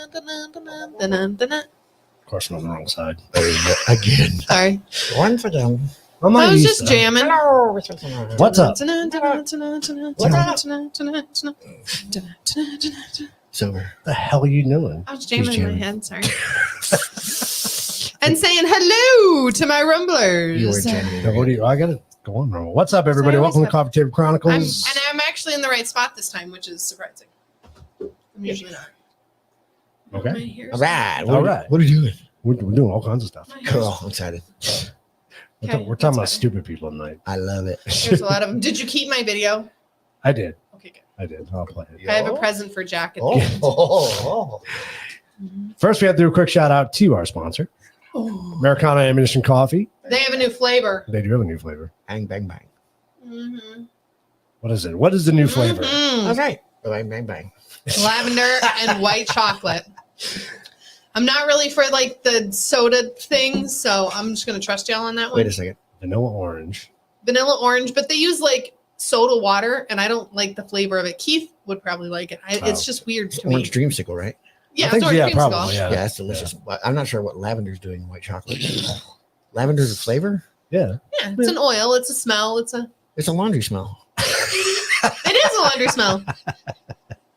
Of course, I'm on the wrong side. Again. Sorry. Once again. I was just jamming. Hello. What's up? So, What the hell are you doing? I was jamming in my jamming. head. Sorry. And saying hello to my rumblers. you were jamming. What do you? I got to go on. What's up, everybody? I always Welcome to have- Coffee Table Chronicles. I'm actually in the right spot this time, which is surprising. I'm usually not. Okay. My hair's- All right. All right. What are you doing? We're doing all kinds of stuff. my hair's- Cool. I'm excited. Okay, We're talking about that's stupid people tonight. I love it. There's a lot of them. Did you keep my video? I did. Okay, good. I did. I'll play it. I have a present for Jack. At Oh, the end. oh. First, we have to do a quick shout out to our sponsor, Oh. Americana Ammunition Coffee. They have a new flavor. They do have a new flavor. Bang, bang, bang. Mm-hmm. What is it? What is the new flavor? All right. Bang, bang, bang. Lavender and white chocolate. I'm not really for like the soda things, so I'm just gonna trust y'all on that one. Wait a second. Vanilla orange. Vanilla orange, but they use like soda water, and I don't like the flavor of it. Keith would probably like it. It's just weird It's to me. orange dreamsicle, right? Yeah, I think, it's orange yeah, creamsicle. probably. Yeah, Yeah. that's delicious. But I'm not sure what lavender's doing in white chocolate. Lavender's a flavor? Yeah. Yeah, it's an oil. It's a smell. It's a laundry smell. it is a laundry smell.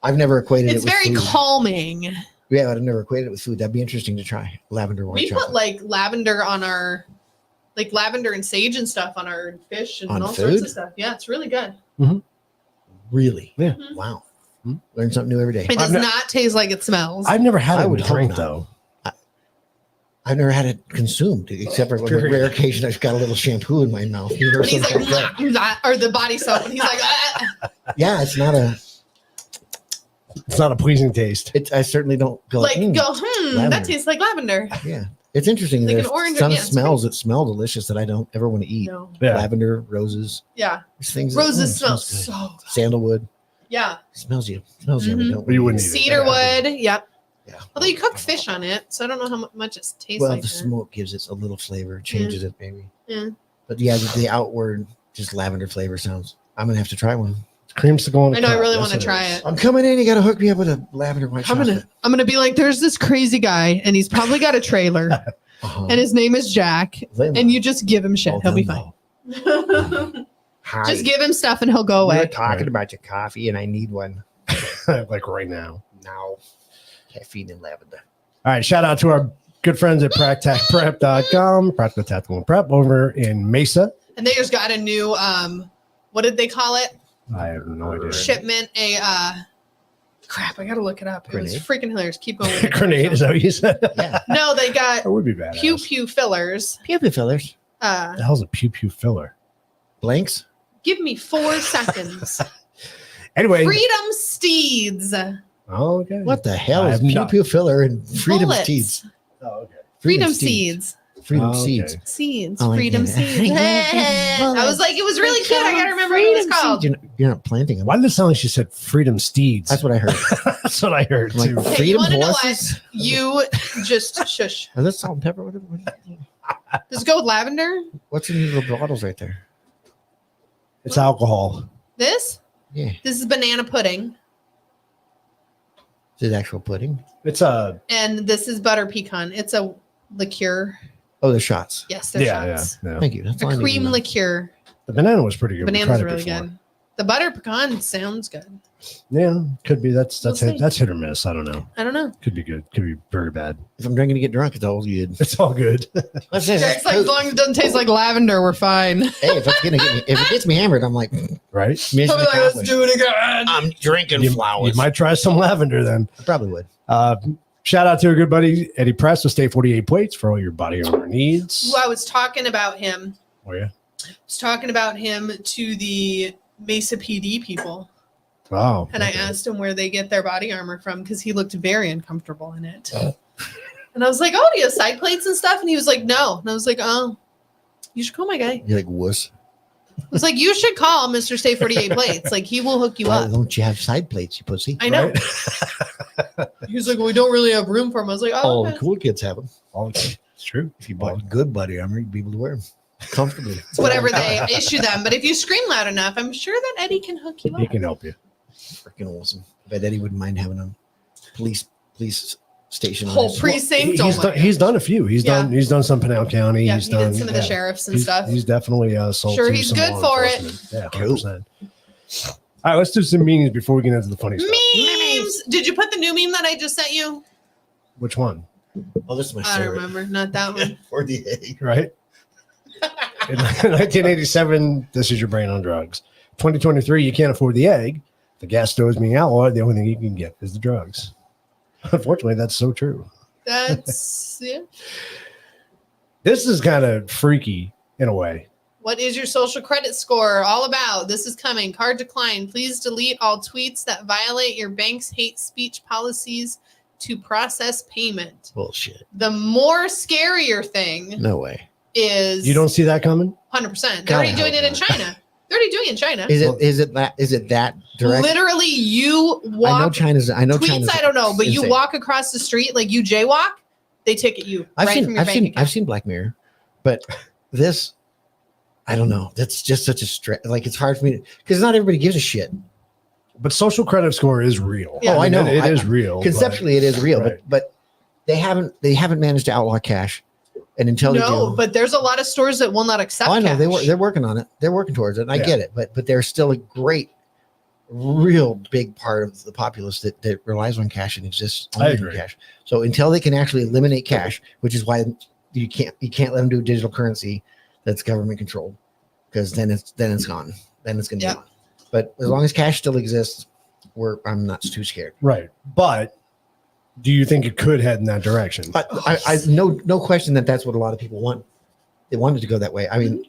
I've never equated It's it with very food. calming. Yeah, I've never equated it with food. That'd be interesting to try. Lavender white We chocolate. put like lavender on our, like lavender and sage and stuff on our fish and On all sorts food? of stuff. Yeah, it's really good. Really? Yeah. Mhm. Wow. Hmm. Learn something new every day. It does ne- not taste like it smells. I've never had I it would with hope drink, not. though. I've never had it consumed, except for on the Period. rare occasion I've got a little shampoo in my mouth. You know, and he's like, something like that. "Mwah," or the body soap, and he's like, "Ah." Yeah, it's not a. It's not a pleasing taste. I certainly don't go like "Mm." go, that lavender. tastes like lavender. Yeah, it's interesting. Like There's an orange- some yeah, it's smells that smell delicious that I don't ever want to eat. No. Yeah. Lavender, roses, Yeah, there's things. roses that, smells good. so good. Sandalwood Yeah, smells you. Smells you. Mhm. Don't You wouldn't eat it. cedarwood. Yep. Yeah. Although you cook fish on it, so I don't know how much it tastes Well, like. the that. smoke gives it a little flavor, changes it maybe. Yeah. But yeah, the outward just lavender flavor sounds. I'm gonna have to try one. Creamsicle on the I know. I cup. really Yes, want to try is. it. I'm coming in. You got to hook me up with a lavender white I'm chocolate. gonna be like, there's this crazy guy, and he's probably got a trailer, Uh-huh. and his name is Jack, Lemon. and you just give him shit, Well he'll be done, fine. though. Hi. Just give him stuff, and he'll go We were away. talking Right. about your coffee, and I need one Like right now. now. Caffeine and lavender. All right. Shout out to our good friends at practacprep.com, Practical Tactical and Prep over in Mesa. And they just got a new, what did they call it? I have no idea. Shipment. Crap, I gotta look it up. It was Grenade? freaking hilarious. Keep going. with it. Grenade, is that what you said? Yeah. No, they got That would be bad. pew pew fillers. Pew fillers. The hell's a pew pew filler? Blanks. Give me 4 seconds. Anyway. Freedom steeds. Oh, okay. What the hell I is have pew not- pew filler and freedom Bullets. seeds? Oh, okay. Freedom seeds. Freedom Oh, okay. seeds. Seeds. Oh, I Freedom get it. seeds. I was like, it was really cute. I gotta remember what it was called. You're not planting them. Why did it sound like she said freedom steeds? That's what I heard. That's what I heard Like, too. Hey, you freedom want to know horses? what? You just shush. Are that salt and pepper? Does it go with lavender? What's in these little bottles right there? It's alcohol. This? Yeah. This is banana pudding. Is it actual pudding? It's a And this is butter pecan. It's a liqueur. Oh, the shots. Yes, they're shots. yeah. Thank you. That's all I A need to cream know. liqueur. The banana was pretty good. We Banana's tried it really before. good. The butter pecan sounds good. Yeah, could be. That's We'll see. that's hit or miss. I don't know. I don't know. Could be good. Could be very bad. If I'm drinking to get drunk, it's all good. It's all good. Let's say Jack's like, as long as it doesn't taste like lavender, we're fine. Hey, if it gets me hammered, I'm like, Right? mission I'll be like, let's accomplished. do it again. I'm drinking You flowers. might try some lavender then. I probably would. Shout out to a good buddy, Eddie Press with Stay 48 Plates for all your body armor needs. Well, I was talking about him. Oh, yeah. I was talking about him to the Mesa PD people. Wow. And I asked him where they get their body armor from because he looked very uncomfortable in it. And I was like, oh, do you have side plates and stuff? And he was like, no. And I was like, oh, you should call my guy. You're like, wuss. I was like, you should call Mr. Stay 48 Plates. Like, he will hook you Why up. don't you have side plates, you pussy? I know. Right? He was like, well, we don't really have room for them. I was like, oh, All okay. the cool kids have them. Oh, it's true. If you bought good buddy armor, you'd be able to wear them comfortably. It's whatever they issue them. But if you scream loud enough, I'm sure that Eddie can hook you He up. can help you. Freaking awesome. I bet Eddie wouldn't mind having a police station. Whole was. precinct. Oh my He's gosh. done a few. He's Yeah. done some Pinal County. Yeah, he's he done did some of the sheriffs and he's, stuff. He's definitely sold Sure, to he's some good law for it. enforcement. Yeah, Cool. 100%. All right, let's do some memes before we get into the funny stuff. Memes. Did you put the new meme that I just sent you? Which one? Oh, this is my I don't favorite. remember. Not that one. For the egg. Right. In 1987, this is your brain on drugs. 2023, you can't afford the egg. The gas stove's being outlawed. The only thing you can get is the drugs. Unfortunately, that's so true. That's yeah. This is kind of freaky in a way. What is your social credit score all about? This is coming. Card decline. Please delete all tweets that violate your bank's hate speech policies to process payment. Bullshit. The more scarier thing No way. is You don't see that coming? 100%. They're God, already I doing hope it in not. China. They're already doing it in China. Is it that direct? Literally, you I know walk China's. tweets. I don't know, but you insane. walk across the street like you jaywalk, they ticket you right from your bank account. I've seen Black Mirror, but this, I don't know. That's just such a stretch. Like it's hard for me because not everybody gives a shit. But social credit score is real. Yeah. Oh, I know. It is real. Conceptually, it is real, Right. but they haven't managed to outlaw cash, and until they No, do, but there's a lot of stores that will not accept. oh, I know cash. they're working on it. They're working towards it. And I Yeah. get it, but there's still a great, real big part of the populace that relies on cash and exists I only in agree. cash. So until they can actually eliminate cash, which is why you can't let them do digital currency that's government controlled, because then it's gone. Then it's going to Yep. be gone. But as long as cash still exists, I'm not too scared. Right. But do you think it could head in that direction? But I no question that's what a lot of people want. They wanted to go that way. I mean,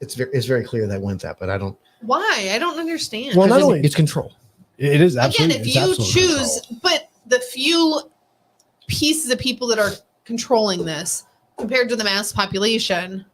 it's very clear they want that, but I don't. Why? I don't understand. Well, not Because only it's control. it is Again, absolutely if it's you absolute choose, control. but the few pieces of people that are controlling this compared to the mass population.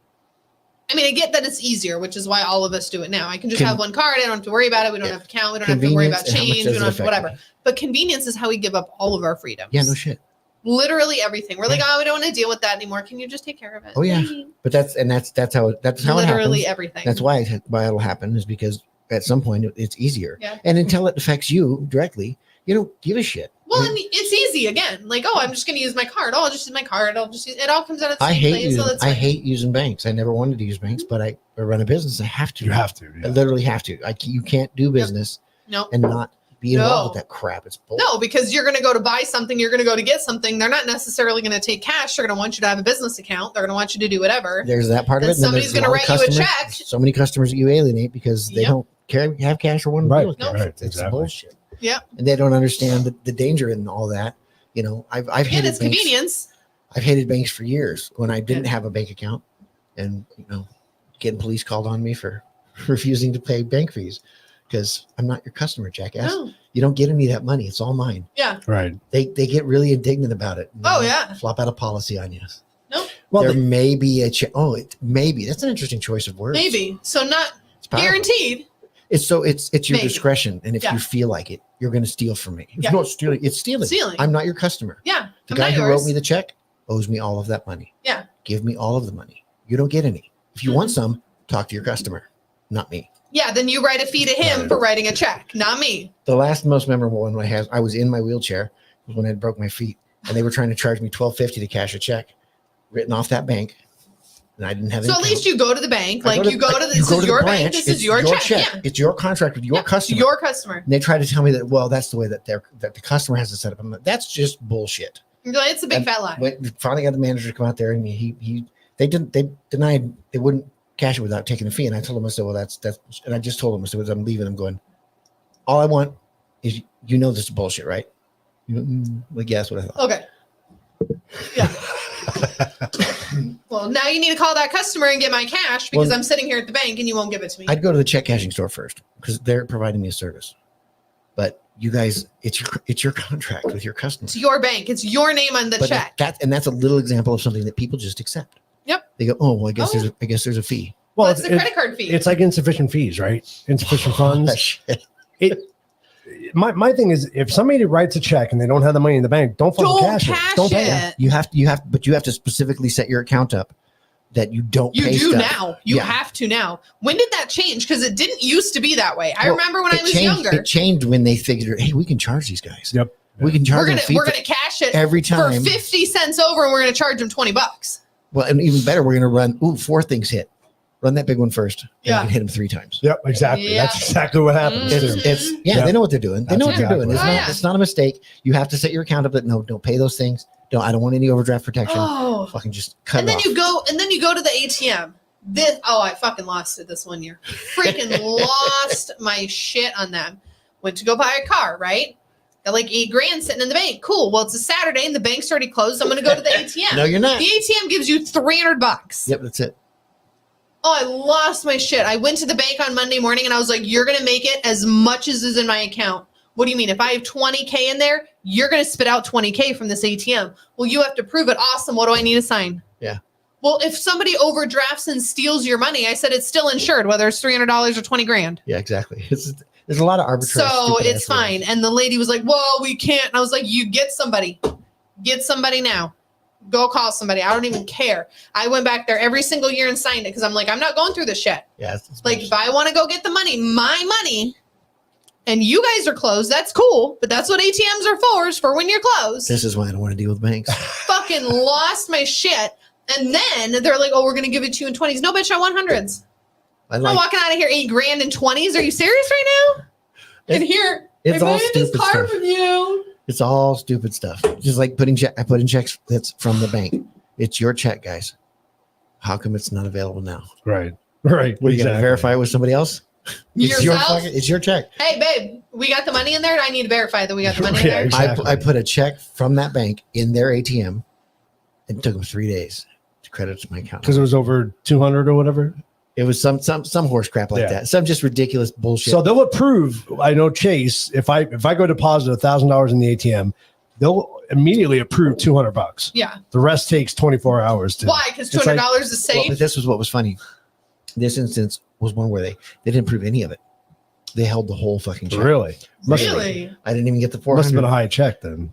I mean, I get that it's easier, which is why all of us do it now. I can just have one card. I don't have to worry about it. We don't Yeah. have to count. We don't have to worry about Convenience and how much change. does We it don't have to affect whatever. me? But convenience is how we give up all of our freedoms. Yeah, no shit. Literally everything. We're like, oh, we don't want to deal with that anymore. Can you just take care of it? Oh, yeah. Thanks. But that's how it Literally happens. everything. That's why it'll happen is because at some point it's easier. Yeah. And until it affects you directly, you don't give a shit. Well, I mean, and it's easy again. Like, oh, I'm just going to use my card. Oh, I'll just use my card. I'll just use it. All comes out of the I same place. So that's I fine. hate using banks. I never wanted to use banks, but I run a business. I have to. You have to. I Yeah. literally have to. You can't do business No. and not be involved No. with that crap. It's bullshit. No, because you're going to go to buy something. You're going to go to get something. They're not necessarily going to take cash. They're going to want you to have a business account. They're going to want you to do whatever. There's that part of Then it. and then somebody's there's a gonna lot of write you a customers- check. So many customers that you alienate because they Yep. don't have cash or want to Right, deal with cash. right, It's exactly. bullshit. Yep. And they don't understand the danger in all that. You know, I've And hated it's banks. convenience. I've hated banks for years when I didn't Yeah. have a bank account, and getting police called on me for refusing to pay bank fees because I'm not your customer, jackass. No. You don't get any of that money. It's all mine. Yeah. Right. They get really indignant about it. and Oh, they yeah. flop out a policy on you. Well, There may be maybe that's an interesting choice of words. Maybe. So not It's powerful. guaranteed. It's your Maybe. discretion, and if Yeah. you feel like it, you're going to steal from me. It's Yeah. not stealing. It's stealing. Stealing. I'm not your customer. Yeah. The I'm guy not who yours. wrote me the check owes me all of that money. Yeah. Give me all of the money. You don't get any. If you want some, talk to your customer, not me. Yeah. Then you write a fee to him Right. for writing a check, not me. The last most memorable one I was in my wheelchair was when I broke my feet, and they were trying to charge me $12.50 to cash a check written off that bank, and I didn't have. So any at least you go to the bank. Like you go to this you is your branch, bank. This it's is your check. Yeah. It's your contract with your Yeah. customer. Your customer. And they try to tell me that, well, that's the way that the customer has to set up. I'm like, that's just bullshit. You're like, it's a big And fat lie. Finally got the manager to come out there, and they denied they wouldn't cash it without taking a fee. And I told him, I said, well, that's, and I just told him, I said, I'm leaving. I'm going, all I want is, this is bullshit, right? Like, yeah, that's what I thought. Okay. Yeah. Well, now you need to call that customer and get my cash because Well- I'm sitting here at the bank and you won't give it to me. I'd go to the check cashing store first because they're providing me a service. But you guys, it's your contract with your customer. It's your bank. It's your name on the But check. that's a little example of something that people just accept. Yep. They go, oh, well, I guess Oh. there's a fee. Well, well, it's the credit card fee. it's like insufficient fees, right? Insufficient funds. Shit. My thing is, if somebody writes a check and they don't have the money in the bank, don't fucking Don't cash cash it. Don't pay it. it. You have to specifically set your account up that you don't You pay do stuff. now. You Yeah. have to now. When did that change? Because it didn't used to be that way. I Well, remember when I It was changed- younger. It changed when they figured, hey, we can charge these guys. Yep. We can charge We're them gonna fee we're gonna cash it every for time. 50 cents over, and we're gonna charge them $20. Well, and even better, we're going to run. 4 things hit. Run that big one first. And Yeah. we can hit them 3 times. Yep, exactly. Yeah. That's exactly what happens. Mhm. too. It's Yeah. they know what they're doing. They know what That's they're doing. exactly It's right. not Oh, yeah. it's not a mistake. You have to set your account up that no, don't pay those things. I don't want any overdraft protection. Oh, Fucking just cut and it then off. you go to the ATM. I fucking lost it this one year. Freaking lost my shit on them. Went to go buy a car, right? Got like $8,000 sitting in the bank. Cool. Well, it's a Saturday and the bank's already closed. I'm gonna go to the ATM. No, you're not. The ATM gives you $300. Yep, that's it. Oh, I lost my shit. I went to the bank on Monday morning and I was like, you're going to make it as much as is in my account. What do you mean? If I have 20K in there, you're going to spit out 20K from this ATM. Well, you have to prove it. Awesome. What do I need to sign? Yeah. Well, if somebody overdrafts and steals your money, I said it's still insured, whether it's $300 or 20 grand. Yeah, exactly. There's a lot of arbitrary. So stupid it's ass rules. fine. And the lady was like, well, we can't. And I was like, you get somebody. Get somebody now. Go call somebody. I don't even care. I went back there every single year and signed it because I'm like, I'm not going through this shit. Yeah, it's Like, if I want to go get the money, my money, and you guys are closed, that's cool. But that's what ATMs are for, is for when you're closed. this is why I don't want to deal with banks. Fucking lost my shit. And then they're like, oh, we're going to give it to you in 20s. No, bitch, I want hundreds. I'm not walking out of here $8,000 in 20s. Are you serious right now? And here, it's I all buying this stupid car stuff. from you. It's all stupid stuff. Just like I put in checks that's from the bank. It's your check, guys. How come it's not available now? Right. What are you going to Exactly. verify it with somebody else? It's your Yourself? it's your check. Hey, babe, we got the money in there. I need to verify that we got the money in Yeah, there. exactly. I put a check from that bank in their ATM. It took them 3 days to credit to my account. Because it was over 200 or whatever. It was some horse crap like Yeah. that. Some just ridiculous bullshit. So they'll approve. I know Chase. If I go deposit $1,000 in the ATM, they'll immediately approve $200. Yeah. The rest takes 24 hours to. Why? Because It's like- $200 is Well, safe. but this was what was funny. This instance was one where they didn't prove any of it. They held the whole fucking check. Really? Must, Really? I didn't even get the must have 400. been a high check then.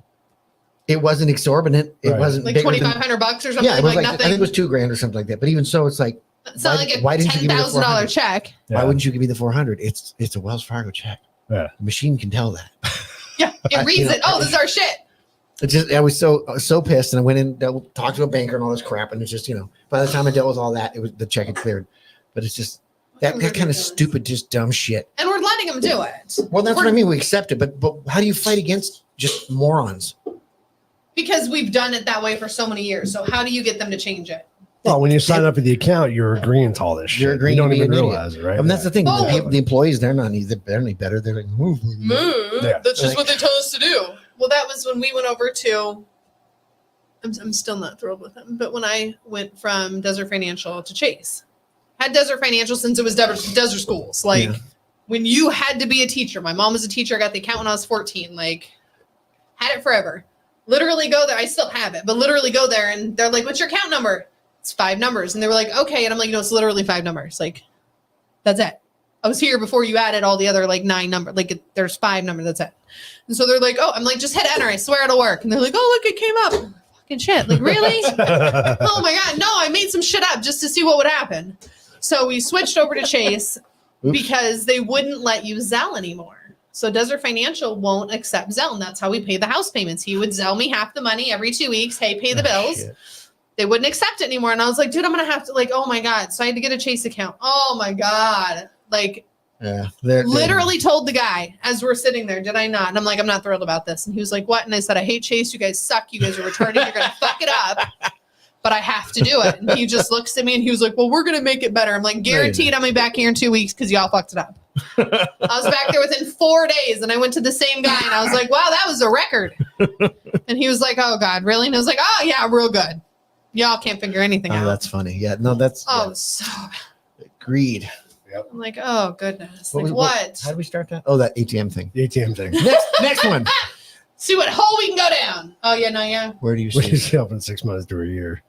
It wasn't exorbitant. It Right. wasn't Like bigger than- $2,500 or something, Yeah, it was like like I nothing. think it was $2,000 or something like that. But even so, it's like, It's not why- like a why didn't you give me the $10,000 $400? check. why Yeah. wouldn't you give me the 400? It's a Wells Fargo check. Yeah. The machine can tell that. Yeah, it reads it. Oh, this is our shit. It just I was so pissed, and I went in, talked to a banker and all this crap, and it's just by the time I dealt with all that, it was the check had cleared. But it's just that kind of Ridiculous. stupid, just dumb shit. And we're letting them do it Well, that's what I mean. We accept it, but how do you fight against just morons? because we've done it that way for so many years. So how do you get them to change it? Well, when you sign up for the account, you're agreeing to all this shit. You're agreeing You to don't be even an idiot. realize it, right? I mean, that's the thing. Oh. The employees, they're not any better. They're like, move. Move. Yeah. That's just Like- what they tell us to do. Well, that was when we went over to. I'm still not thrilled with him, but when I went from Desert Financial to Chase, had Desert Financial since it was Desert Schools. Like Yeah. when you had to be a teacher. My mom was a teacher. I got the account when I was 14. Like had it forever. Literally go there. I still have it, but literally go there and they're like, "What's your account number?" It's 5 numbers, and they were like, "Okay," and I'm like, "No, it's literally 5 numbers. Like that's it." I was here before you added all the other like 9 numbers. Like there's 5 numbers. That's it. And so they're like, "Oh," I'm like, "Just hit enter. I swear it'll work." And they're like, "Oh, look, it came up." Fucking shit. Like really? Oh my god. No, I made some shit up just to see what would happen. So we switched over to Chase Oops. because they wouldn't let you Zelle anymore. So Desert Financial won't accept Zelle, and that's how we pay the house payments. He would Zelle me half the money every 2 weeks. Hey, pay the bills. Shit. They wouldn't accept it anymore. And I was like, dude, I'm gonna have to oh my god. So I had to get a Chase account. Oh my god. Like Yeah, they're literally told the guy as we're sitting there, did I not? And I'm like, I'm not thrilled about this. And he was like, what? And I said, I hate Chase. You guys suck. You guys are retarded. You're going to fuck it up. But I have to do it. And he just looks at me and he was like, well, we're going to make it better. I'm like, guaranteed I'm going to be back here in 2 weeks because y'all fucked it up. I was back there within 4 days and I went to the same guy and I was like, wow, that was a record. And he was like, oh God, really? And I was like, oh yeah, real good. Y'all can't figure anything Oh, out. that's funny. Yeah, no, that's Oh, yeah. so bad. Greed. I'm like, oh goodness. What Like was- what? How do we start that? Oh, that ATM thing. The ATM thing. Next one. See what hole we can go down. Oh yeah, no, yeah. Where do you We see? see up in 6 months to a year.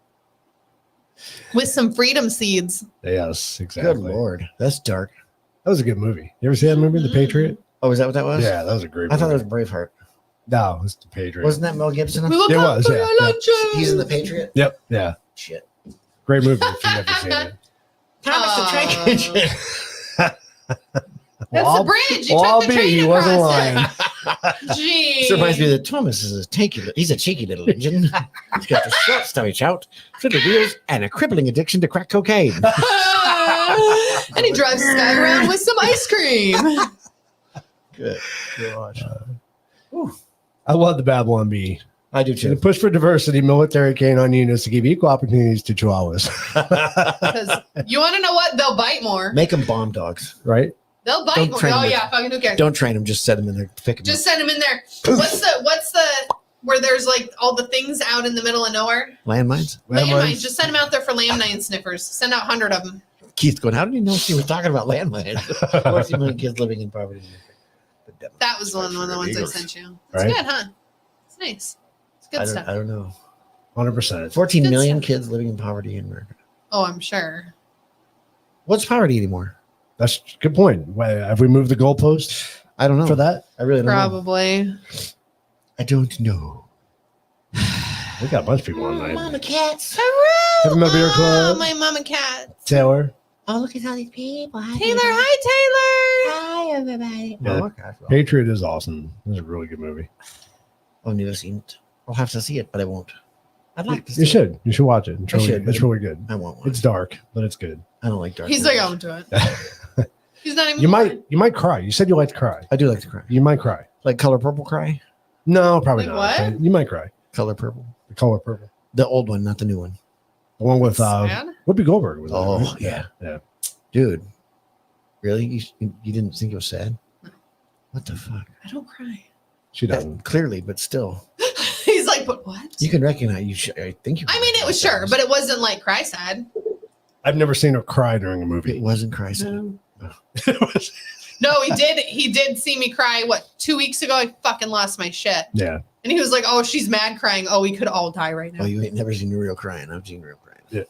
With some freedom seeds. Yes, exactly. Good Lord, that's dark. That was a good movie. You ever see that movie, The Patriot? Oh, is that what that was? Yeah, that was a great I thought movie. it was Braveheart. No, it was The Patriot. Wasn't that Mel Gibson? We will It come was, for yeah, your yeah. lunches. He's in The Patriot. Yep, yeah. Shit. Great movie if you've never seen it. Thomas the Tank Engine. That's Well, the bridge. You well, I'll took the be. train He wasn't across lying. it. Gee. This reminds me that Thomas is he's a cheeky little engine. He's got the short, stubby shout, fiddly wheels, and a crippling addiction to crack cocaine. And he drives this guy around with some ice cream. Good gosh. I love the Babylon Bee. I do And too. the push for diversity, military canine units to give equal opportunities to chihuahuas. Because you want to know what? They'll bite more. Make them bomb dogs. Right? They'll bite Don't more. train Oh them. yeah, fucking who cares? Don't train them. Just set them in there. Pick them Just send them in there. What's the where there's like all the things out in the middle of nowhere? Landmines. Landmines. Just send them out there for landmine sniffers. Send out 100 of them. Keith's going, how did he know she was talking about landmines? 40 million kids living in poverty. That was one of the ones I sent you. It's Right? good, huh? It's nice. It's good stuff. I don't know. 100%. 14 Good million stuff. kids living in poverty in America. Oh, I'm sure. What's poverty anymore? That's a good point. Have we moved the goalpost I don't know. for that? I really don't know. Probably. I don't know. We got a bunch of people online. cats. Have a beer club. Oh, my mama cat. Taylor. Oh, look at all these people. Taylor, hi, Taylor. Hi, everybody. Yeah. Oh, okay. Patriot is awesome. It's a really good movie. I've never seen it. I'll have to see it, but I won't. I'd like to see You it. should. You should watch it. It's I really, should, it's but- really good. I won't watch It's it. dark, but it's good. I don't like dark. He's movies. like open to it. He's not even. You might cry. You said you like to cry. I do like to cry. You might cry. Like Color Purple cry? No, probably Like not. what? but You might cry. Color Purple. The color purple. The old one, not the new one. The one with Sad? Whoopi Goldberg was. Oh, in it, right? yeah. Yeah. Dude. Really? You didn't think it was sad? What the fuck? I don't cry. She doesn't. Clearly, but still. He's like, but what? You can recognize I think you I mean, it was sure, but it wasn't like cry sad. I've never seen her cry during a it movie. wasn't Christ. No, he did. He did see me cry. What, 2 weeks ago? I fucking lost my shit. Yeah. And he was like, "Oh, she's mad crying. Oh, we could all die right now." Oh, you ain't never seen real crying. I've seen real crying.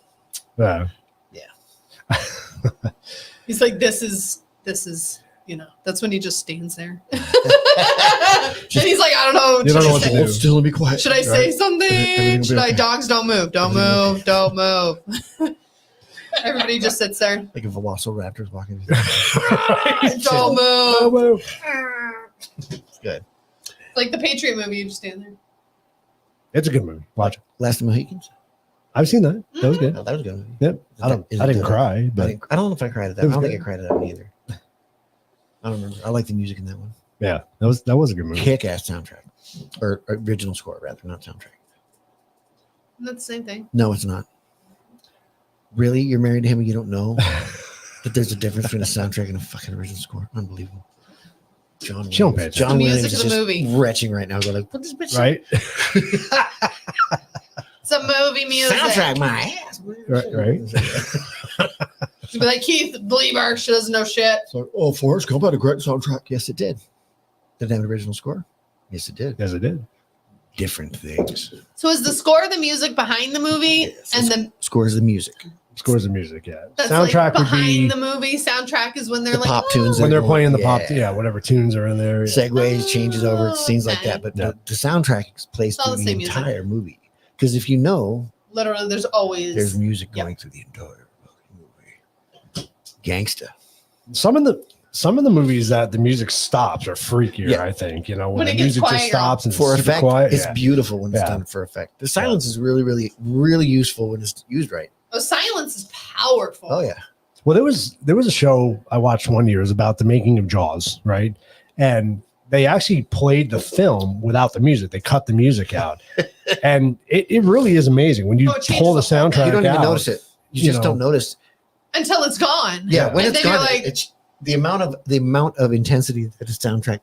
He's like, "This is, that's when he just stands there." And he's like, "I don't know. You don't know what to say. do. Hold still and be quiet. Should I say Right. something? Everything will be Should I? okay. Dogs don't move. Don't move. Don't move." Everybody just sits there. Like a velociraptor's walking. Don't Oh, move. well. It's good. Like the Patriot movie, you just stand there. It's a good movie. Watch it. Last of the Mohicans. I've seen that. That was good. Oh, that was good. Yep. I didn't cry, but I don't know if I cried at that. It I was don't think good. I cried at that one either. I don't remember. I like the music in that one. yeah, that was a good movie. Kick-ass soundtrack, or original score rather, not soundtrack. That's the same thing. No, it's not. Really, you're married to him and you don't know that there's a difference between a soundtrack and a fucking original score? Unbelievable. John She don't Williams. pay John attention. Williams Music is of the just movie. retching right now. Going like, what this bitch? Right. It's a movie music. Soundtrack my ass. Right. She'd be like, "Keith, believe her. She doesn't know shit." So, oh, Forrest Gump had a great soundtrack. Yes, it did. Did it have an original score? Yes, it did. Yes, it did. Different things. So is the score the music behind the movie, Yes, and the Scores the music. Scores of music. Yeah. that's Soundtrack like would behind be the movie? Soundtrack is when they're The like, pop "Oh." tunes. when they're going- playing the pop. Yeah, whatever tunes are in there. Yeah. Segues, changes over, scenes like Okay. that. But Yeah. the soundtrack plays It's all through the the same music. entire movie. Because if you know, Literally, there's always there's music Yep. going through the entire fucking movie. Gangsta. Some of the movies that the music stops are freakier. Yeah. I think when When the it gets music just quiet, stops and For it's super effect, quiet. it's Yeah. beautiful when it's Yeah. done for effect. The silence is really, really, really useful when it's used right. Oh, silence is powerful. Oh, yeah. Well, there was a show I watched one year. It was about the making of Jaws, right? And they actually played the film without the music. They cut the music out, and it really is amazing when you Oh, it changes pull the the whole soundtrack. You don't even out, notice it. You just don't notice. Until it's gone. Yeah, when And it's then you're gone, like- it's the amount of intensity that a soundtrack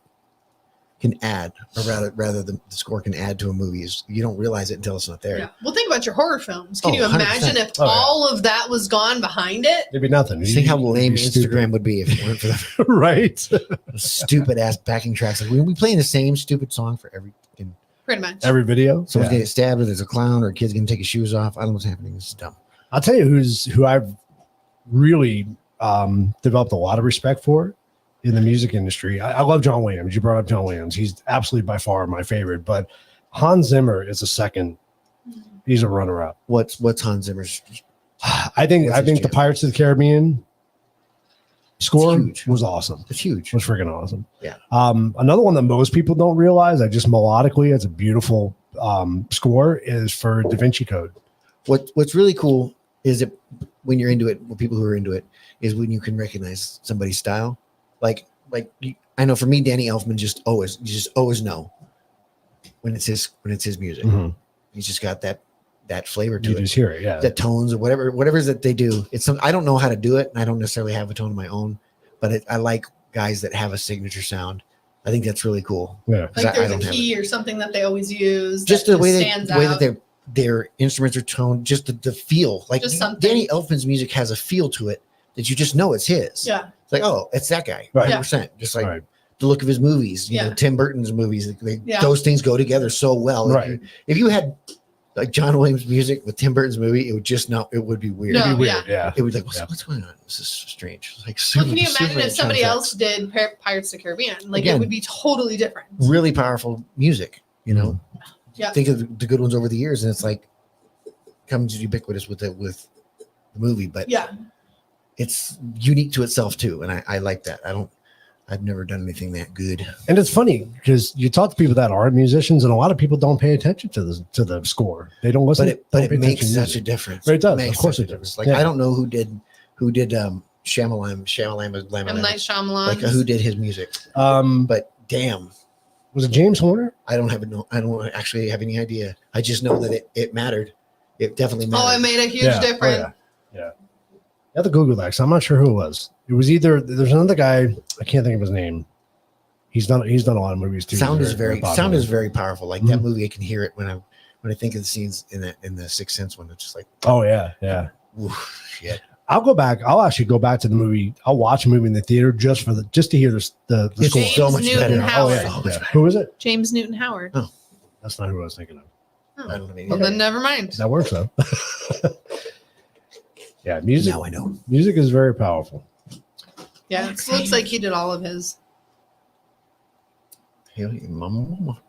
can add, or rather the score can add to a movie is you don't realize it until it's not there. Yeah. Well, think about your horror films. Can Oh, you 100%. imagine if Oh, yeah. all of that was gone behind it? There'd be nothing. Think how lame You'd be stupid. Instagram would be if it weren't for the right? stupid ass backing tracks. Like we playing the same stupid song for every. Pretty much. Every video. Someone's Yeah. gonna get stabbed, or there's a clown, or a kid's gonna take his shoes off. I don't know what's happening. This is dumb. I'll tell you who I've really developed a lot of respect for in the music industry. I love John Williams. You brought up John Williams. He's absolutely by far my favorite, but Hans Zimmer is a second. He's a runner-up. What's Hans Zimmer's? I think What's his the jam? Pirates of the Caribbean score huge. was awesome. It's huge. Was freaking awesome. Yeah. Another one that most people don't realize, I just melodically, it's a beautiful score, is for Da Vinci Code. What's really cool is that when you're into it, well, people who are into it, is when you can recognize somebody's style. I know for me, Danny Elfman you just always know when it's his music. Mm-hmm. He's just got that flavor to You it. just hear it, yeah. The tones or whatever that they do. I don't know how to do it, and I don't necessarily have a tone of my own, but I like guys that have a signature sound. I think that's really cool. Yeah. Like I there's don't a have key or something that they always use. Just that the way stands that out. their instruments are toned, just the feel. Like Just something. Danny Elfman's music has a feel to it that you just know it's his. Yeah. It's like, oh, it's that guy. Right. 100%. Just like Right. the look of his movies, you Yeah. know, Tim Burton's movies, Yeah. those things go together so well. Right. If you had like John Williams music with Tim Burton's movie, it would just not, it would be weird. No. It'd be weird, yeah. yeah. It would be like, Yeah. what's going on? This is strange. Like, Well, can you super imagine if somebody soundtrack. else did Pirates of the Caribbean? Like Again. it would be totally different. Really powerful music, you know? Yeah. Think of the good ones over the years, and it's like comes ubiquitous with the movie, but Yeah. it's unique to itself too. And I like that. I've never done anything that good. And it's funny because you talk to people that are musicians, and a lot of people don't pay attention to the score. They don't listen. But don't it pay makes attention to such a music. difference. It does. It makes Of course such a it difference. does. Like Yeah. I don't know who did Shyamalan, M. Night Shyamalan. like who did his music. Um, But damn, was it James Horner? I don't actually have any idea. I just know that it mattered. It definitely mattered. Oh, it made a huge Yeah. Oh, difference. yeah. You have to Google that 'cause I'm not sure who it was. It was either there's another guy, I can't think of his name. He's done a lot of movies too. sound He's is very popular. powerful. Like that movie, I can hear it when I think of the scenes in the Sixth Sense one. It's just like, Oh yeah, yeah. oof, shit. I'll actually go back to the movie. I'll watch a movie in the theater just to hear the It's score. so much Newton better. Howard. Oh yeah. So much Yeah. better. Who was it? James Newton Howard. Oh. That's not who I was thinking of. Oh. I don't know. Well, then never mind. That works though. Yeah, music. Now I know. Music is very powerful. Yeah, it looks like he did all of his. Mama.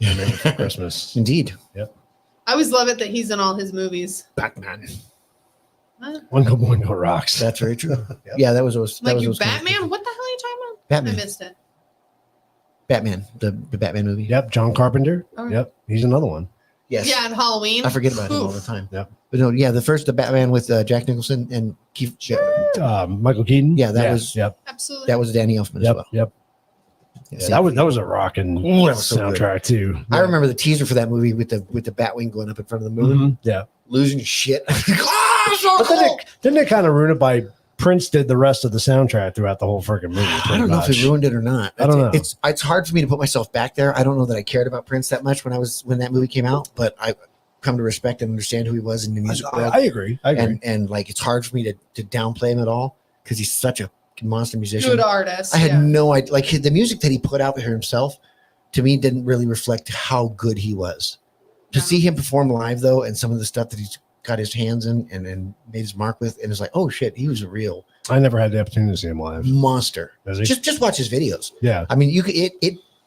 Remember for Christmas. Indeed. I always love it that he's in all his movies. Batman. One go rocks. That's very true. Yep. Yeah, that was that Like was you, those kind of Batman? things. What the hell are you talking about? Batman. I missed it. Batman. The Batman movie. Yep, John Carpenter. Oh. Yep, he's another one. Yes. Yeah, and Halloween. I forget about him all Oof. the time. Yep. But no, yeah, the Batman with Jack Nicholson and Keith. Michael Keaton. Yeah, that was- Yep. Absolutely. That was Danny Elfman as Yep. well. Yep. Yeah, Yeah, that was a rocking Ooh, that was so good. soundtrack too. I remember the teaser for that movie with the Batwing going up in front of the moon, Mhm, yeah. losing your shit. Oh, so But cool. didn't it kind of ruin it by Prince did the rest of the soundtrack throughout the whole freaking movie? I pretty don't know if much. it ruined it or not. I don't know. It's hard for me to put myself back there. I don't know that I cared about Prince that much when that movie came out, but I come to respect and understand who he was in the music world. I agree. And like it's hard for me to downplay him at all because he's such a monster musician. Good artist. I had yeah. no idea. Like the music that he put out there himself, to me, didn't really reflect how good he was. To No. see him perform live, though, and some of the stuff that he's got his hands in and made his mark with, and it's like, oh shit, he was a real I never had the opportunity to see him live. monster. Does he? Just watch his videos. Yeah. I mean, you could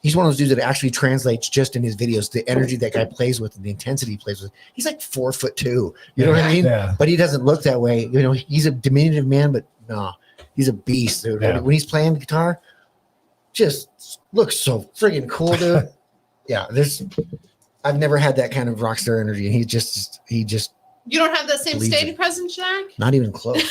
he's one of those dudes that actually translates just in his videos the energy that guy plays with and the intensity he plays with. He's like 4'2". You know what I mean? Yeah. But he doesn't look that way. You know, he's a diminutive man, but no, he's a beast, dude. Yeah. When he's playing guitar, just looks so friggin' cool, dude. Yeah, I've never had that kind of rock star energy, and he just You don't have that same Believes stage it. presence, Jack? not even close.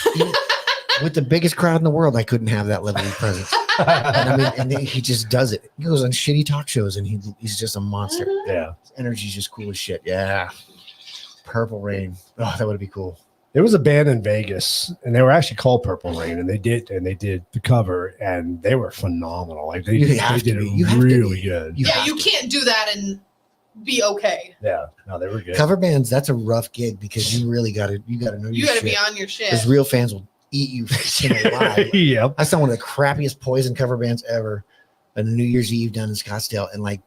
With the biggest crowd in the world, I couldn't have that level of presence. And I mean, and then he just does it. He goes on shitty talk shows, and he's just a monster. Yeah. His energy's just cool as shit. Yeah. Purple Rain. Oh, that would be cool. There was a band in Vegas, and they were actually called Purple Rain, and they did the cover, and they were phenomenal. Like they You did have to it be. You have to really be. good. You Yeah, have you to. can't do that and be okay. Yeah, no, they were good. Cover bands, that's a rough gig because you really gotta know your You got to shit. be on your shit. Because real fans will eat you alive. Yep. I saw one of the crappiest Poison cover bands ever on New Year's Eve down in Scottsdale, and like,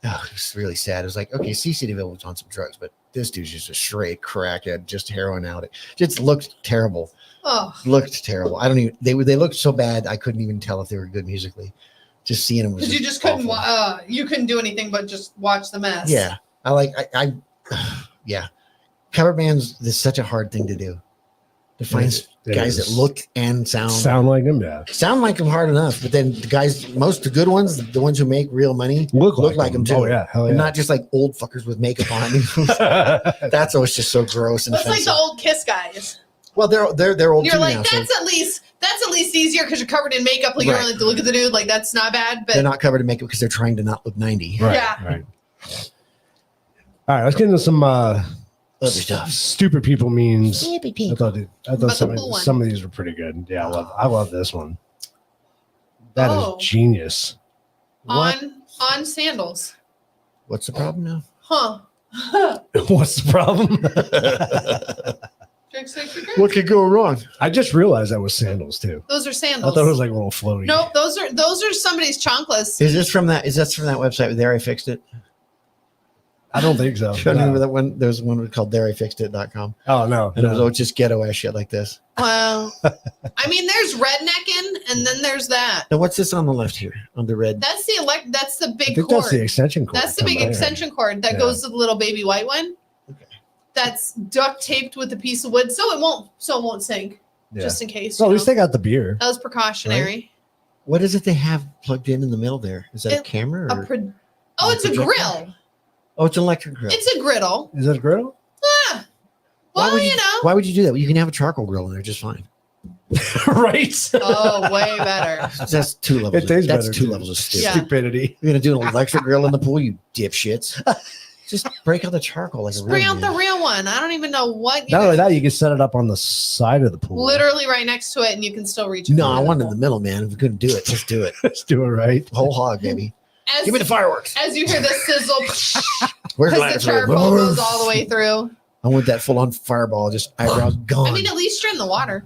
oh, it was really sad. It was like, okay, CC DeVille was on some drugs, but this dude's just a straight crackhead, just heroin out. It just looked terrible. Oh, Looked terrible. I don't even. They looked so bad. I couldn't even tell if they were good musically. Just seeing them was because you just couldn't. awful. You couldn't do anything but just watch the mess. Yeah, I yeah. Cover bands is such a hard thing to do. to find It guys is. that look and sound Sound like him, yeah. hard enough. But then the guys, the good ones, the ones who make real money, Look like them too. Oh yeah, hell yeah. And not just like old fuckers with makeup on. That's always just so gross and It's like offensive. the old Kiss guys. Well, they're old You're too like, now, that's so at least easier because you're covered in makeup. Like you Right. don't have to look at the dude. Like that's not bad. But they're not covered in makeup because they're trying to not look 90. Right, Yeah. right. All right, let's get into some Other stuff. stupid people memes. Stupid I people. thought About the some, pool one. some of these were pretty good. Yeah, I love this one. That is Oh. genius. What? on sandals. What's the problem now? Huh. What's the problem? Jake's like, "You're good." What could go wrong? I just realized that was sandals too. Those are I sandals. thought it was like a little floaty. Nope, those are somebody's chanclas. Is this from that? Is that from that website? There, I fixed it. I don't think so. I don't No. remember that one. There's one called thereifixedit.com. Oh no. And it was no. all just ghetto ass shit like this. Well, I mean, there's rednecking, and then there's that. Now, what's this on the left here? On the red. That's the That's the I big think cord. that's the extension cord. That's the big Come on. extension cord that Yeah. goes to the little baby white one. Okay. That's duct taped with a piece of wood, so it won't sink. Yeah. Just in case. Well, at you least know. they got the beer. That was precautionary. What is it they have plugged in the middle there? Is that a It- camera? Or? It's a projector? grill. Oh, it's an electric grill. It's a griddle. Is that a griddle? Ah. Well, would you know. Why would you do that? You can have a charcoal grill in there just fine. Right. Oh, way better. That's two levels. It tastes That's better, two too. levels of stupid. Yeah. Stupidity. You're gonna do an electric grill in the pool, you dipshits. Just break out the charcoal like a Bring real out the man. real one. I don't even know what. Not only that, you can set it up on the side of the pool. Literally right next to it, and you can still reach it. No, I wanted the middle, man. If we couldn't do it, just do it. Let's do it right. Whole hog, baby. As, Give me the fireworks. as you hear the sizzle, Where's the because lighter the fluid? charcoal goes all the way through. I want that full on fireball, just eyebrows gone. I mean, at least you're in the water.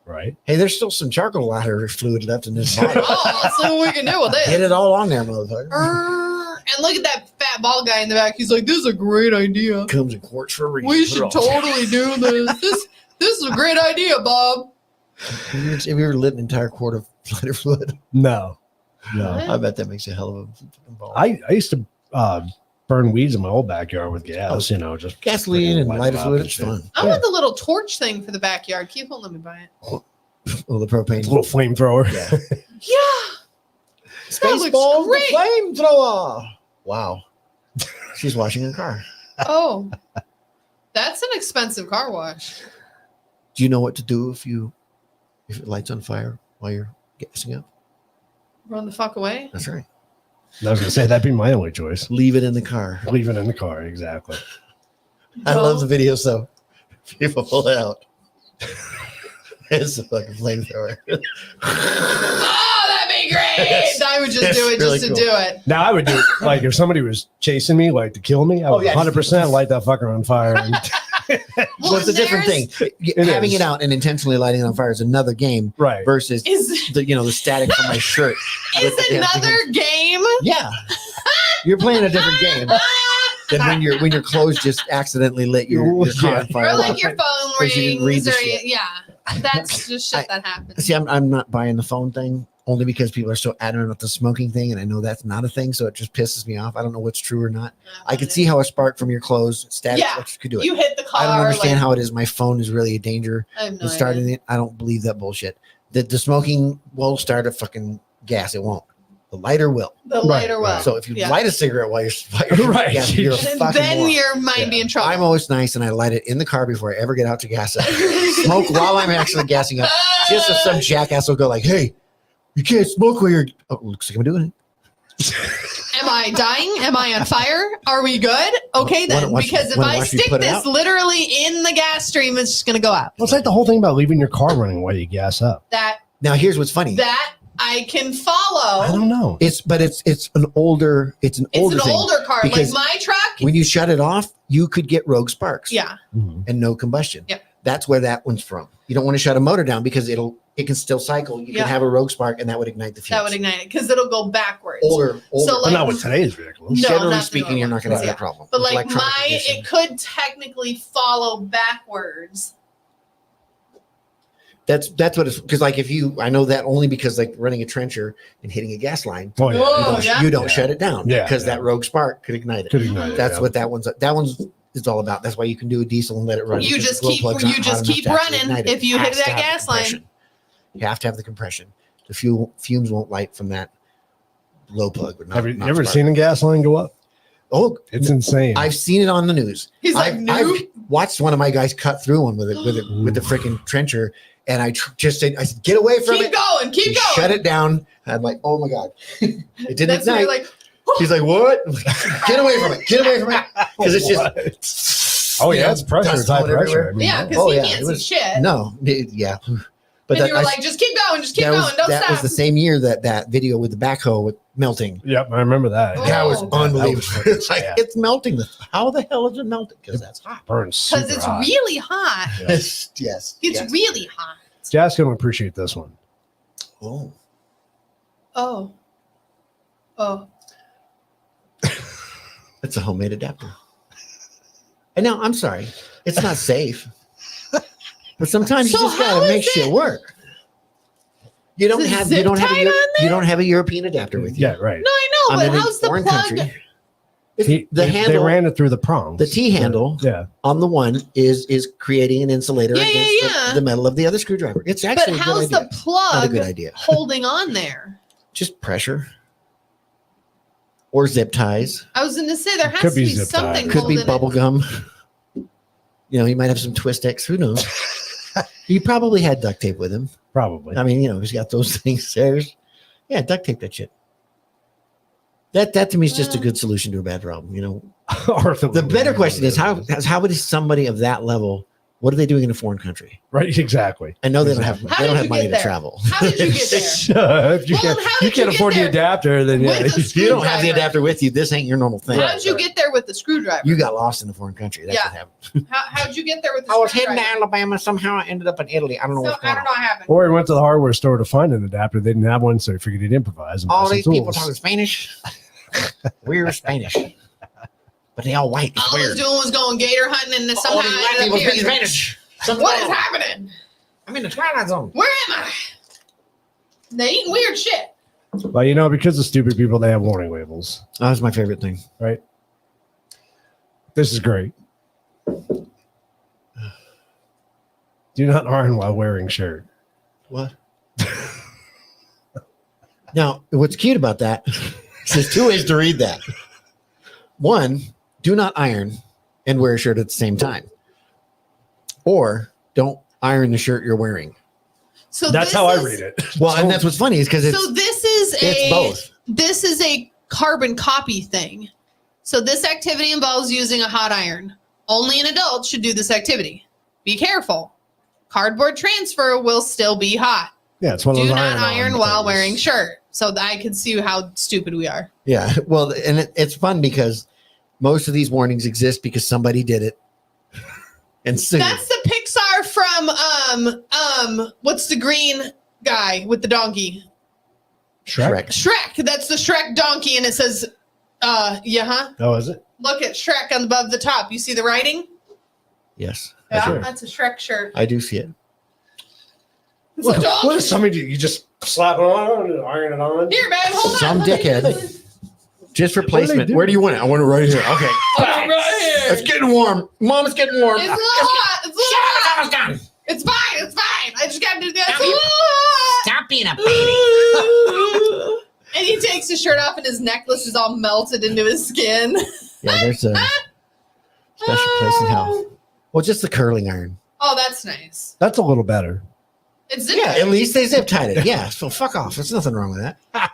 Right. Hey, there's still some charcoal lighter fluid left in this bottle. Oh, let's see what we can do with Get this. it all on there, motherfucker. And look at that fat bald guy in the back. He's like, "This is a great idea. Comes in quarts for a reason. We Put it should all- totally do this. This is a great idea, Bob." Have you ever lit an entire quart of lighter fluid? No. No. I bet that makes a hell of a fucking ball. I used to burn weeds in my old backyard with gas, just Gasoline and light lighter them up fluid, and it's shit. fun. I want the little torch thing for the backyard. Keep on, let me buy it. Oh, the propane. It's a little flamethrower. Yeah. Yeah, that looks Spaceball great. flamethrower. Wow. She's washing a car. Oh, that's an expensive car wash. Do you know what to do if it lights on fire while you're gassing up? Run the fuck away. That's right. I was gonna say that'd be my only choice. Leave it in the car. Leave it in the car, exactly. I love the videos though. People pull it out. It's a fucking flamethrower. Oh, that'd be great. Yes. I would just It's do it really just cool. to do it. Now I would do it, like if somebody was chasing me, like to kill me, I would yeah. 100% light that fucker on fire. And Well, it's a different thing. Having is. it out and intentionally lighting it on fire is another game right. versus Is the static from my shirt. with the damn another thing. game? Yeah. You're playing a different game than when your clothes just accidentally lit your car on fire. Or like your phone Because you didn't read rings, the or shit. yeah, that's just shit that happens. See, I'm not buying the phone thing only because people are so adamant about the smoking thing, and I know that's not a thing, so it just pisses me off. I don't know what's true or not. I could see how a spark from your clothes, static Yeah, electric could do it. You hit the car. I don't understand like, how it is. My phone is really a danger. I have no in starting it, I don't believe that bullshit. The smoking will start a fucking gas. It won't. The lighter will. the lighter right. well. So if you Yeah. light a cigarette while you're Right. gassing, you're a fucking then moron. your mind be in trouble. I'm always nice, and I light it in the car before I ever get out to gas up. Smoke while I'm actually gassing up. Just so some jackass will go like, "Hey, you can't smoke while you're." Oh, looks like I'm doing it. Am I dying? Am I on fire? Are we good? Okay then, Watch- because if wanna I watch me stick put it this out? literally in the gas stream, it's just gonna go out. Well, it's like the whole thing about leaving your car running while you gas up. That Now, here's what's funny. I can follow. I don't know. It's an older It's an thing. older car. Like because my truck. When you shut it off, you could get rogue sparks. Yeah. Mhm. And no combustion. Yep. That's where that one's from. You don't want to shut a motor down because it can still cycle. You Yeah. can have a rogue spark, and that would ignite the fuse. That would ignite it because it'll go backwards. older. So, But like- not with today's vehicles. No, Generally not the speaking, newer you're not going to have ones, that problem. But With like electronic ignition. it could technically follow backwards. That's what it's because like if I know that only because like running a trencher and hitting a gas line, Oh, yeah. Whoa. you don't yeah. you don't shut it down Yeah, because yeah. that rogue spark could ignite it. Could ignite it, That's yeah. what that one's it's all about. That's why you can do a diesel and let it run. You because just the glow keep plugs aren't you hot just enough keep to actually running ignite it. if you It hit has to that have the gas line. compression. You have to have the compression. The fumes won't light from that glow plug. But not, Have you not ever spark. seen a gas line go up? Oh, It's insane. I've seen it on the news. He's like, I've "Nope." watched one of my guys cut through one with the freaking trencher, and I just said, "Get away from Keep it!" going, keep He going. shut it down. I'm like, "Oh my god!" It didn't That's when ignite. you're like, He's like, "What? Get away from it! Get away from it!" Because it's just. Oh yeah, it's pressure. dust It's high going pressure. everywhere. I mean, yeah, because Oh, he yeah, can't it see was- shit. No, yeah. But And you were like, just keep going, don't stop. that was the same year that video with the backhoe with melting. Yep, I remember that. Oh. That was That unbelievable. was It's like sad. it's melting. How the hell is it melting? Because that's hot. Burns Because super it's hot. really hot. Yes. It's yes. really hot. Jack's gonna appreciate this one. Oh. Oh. Oh. It's a homemade adapter. And now I'm sorry, it's not safe. But sometimes So you just how gotta is make shit it- work. You don't Is it have zip tied on you don't have a European adapter with you. Yeah, right. No, I know, I'm but in a how's the foreign plug? country. They handle, ran it through the prongs. the T handle Yeah. on the one is creating an insulator Yeah, against yeah. The metal of the other screwdriver. It's But actually a good how's idea. the plug Not a good idea. holding on there? Just pressure. Or zip ties. I was going to say there has Could to be be zip something tied. Could be holding bubble gum. You know, he might have some Twistex. Who knows? He probably had duct tape with him. Probably. I mean, you know, he's got those things there. Yeah, duct tape that shit. That to me is just a good solution to a bad problem. You know, Or the better question is how would somebody of that level? What are they doing in a foreign country? Right, exactly. I know they don't have How they don't did have you money get to there? travel. How did you get there? If you Well, can't, and how you did can't you afford get the there adapter, then yeah. with a If you don't have the screwdriver? adapter with you, this ain't your normal thing. How'd you get there with the screwdriver? You got lost in a foreign country. That's Yeah. what happened. How'd you get there with the I was heading screwdriver? to Alabama. Somehow I ended up in Italy. I don't know So, what's I going don't know on. what happened. Or he went to the hardware store to find an adapter. They didn't have one, so he figured he'd improvise. And buy All some these people tools. talking Spanish. We're Spanish. But they all white. It's All I was weird. doing was going gator hunting and All somehow these I white ended people up speak here. Spanish. What is happening? I'm in the Twilight Zone. Where am I? They eating weird shit. Well, you know, because of stupid people, they have warning labels. That was my favorite thing. Right? This is great. Do not iron while wearing shirt. What? Now, what's cute about that is there's two ways to read that. One, do not iron and wear a shirt at the same time. Or don't iron the shirt you're wearing. So That's this how I is- read it. Well, and that's what's funny is because So this is it's both. This is a carbon copy thing. So this activity involves using a hot iron. Only an adult should do this activity. Be careful. Cardboard transfer will still be hot. Yeah, it's one of Do those not iron-on iron while things. wearing shirt. So that I can see how stupid we are. Yeah. Well, and it's fun because most of these warnings exist because somebody did it. And soon. That's the Pixar from what's the green guy with the donkey? Shrek? Shrek. That's the Shrek donkey, and it says yeah, huh? Oh, is it? Look at Shrek on above the top. You see the writing? Yes. Yeah, Sure. that's a Shrek shirt. I do see it. It's a dog. What does somebody do? You just slap it on and iron it on? Here, man, hold Some on. dickhead. Just for What do they placement. do? Where do you want it? I want it right here. Okay. Oh, right here. It's getting warm. Mom, it's getting warm. It's a little hot. It's a little hot. Almost done. It's fine. It's fine. I just got to do this. Stop It's a little Stop being a hot. And he takes his shirt off, and his necklace is all melted into his skin. Yeah, there's a special place in hell. Well, just the curling iron. Oh, that's nice. That's a little better. It's Yeah, at least they zip tied it. Yeah, so fuck off. There's nothing wrong with that.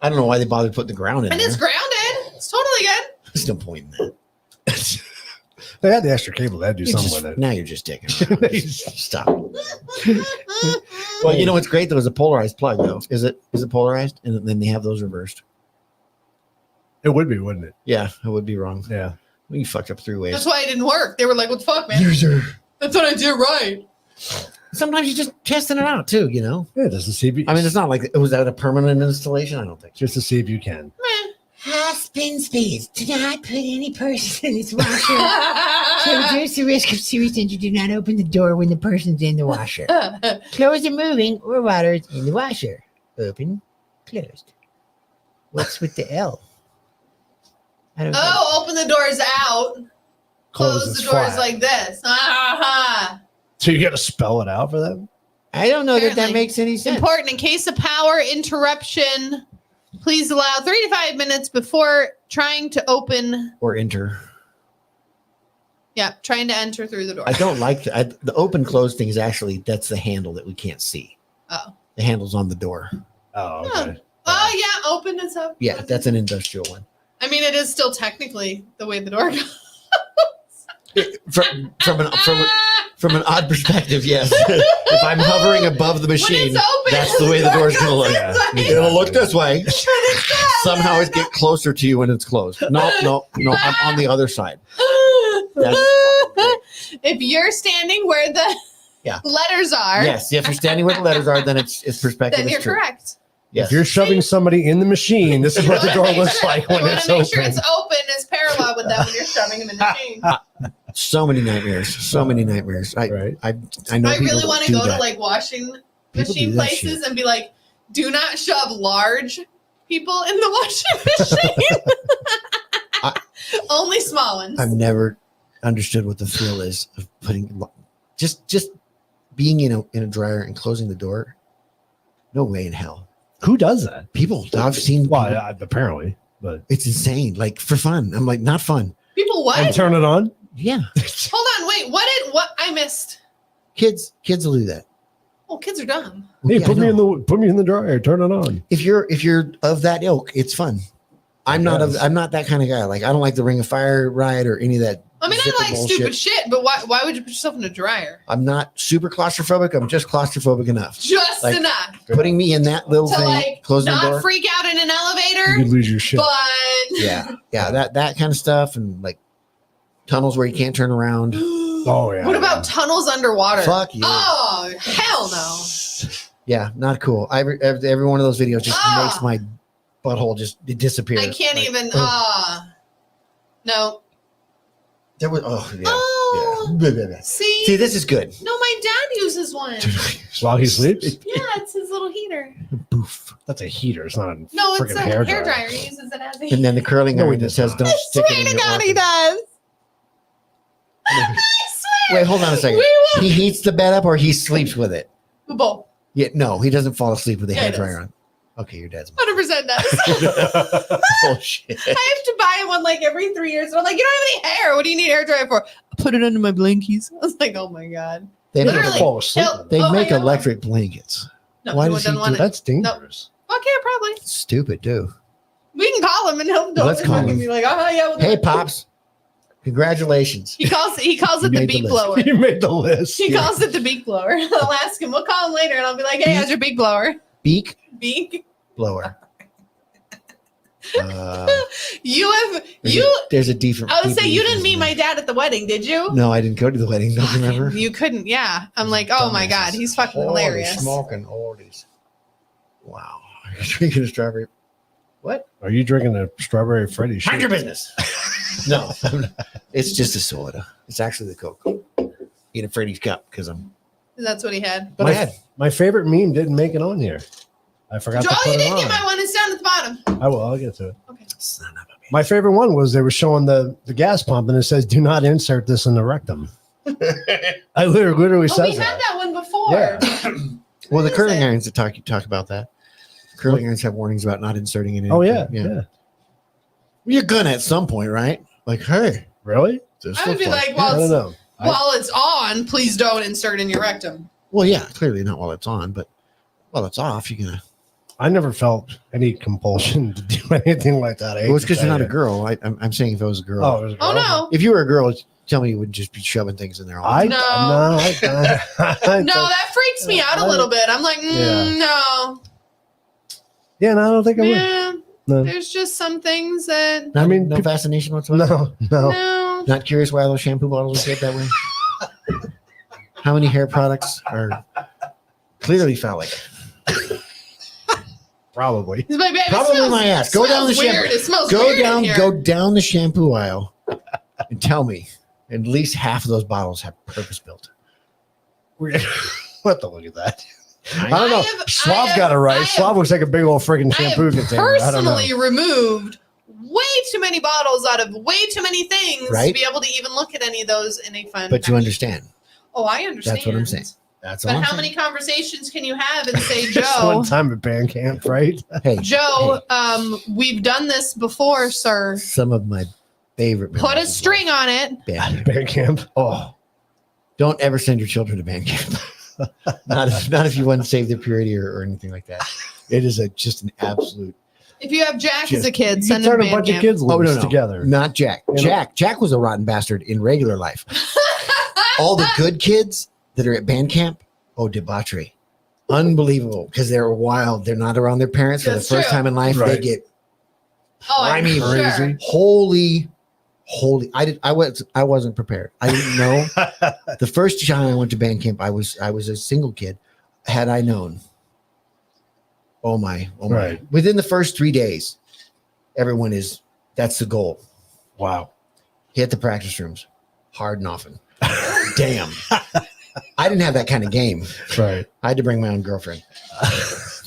I don't know why they bothered putting the ground in and there. it's grounded. It's totally good. There's no point in that. They had the extra cable. They had to do You something just- with it. now you're just dicking around. Stop. Well, you know what's great though is a polarized plug though. Is it polarized? And then they have those reversed. It would be, wouldn't it? Yeah, I would be wrong. Yeah. We fucked up 3 ways. That's why it didn't work. They were like, what the fuck, man? User. That's what I did right. Sometimes you're just testing it out too, you know? Yeah, just to see if you, I mean, it's not like, was that a permanent installation? I don't think. just to see if you can. Meh. Half spin speeds. Do not put any person in this washer. Reduce the risk of serious injury. Do not open the door when the person's in the washer. Clothes are moving or water is in the washer. Open, closed. What's with the L? I don't know. Oh, open the doors out. close Closes the doors flat. like this. So you got to spell it out for them. I don't know that Apparently. makes any sense. Important. In case of power interruption, please allow 3 to 5 minutes before trying to open. Or enter. Yeah, trying to enter through the door. I don't like the open close thing is actually that's the handle that we can't see. Oh. The handle's on the door. Oh, okay. Oh yeah, open is up. Yeah, that's an industrial one. I mean, it is still technically the way the door goes. From an odd perspective, yes. If I'm hovering above the machine, that's the way the door's going to look. Yeah. It'll look this way. Somehow it get closer to you when it's closed. No. I'm on the other side. If you're standing where the letters are, Yes, if you're standing where the letters are, then it's perspective. then is you're true. correct. Yes. If you're shoving somebody in the machine, this is what the door looks like when it's make open. sure it's open is parallel with that when you're shoving them in the machine. So many nightmares. So many nightmares. Right. I know. I people really that want to do go that. to like washing People machine do that places shit. and be like, do not shove large people in the washing machine. Only small ones. I've never understood what the thrill is of putting just being in a dryer and closing the door. No way in hell. Who does that? People I've seen. Well, people- apparently, but it's insane. Like for fun. I'm like, not fun. People what? and turn it on. Yeah, Hold on, wait. What I missed? kids will do that. Oh, kids are dumb. Hey, Yeah, put I me know. in the dryer. Turn it on. If you're of that ilk, it's fun. I'm not that kind of guy. Like I don't like the Ring of Fire ride or any of that. I mean, zipper I like bullshit. stupid shit, but why would you put yourself in a dryer? I'm not super claustrophobic. I'm just claustrophobic enough. Just Like, enough Putting me in that little to thing, like closing the not door. freak out in an You elevator, could lose your shit. but Yeah, that kind of stuff, and like tunnels where you can't turn around. Oh yeah. What about tunnels underwater? Fuck yeah. Oh hell no! Yeah, not cool. Every one of those videos just Ah. makes my butthole just disappear. I can't Like, even. ugh. No. There was Oh. yeah. See, See, this is good. no, my dad uses one. While he sleeps? Yeah, it's his little heater. Boof. That's a heater. It's not a No, it's freaking a hair dryer. He uses it as a And then the curling No, he iron that does says not. don't I stick it swear in to your God, he orifice. does. I swear. Wait, hold on a second. We will. He heats the bed up or he sleeps with it? Both. Yeah, no, he doesn't fall asleep with the Yeah, hair he dryer does. on. Okay, your dad's 100% does. bullshit. I have to buy one like every 3 years. And I'm like, you don't have any hair. What do you need hair dryer for? Put it under my blankies. I was like, oh my God. They Literally. make, fall asleep. He'll- they oh, make hang on. electric blankets. No, Why he does he doesn't do want it. That's dangerous. Okay, probably. Stupid, too. We can call him and he'll Let's call him. be like, oh yeah. We'll do Hey, it. Pops. Congratulations. He calls it You the made the beak list. blower. You made the list. He calls it the beak blower. I'll ask him. We'll call him later and I'll be like, hey, how's your beak blower? Beak Beak? blower. There's a different. I would say you didn't isn't meet there? my dad at the wedding, did you? No, I didn't go to the wedding. Don't you remember? You couldn't, yeah. I'm like, oh my God, he's fucking Holy hilarious. Smoking oldies. Wow. Are you drinking a strawberry? What? Are you drinking a strawberry Freddy shit? Mind your business. No, I'm not. It's just a soda. It's actually the Coke. Eat a Freddy's cup because I'm. That's what he had. But My I- head. My favorite meme didn't make it on here. I forgot to Oh, put you it didn't on. get my one. It's down at the bottom. I will. I'll get to it. Okay. Son of a bitch. My favorite one was they were showing the gas pump and it says, "Do not insert this in the rectum." I literally Oh, we says had that. that one before. Yeah. Well, the What is curling it? irons that talk about that. Curling irons have warnings about not inserting it in. Oh yeah, yeah. You're gonna at some point, right? Like, hey, Really? this I would looks be like- like, I don't well, know. while it's on, please don't insert in your rectum. well, yeah, clearly not while it's on, but while it's off, you're gonna. I never felt any compulsion to do anything like that. Well, it's because you're not a girl. I'm saying if I was a girl, Oh, it was a Oh girl? no. if you were a girl, tell me you would just be shoving things in there. All I the No. I No, that freaks me out a little bit. I'm like, Yeah. no. Yeah, no, I don't think I would. Yeah. No. There's just some things that I mean, no fascination whatsoever. no. no. Not curious why those shampoo bottles are shaped that way. How many hair products are clearly phallic? Probably. He's like, babe, it Probably smells- my ass. Go down the smells shampoo. weird. It smells Go weird in down, here. go down the shampoo aisle, and tell me at least half of those bottles have purpose built. What the look at that? I I don't know. I have- Schwab I got it have- right. I Schwab looks like a big old freaking I shampoo have container. I don't know. personally removed way too many bottles out of way too many things Right. to be able to even look at any of those in a fun. But you package. understand. Oh, I understand. That's what I'm saying. That's all But I'm how saying. many conversations can you have and say, Just Joe? one time at band camp, right? Hey, Joe, we've done this before, sir. some of my favorite. Put a memories of string on it. band camp. Band camp. Oh, don't ever send your children to band camp. not if you want to save their purity or anything like that. It is just an absolute. If you have Jack as a You kid, send him turn to a bunch band of camp. kids Oh loose no, together. not Jack. You know? Jack was a rotten bastard in regular life. All the good kids that are at band camp, debauchery, unbelievable because they're wild. They're not around their parents for That's the first true. time in life. They Right. get Oh, I'm Grimy, sure. crazy. holy. I wasn't prepared. I didn't know. The first time I went to band camp, I was a single kid. Had I known, oh my. Right. Within the first 3 days, that's the goal. Wow. Hit the practice rooms hard and often. Damn. I didn't have that kind of game. Right. I had to bring my own girlfriend.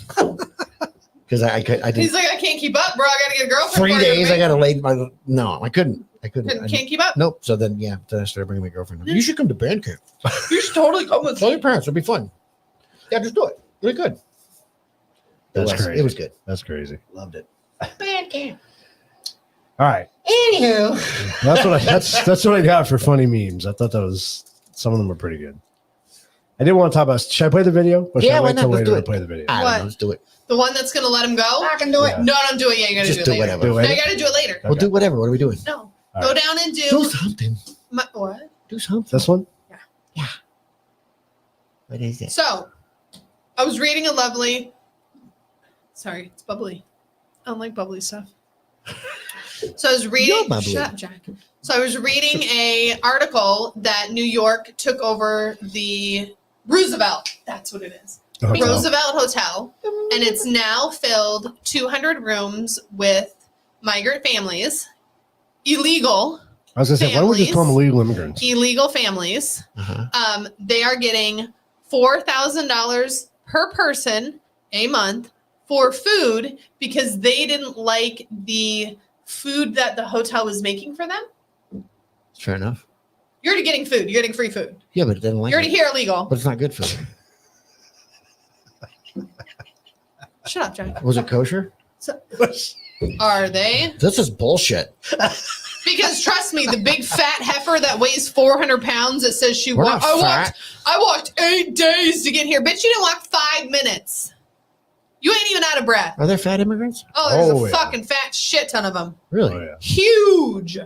Because I didn't. He's like, I can't keep up, bro. I got to get a girlfriend. 3 before days, I get got to lay no, I couldn't. Can't keep up. Nope. So then I started bringing my girlfriend. You should come to band camp. You should totally come with Tell me. your parents. It'll be fun. Yeah, just do it. Really good. That's it was. crazy. It was good. That's crazy. Loved it. Band camp. All right. Anywho. That's what I got for funny memes. I thought some of them were pretty good. I didn't want to talk about. Should I play the video? Or should Yeah, I why wait not? till Let's later do to it. play the video? I don't What? know. Let's do it. The one that's going to let him go? I can do Yeah. No, don't do it yet. You got to Just do do it later. whatever. Do No, it. you got to do it later. We'll do whatever. What are we doing? No. All Go right. down and Do do. something. What? Do something. This one? What is it? So, I was reading a lovely. Sorry, it's bubbly. I don't like bubbly stuff. So I was reading. You're bubbly. Shut up, Jack. So I was reading a article that New York took over the Roosevelt. That's what it is. Okay. Roosevelt Hotel, and it's now filled 200 rooms with migrant families, illegal I was gonna say, why don't we just call them Families. illegal immigrants? illegal families. Uh-huh. They are getting $4,000 per person a month for food because they didn't like the food that the hotel was making for them. Fair enough. You're already getting food. You're getting free food. Yeah, but it doesn't like You're already it. here illegal. But it's not good for them. Shut up, Jack. Was it kosher? Are they? This is bullshit. Because trust me, the big fat heifer that weighs 400 pounds that says she We're walked. not fat. I walked 8 days to get here. Bitch, you didn't walk 5 minutes. You ain't even out of breath. Are there fat immigrants? Oh, there's Oh, a yeah. fucking fat shit ton of them. Really? Oh, yeah. Huge.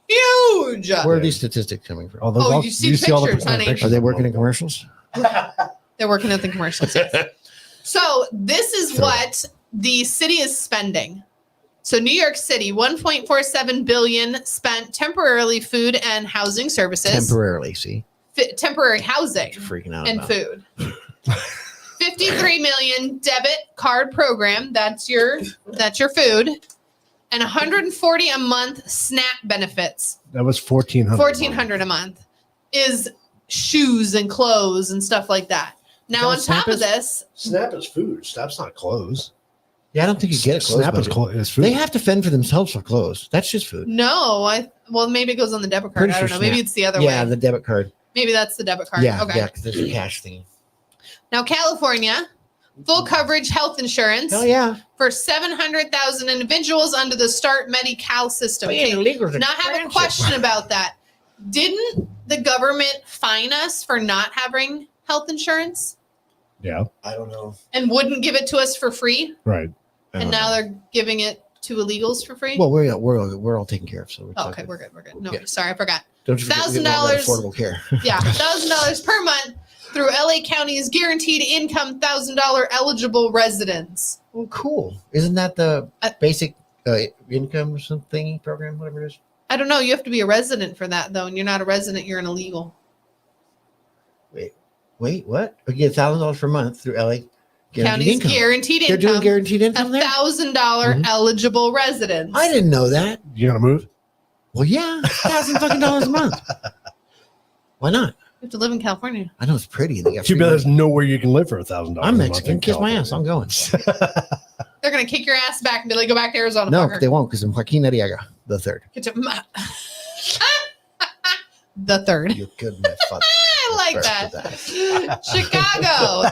Huge. Where are these statistics coming from? All those, Oh, all- you see all the pictures, honey. pictures Are they of working them. in commercials? They're working at the commercials. So this is what the city is spending. So New York City, 1.47 billion spent temporarily food and housing services. Temporarily, see? Temporary housing You're freaking out and about. food. 53 million debit card program. That's your food. And 140 a month SNAP benefits. That was 1,400. 1,400 a month is shoes and clothes and stuff like that. Now on Is that top what of SNAP this, Snap is food. Snap's not clothes. Yeah, I don't think you get a clothes Snap is budget. clothes. It's food. They have to fend for themselves for clothes. That's just food. no, well maybe it goes on the debit card. Pretty I don't sure know. Maybe SNAP. it's the other Yeah, way. the debit card. Maybe that's the debit card. Yeah, Okay. yeah, because there's a cash thing. Now California, full coverage health insurance Hell yeah. for 700,000 individuals under the Start Medi-Cal system. Okay, illegals are now I have a expensive. question about that. Didn't the government fine us for not having health insurance Yeah. I don't know. and wouldn't give it to us for free? Right. And now they're giving it to illegals for free? Well, we're all taken care of. So Oh, okay, we're good. No, Yeah. sorry, I forgot. Don't you forget we get all that $1,000. affordable care. Yeah, $1,000 per month through LA County's guaranteed income $1,000 eligible residents. Well, cool. Isn't that the Uh, basic income or something program, whatever it is? I don't know. You have to be a resident for that, though. And you're not a resident, you're an illegal. Wait, what? We get $1,000 per month through LA guaranteed County's income. guaranteed They're doing income. guaranteed income there? $1,000 Mhm. eligible residents. I didn't know that. You gonna move? Well, yeah, $1,000 a month. Why not? You have to live in California. I know it's pretty. And they got Too free bad money. there's nowhere you can live for $1,000. I'm Mexican. Kiss my ass. I'm going. They're gonna kick your ass back and be like, go back to Arizona. No, fucker. they won't because I'm Joaquin Noriega, the third. Get to the third. You're good, my fuck. I like that. Chicago.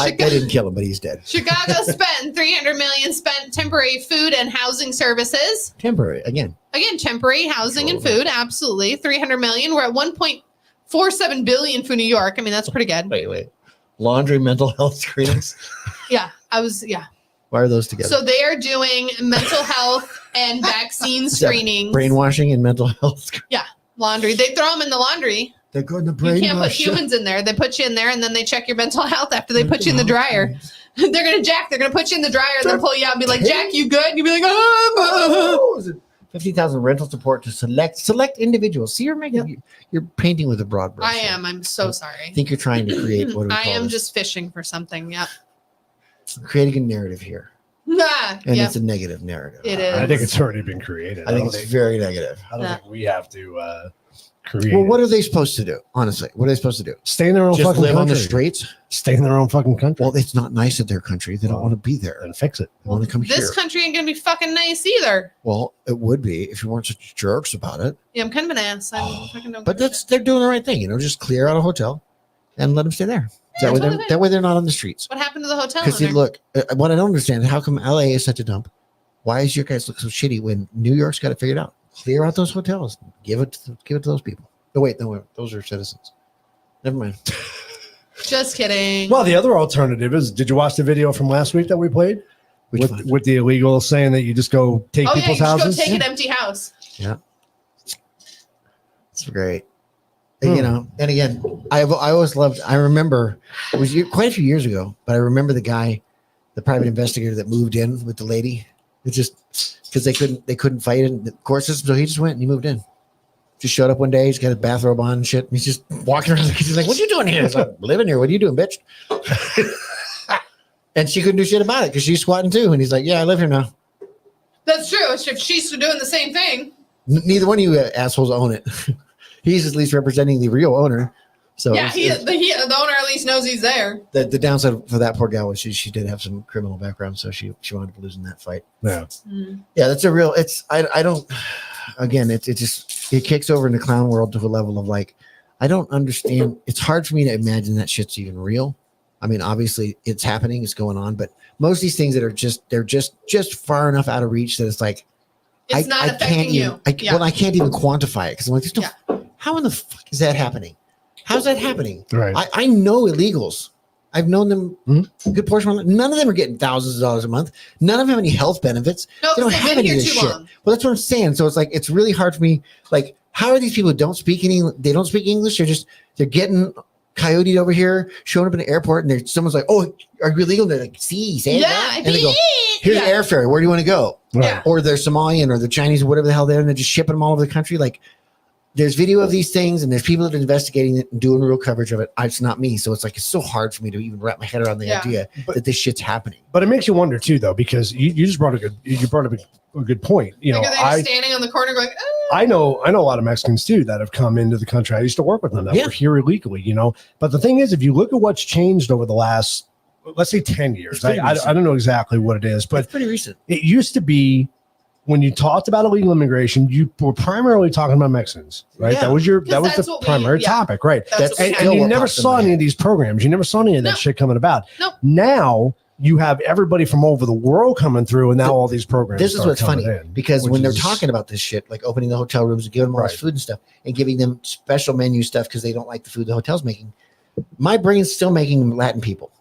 They didn't kill him, but he's dead. Chicago spent $300 million spent temporary food and housing services. Temporary again. Again, temporary housing and food, absolutely. $300 million. We're at 1.47 billion for New York. I mean, that's pretty good. Wait. Laundry, mental health screenings. Yeah. Why are those together? So they are doing mental health and vaccine screenings. Brainwashing and mental health. Laundry. They throw them in the laundry. They're going to You can't put humans in there. They put you in there and then they check your mental health after they put you in the dryer. They're going to put you in the dryer and they'll pull you out and be like, Jack, you good? And you'll be like, oh. 50,000 rental support to select individuals. See, you're painting with a broad brush. I am. I'm so sorry. I think you're trying to create what do we I call am this? just fishing for something. Yep. Creating a narrative here. Ah, And yep. it's a negative narrative. It is. I think it's already been created. I think it's very negative. I don't think we have to create. Well, what are they supposed to do? Honestly, what are they supposed to do? Stay in their own Just fucking live country. on the streets? Stay in their own fucking country. Well, it's not nice at their country. They don't want to be there. And fix it. They want to come This here. country ain't going to be fucking nice either. Well, it would be if you weren't such jerks about it. Yeah, I'm kind of an ass. I fucking don't But give a they're doing the right thing. Just clear out a hotel and let them stay there. That way they're not on the streets. shit. What happened to the hotel? Because owner? look, what I don't understand is how come LA is such a dump? Why is your guys look so shitty when New York's got it figured out? Clear out those hotels. Give it to those people. Oh wait, no, those are citizens. Never mind. Just kidding. Well, the other alternative is, did you watch the video from last week that we played? Which one? With the illegal saying that you just go take oh yeah, you people's just houses? go take an empty house. It's great. And again, I always loved. I remember it was quite a few years ago, but I remember the guy, the private investigator that moved in with the lady. It's just because they couldn't fight it in the court system, so he just went and he moved in. Just showed up one day. He's got a bathrobe on and shit. And he's just walking around. He's like, "What you doing here?" He's like, "Living here. What are you doing, bitch?" And she couldn't do shit about it because she's squatting too. And he's like, "Yeah, I live here now." That's true. If she's doing the same thing. Neither one of you assholes own it. He's at least representing the real owner. So Yeah, the owner at least knows he's there. the downside for that poor gal was she did have some criminal background, so she wound up losing that fight. Yeah. Yeah, that's a real. It's I don't. Again, it kicks over in the clown world to a level of like, I don't understand. It's hard for me to imagine that shit's even real. I mean, obviously it's happening, it's going on, but most of these things that are they're just far enough out of reach that it's like It's not affecting you. Well, I can't even quantify it because I'm like, there's no, how in the fuck is that happening? How's that happening? Right. I know illegals. I've known them a good portion of my life. None of them are getting thousands of dollars a month. None of them have any health benefits. No, They don't they've have been any here of this too shit. long. Well, that's what I'm saying. So it's like it's really hard for me. Like, how are these people who don't speak they don't speak English? They're getting coyoted over here, showing up in the airport, and someone's like, "Oh, are you illegal?" And they're like, "See, say that." And they go, "Here's the airfare. Where do you want to go?" Yeah. Or they're Somalian or they're Chinese or whatever the hell they're, and they're just shipping them all over the country. Like, there's video of these things, and there's people that are investigating it and doing real coverage of it. It's not me, so it's like it's so hard for me to even wrap my head around the idea that this shit's happening. But it makes you wonder too, though, because you just brought up a good point. You know, They're just standing on the corner going, "Oh." I know a lot of Mexicans too that have come into the country. I used to work with them that were here illegally, you know. But the thing is, if you look at what's changed over the last, let's say 10 years, I don't know exactly what it is, but it's pretty recent. It used to be when you talked about illegal immigration, you were primarily talking about Mexicans, right? Yeah. That was the primary topic, right? And you never saw any of these programs. You never saw any of that shit coming about. Nope. Now you have everybody from over the world coming through, and now all these programs. This is what's funny in, because when they're talking about this shit, like opening the hotel rooms and giving them all this food and stuff, and giving them special menu stuff because they don't like the food the hotel's making, my brain's still making Latin people.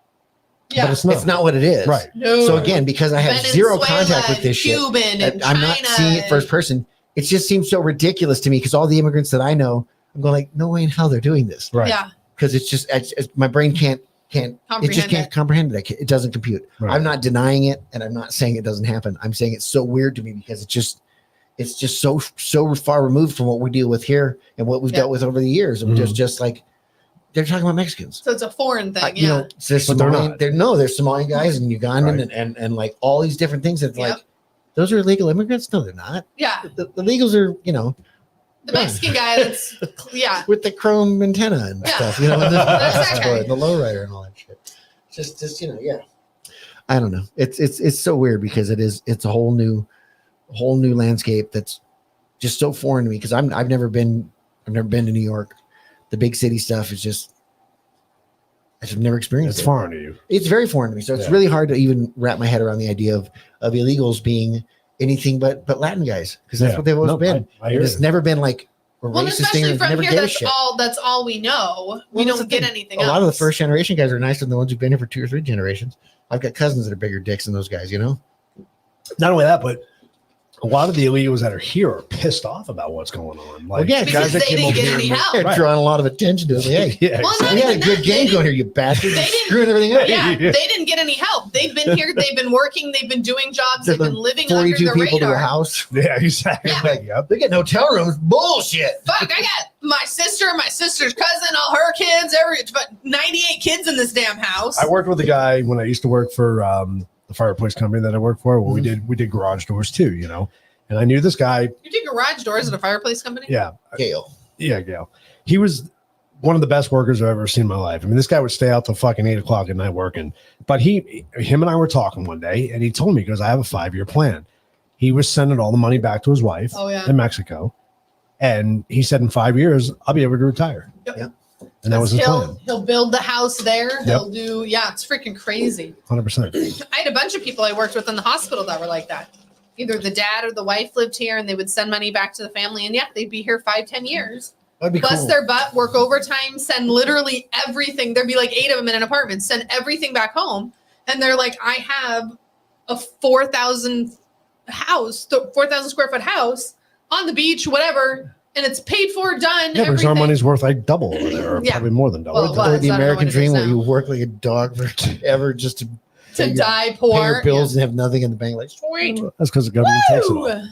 Yeah. But it's not what it is. Right. No. So again, because I have zero contact with this shit, Cuban and I'm not China seeing it first person. It just seems so ridiculous to me because all the immigrants that I know, I'm going like, no way in hell they're doing this. Right. Yeah. Because it's my brain can't comprehend it. It doesn't compute. Right. I'm not denying it, and I'm not saying it doesn't happen. I'm saying it's so weird to me because it's just so far removed from what we deal with here and what we've dealt with over the years. And just like they're talking about Mexicans. So it's a foreign thing. You know, there's But they're Somalian, not. there's Somalian guys and Ugandan and like all these different things that like those are illegal immigrants. No, they're not. Yeah. The illegals are, The Mexican guy that's with the chrome antenna and stuff, and the That's that guy. lowrider and all that shit. Just I don't know. It's so weird because it's a whole new landscape that's just so foreign to me because I've never been to New York. The big city stuff is just I've never experienced. It's foreign to you. It's very foreign to me. So it's really hard to even wrap my head around the idea of illegals being anything but Latin guys because that's what they've always been. I hear it's you. never been like a Well, racist especially thing. from Never here, gave a that's shit. all we know. We Well, that's don't the get thing. anything A else. lot of the first generation guys are nicer than the ones who've been here for 2 or 3 generations. I've got cousins that are bigger dicks than those guys, you know? Not only that, but a lot of the illegals that are here are pissed off about what's going on. Like, yeah, because they didn't get any help. They're drawing a lot of attention to it. Like, hey, yeah, Well, we not had a even good that. game They going here, you bastard. they didn't- Screwing everything up. Yeah, they didn't get any help. They've been here. They've been working. They've been doing jobs. They've been living under 42 the people to a radar. house. yeah, exactly. Yeah. Like, yep. They're getting hotel rooms. Bullshit. Fuck, I got my sister's cousin, all her kids, 98 kids in this damn house. I worked with a guy when I used to work for the fireplace company that I worked for. Well, we did garage doors too, you know. And I knew this guy. You do garage doors at a fireplace company? Yeah, Gail. yeah, Gail. He was one of the best workers I've ever seen in my life. I mean, this guy would stay out till fucking 8 o'clock at night working. But him and I were talking one day, and he told me, he goes, I have a 5-year plan. He was sending all the money back to his wife in Mexico. And he said, in 5 years, I'll be able to retire. Yep. And that was his plan. He'll build the house there. He'll do, it's freaking crazy. 100%. I had a bunch of people I worked with in the hospital that were like that. Either the dad or the wife lived here and they would send money back to the family. And they'd be here 5-10 years. That'd be Bust cool. their butt, work overtime, send literally everything. There'd be like 8 of them in an apartment, send everything back home. And they're like, I have a 4,000 square foot house on the beach, whatever. And it's paid for, done. Yeah, because our money's worth like double over there, or probably more than double. Well, it Or was. the I don't know American what it is dream where now. you work like a dog forever just to die pay poor. your bills and have nothing in the bank. Like, sweet. That's because the government takes it all. Woo!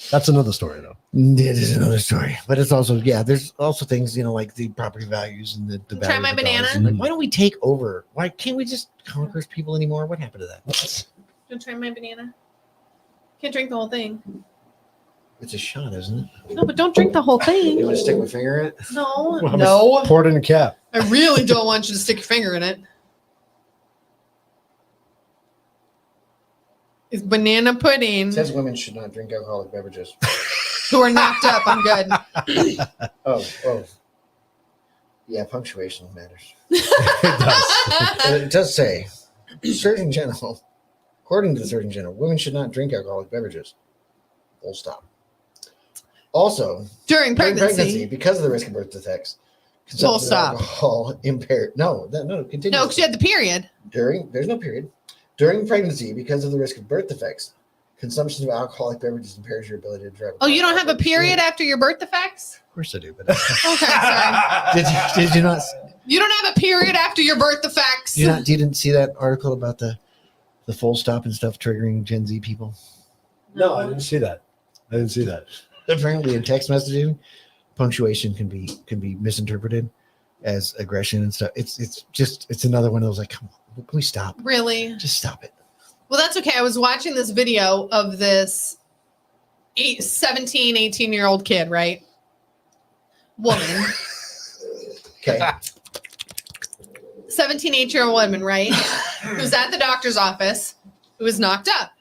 That's another story, though. It is another story, but it's also there's also things like the property values and the Try value my of the dollars. banana? And, like, why don't we take over? Why can't we just conquer people anymore? What happened to that? Don't try my banana. Can't drink the whole thing. It's a shot, isn't it? No, but don't drink the whole You thing. want to stick my finger in it? No, Well, no. Pour it in a cap. I really don't want you to stick your finger in it. It's banana pudding. It says women should not drink alcoholic beverages. Who are knocked up. I'm good. Oh. Yeah, punctuation matters. It does. But it does say, Surgeon General, according to the Surgeon General, women should not drink alcoholic beverages. Full stop. Also, During during pregnancy. pregnancy, because of the risk of birth defects, Full consumption of stop. alcohol impaired. No, continue. No, because you had the period. There's no period. During pregnancy, because of the risk of birth defects, consumption of alcoholic beverages impairs your ability to drive. Oh, you don't have a period after your birth defects? Of course I do, but Okay, sorry. did you not? You don't have a period after your birth defects. You didn't see that article about the full stop and stuff triggering Gen Z people? No, I didn't see that. Apparently, in text messaging, punctuation can be misinterpreted as aggression and stuff. It's another one of those like, come on, can we stop? Really? Just stop it. Well, that's okay. I was watching this video of this 17, 18-year-old kid, right? Woman. Okay. 17, 18-year-old woman, right? Who's at the doctor's office, who was knocked up.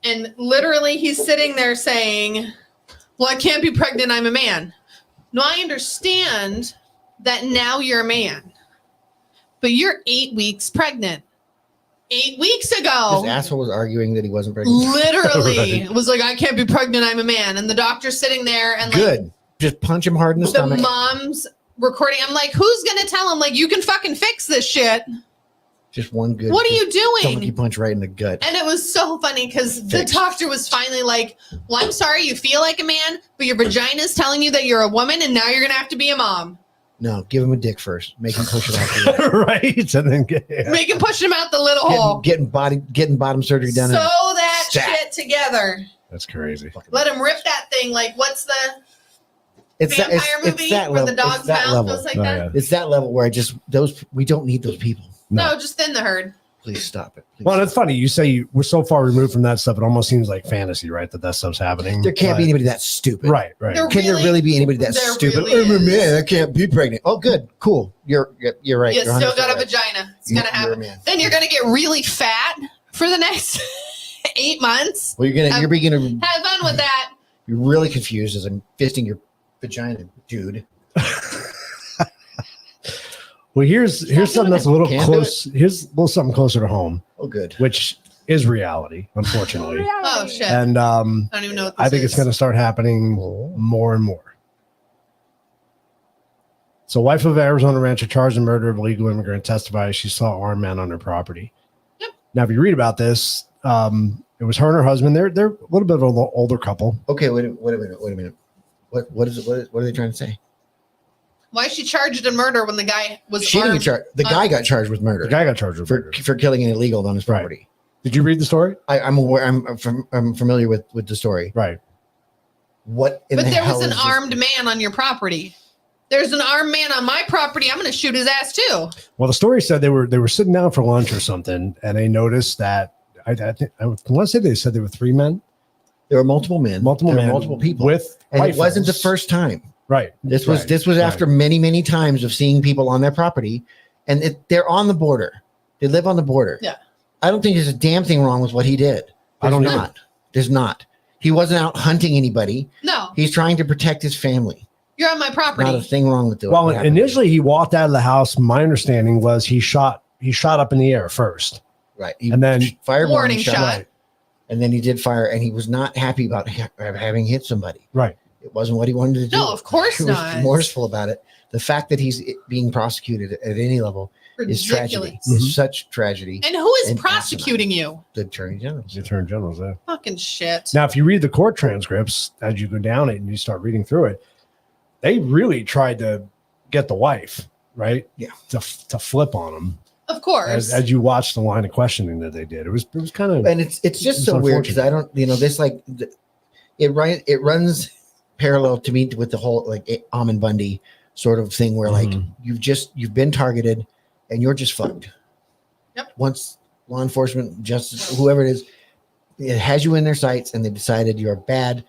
And literally he's sitting there saying, well, I can't be pregnant. I'm a man. No, I understand that now you're a man, but you're 8 weeks pregnant. 8 weeks ago. This asshole was arguing that he wasn't pregnant. Literally Right. was like, I can't be pregnant. I'm a man. And the doctor's sitting there and like Good. Just punch him hard in the the stomach. mom's recording. I'm like, who's going to tell him? Like, you can fucking fix this shit. Just one good. What are you Stomachy doing? punch right in the gut. And it was so funny because the Fixed. doctor was finally like, well, I'm sorry you feel like a man, but your vagina's telling you that you're a woman and now you're going to have to be a mom. No, give him a dick first. Make him push it out. Right. And then Make him push him out the little hole. Getting bottom surgery done. Sew that Stat. shit together. That's crazy. Let him rip that thing. Like, what's the It's that, vampire it's movie that where level. the dog's It's that mouth level. goes like Oh, that? yeah. It's that level where we don't need those people. No, just thin the herd. Please stop it. Please Well, stop it's funny. You say we're so far removed from that stuff. It almost seems like fantasy, right? That stuff's happening. There can't be But- anybody that stupid. Right. There Can there really be anybody that's there stupid? really Oh, is. man, I can't be pregnant. Oh, good. Cool. You're right. You You're still 100% got a right. vagina. It's You're gonna a happen. man. Then you're gonna get really fat for the next 8 months. Well, you're beginning to Have fun with that. You're really confused as I'm fisting your vagina, dude. Well, here's something that's a little Can't do close. Here's a little something closer to home, Oh, good. which is reality, unfortunately. Oh shit! And I don't even know what this I think it's is. going to start happening more and more. So, wife of Arizona rancher charged in murder of illegal immigrant testifies she saw armed men on her property. Yep. Now, if you read about this, it was her and her husband. They're a little bit of an older couple. Okay, wait a minute. What is it? What are they trying to say? Why is she charged in murder when the guy was She didn't armed? get charged. The guy got charged with murder The guy got charged with for murder. killing an illegal on his Right. property. Did you read the story? I'm aware. I'm familiar with the story. Right. What? In But the there hell was an is this? armed man on your property. There's an armed man on my property. I'm going to shoot his ass too. Well, the story said they were sitting down for lunch or something, and they noticed that I want to say they said there were 3 men, There were multiple men, multiple there were men, multiple people, with and rifles. it wasn't the first time. Right. This was after many times of seeing people on their property, and they're on the border. They live on the border. Yeah. I don't think there's a damn thing wrong with what he did. I don't There's either. not. There's not. He wasn't out hunting anybody. No, He's trying to protect his family. you're on my property. Not a thing wrong with it. Well, initially he walked out of the house. My understanding was he shot up in the air first, right. He and then fired Warning one shot. right, and then he did fire, and he was not happy about having hit somebody. right. It wasn't what he wanted to do. No, of course He was not. remorseful about it. The fact that he's being prosecuted at any level is tragedy. Ridiculous. Mhm. It's such tragedy. And who is And prosecuting you? The attorney general. The attorney general's there. Fucking shit. Now, if you read the court transcripts as you go down it and you start reading through it, they really tried to get the wife right, Yeah, to flip on him Of course. as you watch the line of questioning that they did. It was kind of and it's just It's so weird because unfortunate. I don't, this it runs parallel to me with the whole like Amon Bundy sort of thing where like Mhm. you've been targeted and you're just fucked. Yep. Once law enforcement, justice, whoever it is, it has you in their sights and they decided you're bad.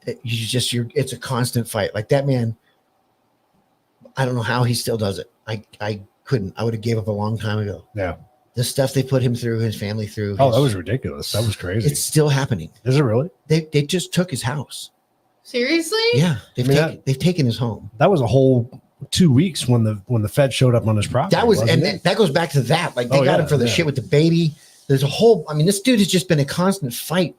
It's a constant fight. Like that man, I don't know how he still does it. I couldn't. I would have gave up a long time ago. yeah. The stuff they put him through, his family through. Oh, that was ridiculous. That was crazy. It's still happening. Is it really? They just took his house. Seriously? Yeah, they've I mean, they've taken his home. That was a whole 2 weeks when the Fed showed up on his property. That was, wasn't and it? that goes back to that. Like they Oh, got yeah, him for the yeah. shit with the baby. There's a whole. I mean, this dude has just been a constant fight,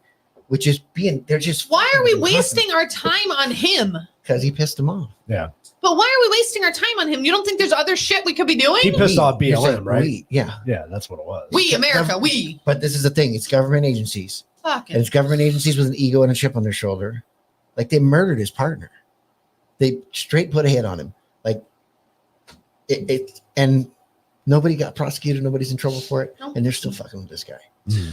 which is being. They're just. Why are we wasting our time on him? Because he pissed him off. Yeah. But why are we wasting our time on him? You don't think there's other shit we could be doing? He pissed off You're saying BLM, right? we, yeah, Yeah, that's what it was. We, America, we. but this is the thing. It's government agencies, and Fucking. it's government agencies with an ego and a chip on their shoulder. Like they murdered his partner. They straight put a hit on him. Like it and nobody got prosecuted. Nobody's in trouble for it, Nope. and they're still fucking with this guy. Mhm.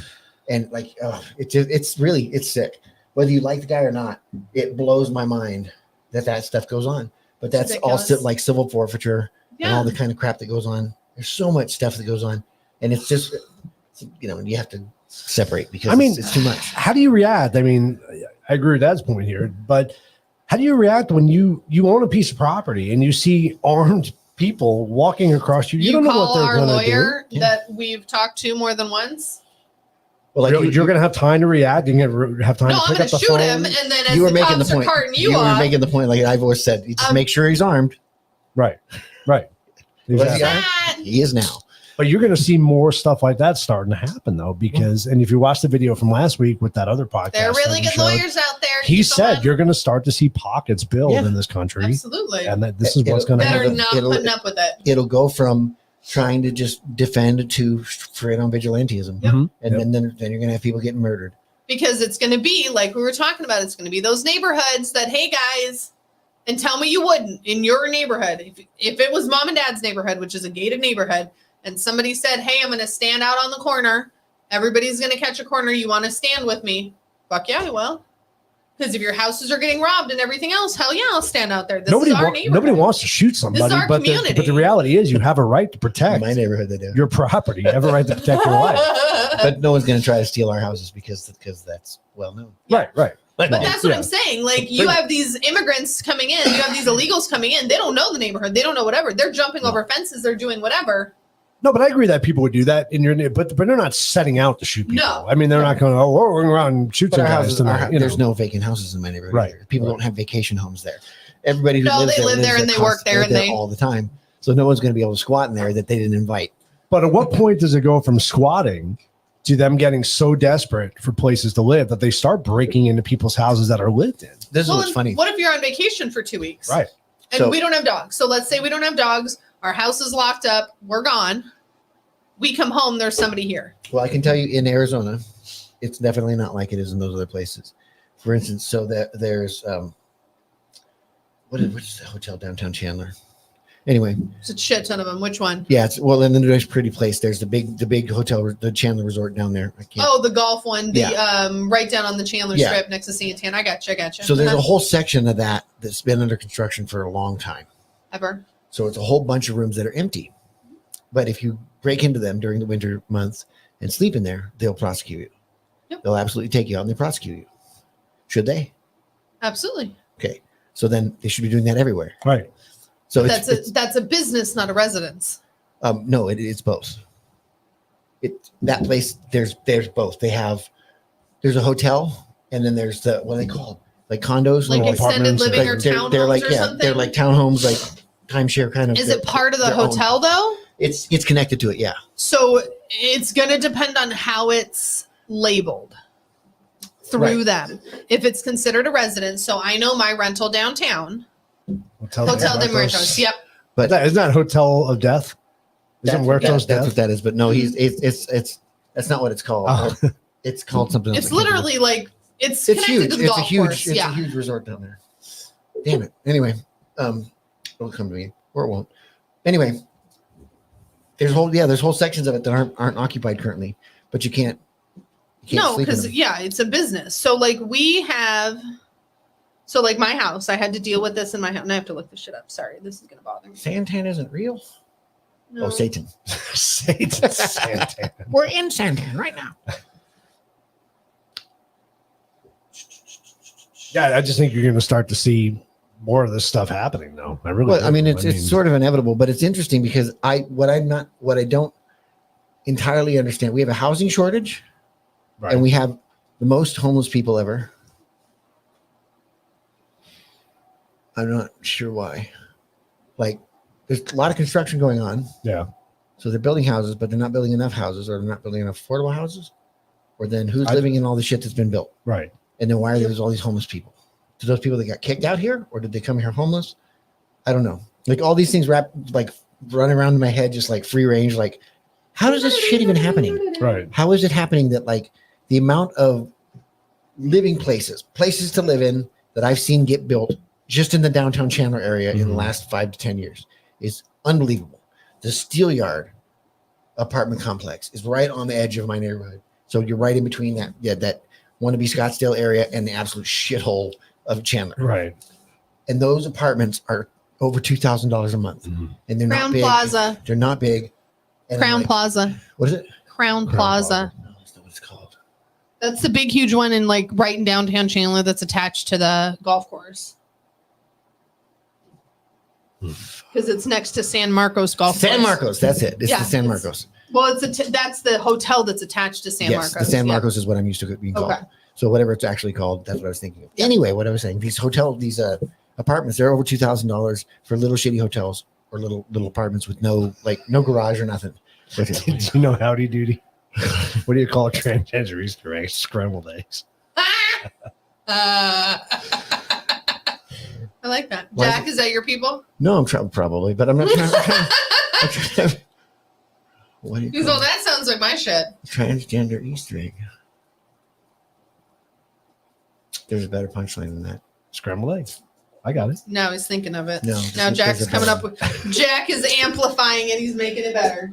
And like, it's sick. Whether you like the guy or not, it blows my mind that stuff goes on. But that's Ridiculous. also like civil forfeiture and all Yeah. the kind of crap that goes on. There's so much stuff that goes on, and it's just, you have to separate because I mean, it's too much. How do you react? I mean, I agree with Dad's point here, but how do you react when you own a piece of property and you see armed people walking across you? You don't know what call they're our going to lawyer do. that we've talked to more than once. Well, do. like You're going to have time to react. You're going to have time No, to I'm pick going up to the shoot phone. him, and then as you were the making the cops are point. carting you You were off, making the point, like I've always said, just make sure he's armed. Right. Was he Exactly. armed? that, He is now. But you're going to see more stuff like that starting to happen, though, because and if you watch the video from last week with that other podcast, there are really that we good showed, lawyers out there. He Keep said them you're going to start to see pockets build Yeah. in this country, absolutely and that this is what's going to that are happen. not It'll- putting up with it. It'll go from trying to just defend to straight on vigilantism, Yep. Mhm. and Yep. then you're going to have people getting murdered. Because it's going to be like we were talking about. It's going to be those neighborhoods that, hey guys, and tell me you wouldn't in your neighborhood. If it was mom and dad's neighborhood, which is a gated neighborhood, and somebody said, hey, I'm going to stand out on the corner. Everybody's going to catch a corner. You want to stand with me? Fuck yeah, I will. Because if your houses are getting robbed and everything else, hell yeah, I'll stand out there. This is our neighborhood. Nobody wants to shoot somebody, our but community. the reality is you have a right to protect In my neighborhood, they do. your property. You have a right to protect your life. But no one's going to try to steal our houses because that's well known. Right. But that's what yeah. I'm saying. Like, you have these immigrants coming in, you have these illegals coming in. They don't know the neighborhood. They don't know whatever. They're jumping over fences. They're doing whatever. No, but I agree that people would do that in your, but they're not setting out to shoot people. No. I mean, they're not going to, we're going around and shoot But some our guys houses, tonight. there's no vacant houses in my neighborhood. Right. Either. People don't have vacation homes there. Everybody who No, lives they there live there and they work there and they all the time. So no one's going to be able to squat in there that they didn't invite. But at what point does it go from squatting to them getting so desperate for places to live that they start breaking into people's houses that are lived in? This is what's and funny. What if you're on vacation for 2 weeks? Right. And So- we don't have dogs. So let's say we don't have dogs. Our house is locked up. We're gone. We come home. There's somebody here. Well, I can tell you in Arizona, it's definitely not like it is in those other places. For instance, so that there's what's the hotel downtown Chandler? Anyway, It's a shit ton of them. Which one? yeah, it's well in the nice pretty place. There's the big hotel, the Chandler Resort down there. I can't. Oh, the golf one. The Yeah. Right down on the Chandler Yeah. Strip next to Santan. I gotcha. So there's a whole section of that that's been under construction for a long time. Ever. So it's a whole bunch of rooms that are empty. But if you break into them during the winter months and sleep in there, they'll prosecute you. Yep. They'll absolutely take you out and they prosecute you. Should they? Absolutely. Okay. So then they should be doing that everywhere. Right. So That's a business, not a residence. no, it's both. That place there's both. There's a hotel and then there's the what are they called? Like condos, Like little extended apartments. living or they're townhomes like or something? they're like townhomes, like timeshare kind of. Is it part of the their own. hotel though? It's connected to it, yeah. So it's going to depend on how it's labeled through Right. them. If it's considered a residence, so I know my rental downtown, Hotel de Muertos. Yep. But Isn't that Hotel of Death? Isn't Muertos that's Death? what that is. But no, it's that's not what it's called. Oh. It's called something else. It's I can't remember. literally like it's It's connected huge. to the It's a golf huge. course. It's Yeah. a huge resort down there. Damn it. Anyway, it'll come to me or it won't. Anyway, there's whole sections of it that aren't occupied currently, but you can't No, sleep in because them. it's a business. So like like my house, I had to deal with this in my house. And I have to look this shit up. Sorry, this is gonna bother me. Santan isn't real. No. Oh, Satan. Satan. Santa. We're in Santan right now. Yeah, I just think you're going to start to see more of this stuff happening, though. I really. Well, do. I mean, it's sort of inevitable, but it's interesting because what I don't entirely understand. We have a housing shortage, right. and we have the most homeless people ever. I'm not sure why. Like, there's a lot of construction going on, Yeah. so they're building houses, but they're not building enough houses, or they're not building enough affordable houses. Or then who's living in all the shit that's been built? Right. And then why are there all these homeless people? Do those people that got kicked out here, or did they come here homeless? I don't know. Like all these things run around in my head, just like free range. Like, how is this shit even happening? Right. How is it happening that like the amount of living places to live in that I've seen get built just in the downtown Chandler area in the last 5 to 10 years is unbelievable. The Steel Yard apartment complex is right on the edge of my neighborhood. So you're right in between that wannabe Scottsdale area and the absolute shithole of Chandler. Right. And those apartments are over $2,000 a month. Mm-hmm. And they're Crown not big. Plaza. They're not big. And I'm Crown like, Plaza. what is it? Crown Plaza. No, that's not what it's called. That's the big, huge one in like right in downtown Chandler that's attached to the golf course. Because it's next to San Marcos Golf San Course. Marcos, that's it. It's Yeah, the San it's- Marcos. Well, that's the hotel that's attached to San Yes, Marcos. the San Yeah. Marcos is what I'm used to it being called. Okay. So whatever it's actually called, that's what I was thinking of. Anyway, what I was saying, these apartments, they're over $2,000 for little shitty hotels or little apartments with no garage or nothing. Did you know Howdy Doody? What do you call a transgender Easter egg? Scrambled eggs. I like that. Why is Jack, is that your people? No, I'm trying probably, but I'm not trying. What do you He's call all, that sounds like my shit. transgender Easter egg? There's a better punchline than that. Scrambled eggs. I got it. Now he's thinking of it. No, Now there's Jack's a coming better up with Jack is amplifying it. He's making it better.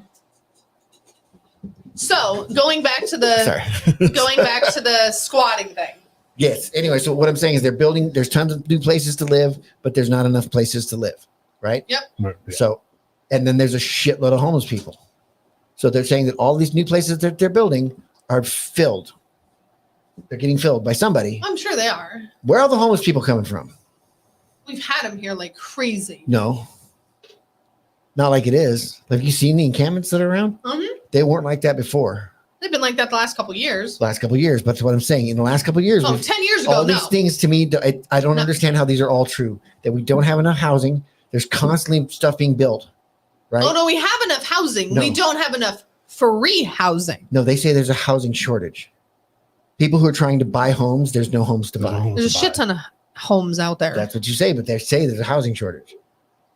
So going back to the Sorry. going back to the squatting thing. Yes. Anyway, so what I'm saying is they're building. There's tons of new places to live, but there's not enough places to live, right? Yeah. So, and then there's a shitload of homeless people. So they're saying that all these new places that they're building are filled. They're getting filled by somebody. I'm sure they are. Where are the homeless people coming from? We've had them here like crazy. No, not like it is. Have you seen the encampments that are around? Mm-hmm. They weren't like that before. They've been like that the last couple of years. Last couple of years, but that's what I'm saying. In the last couple of years, Oh, 10 years ago, all no. these things to me, I don't No. understand how these are all true. That we don't have enough housing. There's constantly stuff being built, right? Oh, no, we have enough housing. No. We don't have enough free housing. No, they say there's a housing shortage. People who are trying to buy homes, there's no homes to buy. There's a shit ton of homes out there. That's what you say, but they say there's a housing shortage.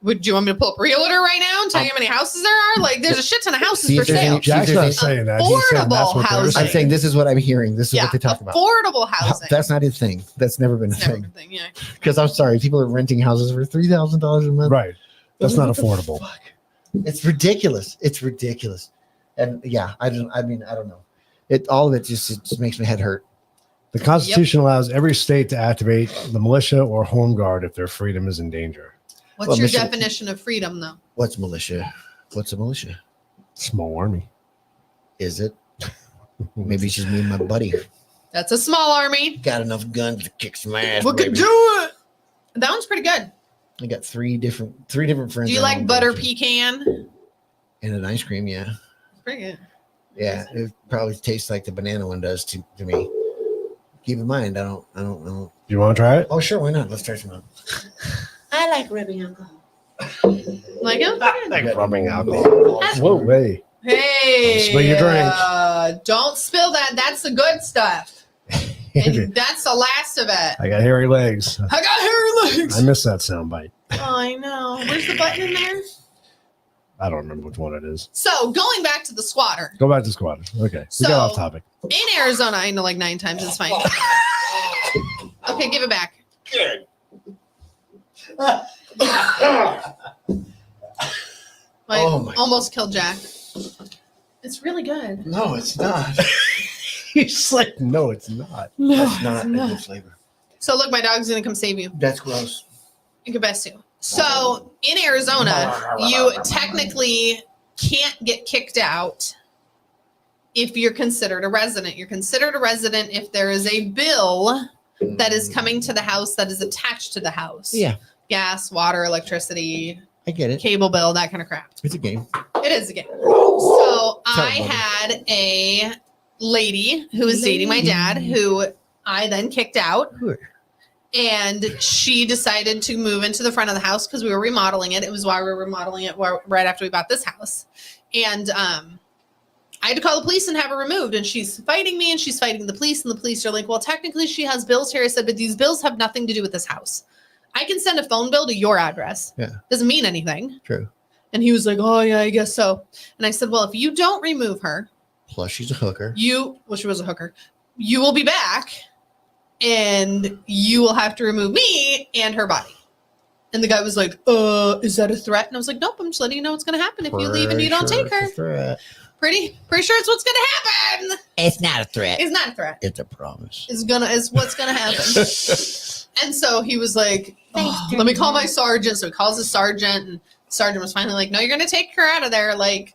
Would you want me to pull up Realtor right now and tell you how many houses there are? Like, there's a shit ton of houses See for if there's sale. any- Jack's not saying that. He's saying that's what they're Affordable saying. I'm saying this is what I'm hearing. This is Yeah, what they talk about. affordable housing. That's not a thing. That's never been a It's never thing. been a thing, yeah. Because I'm sorry, people are renting houses for $3,000 a month. Right. That's not What the affordable. fuck? It's ridiculous. It's ridiculous. And yeah, I don't know. All of it just makes my head hurt. The Constitution allows every state to activate the militia or home guard if their freedom is in danger. What's Well, your Michigan- definition of freedom, though? What's militia? What's a militia? Small army. Is it? Maybe it's just me and my buddy. That's a small army. Got enough guns to kick some ass. We could baby. do it. That one's pretty good. I got three different friends. Do you that like own butter militia. pecan? And an ice cream? Yeah, Pretty good. yeah. It probably tastes like the banana one does to me. Keep in mind, I don't know. You want to try it? Oh, sure, why not? Let's try some out. I like rubbing alcohol. Like him? Like rubbing alcohol. Whoa, hey. Hey. Spill your drink. Don't spill that. That's the good stuff. And that's the last of it. I got hairy legs. I got hairy legs. I miss that sound bite. Oh, I know. Where's the button in there? I don't remember which one it is. So going back to the squatter. Go back to squatter. Okay. We So- got off topic. In Arizona, I know like 9 times. It's fine. Okay, give it back. Oh my- Almost killed Jack. It's really good. No, it's not. He's like, no, it's not. That's not a good flavor. So look, my dog's gonna come save you. That's gross. Incubesu. So in Arizona, you technically can't get kicked out if you're considered a resident. You're considered a resident if there is a bill that is coming to the house that is attached to the house. Yeah, Gas, water, electricity, I get it. cable bill, that kind of crap. It's a game. It is a game. So I Sorry, buddy. had a lady who was dating my dad who I then kicked out. And she decided to move into the front of the house because we were remodeling it. It was while we were remodeling it right after we bought this house. And I had to call the police and have her removed. And she's fighting me and she's fighting the police. And the police are like, well, technically she has bills here. I said, but these bills have nothing to do with this house. I can send a phone bill to your address. Yeah. Doesn't mean anything. True. And he was like, oh, yeah, I guess so. And I said, well, if you don't remove her, Plus, she's a hooker. she was a hooker. You will be back and you will have to remove me and her body. And the guy was like, is that a threat? And I was like, nope, I'm just letting you know what's going to happen if you leave and you don't take her. Pretty sure it's what's going to happen. It's not a threat. It's not a threat. It's a promise. It's what's going to happen. And so he was like, let me call my sergeant. So he calls his sergeant and the sergeant was finally like, no, you're going to take her out of there. Like,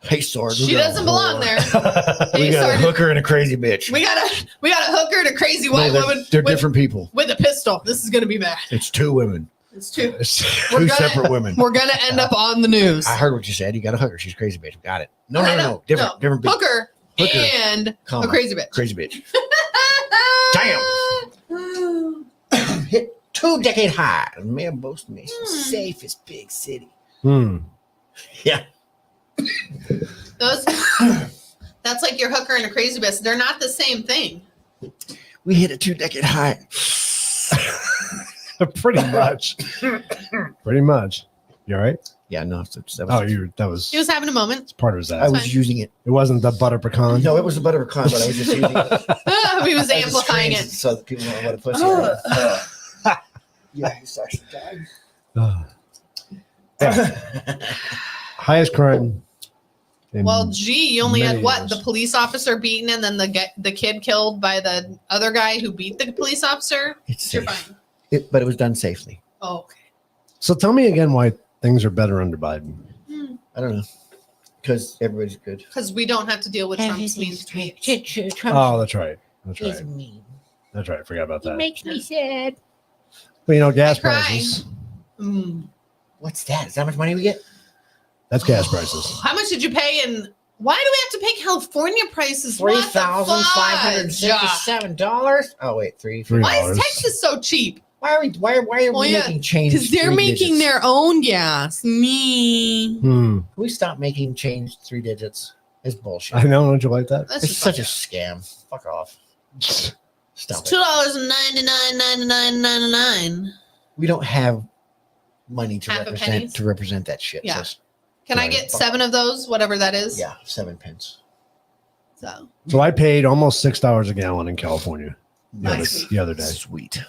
Hey, sword. she doesn't belong there. We Hey, got a sergeant. hooker and a crazy bitch. We got a hooker and a crazy white woman They're with, different people. with a pistol. This is gonna be bad. It's two women. It's two. Two We're gonna- separate women. We're gonna end up on the news. I heard what you said. You got a hooker. She's crazy bitch. Got it. No. Different bitch. Hooker and Comma. a crazy bitch. Crazy bitch. Damn. Hit 2-decade high. Mayor boasts nation's safest big city. Yeah. Those. That's like your hooker and a crazy bitch. They're not the same thing. We hit a 2-decade high. Pretty much. Pretty much. You all right? Yeah, no. That was, That was He was having a moment. part of his I ass. was using it. It wasn't the butter pecan. No, it was a butter pecan, but I was just using it. He was I amplifying just it. so that people know what a pussy is. Yeah, he's actually died. Yeah. Highest crime in Well, gee, you only had many what? years. The police officer beaten and then the kid killed by the other guy who beat the police officer? It's You're safe. fine. But it was done safely. Oh, okay. So tell me again why things are better under Biden. I don't know. Because everybody's good. Because we don't have to deal with Trump's mean tweets. Oh, that's right. That's He's right. mean. That's right. I forgot about He that. makes me sad. But gas I cry. prices. Mm. What's that? Is that how much money we get? That's gas prices. How much did you pay? And why do we have to pay California prices? What the fudge? $3,567. Oh wait, $3. Why is Texas so cheap? Why are we Well, yeah, making change? Because they're 3 making digits? their own gas. Me. Can we stop making change 3 digits? It's bullshit. I know. Don't you like that? That's It's just such a like scam. Fuck off. Stop It's it. $2.99. We don't have money to Half a represent pennies? that shit. Yeah. sis. Can I Right. get 7 of those? Whatever that is. Yeah, 7 pence. So. So I paid almost $6 a gallon in California Nice. the other day. Sweet.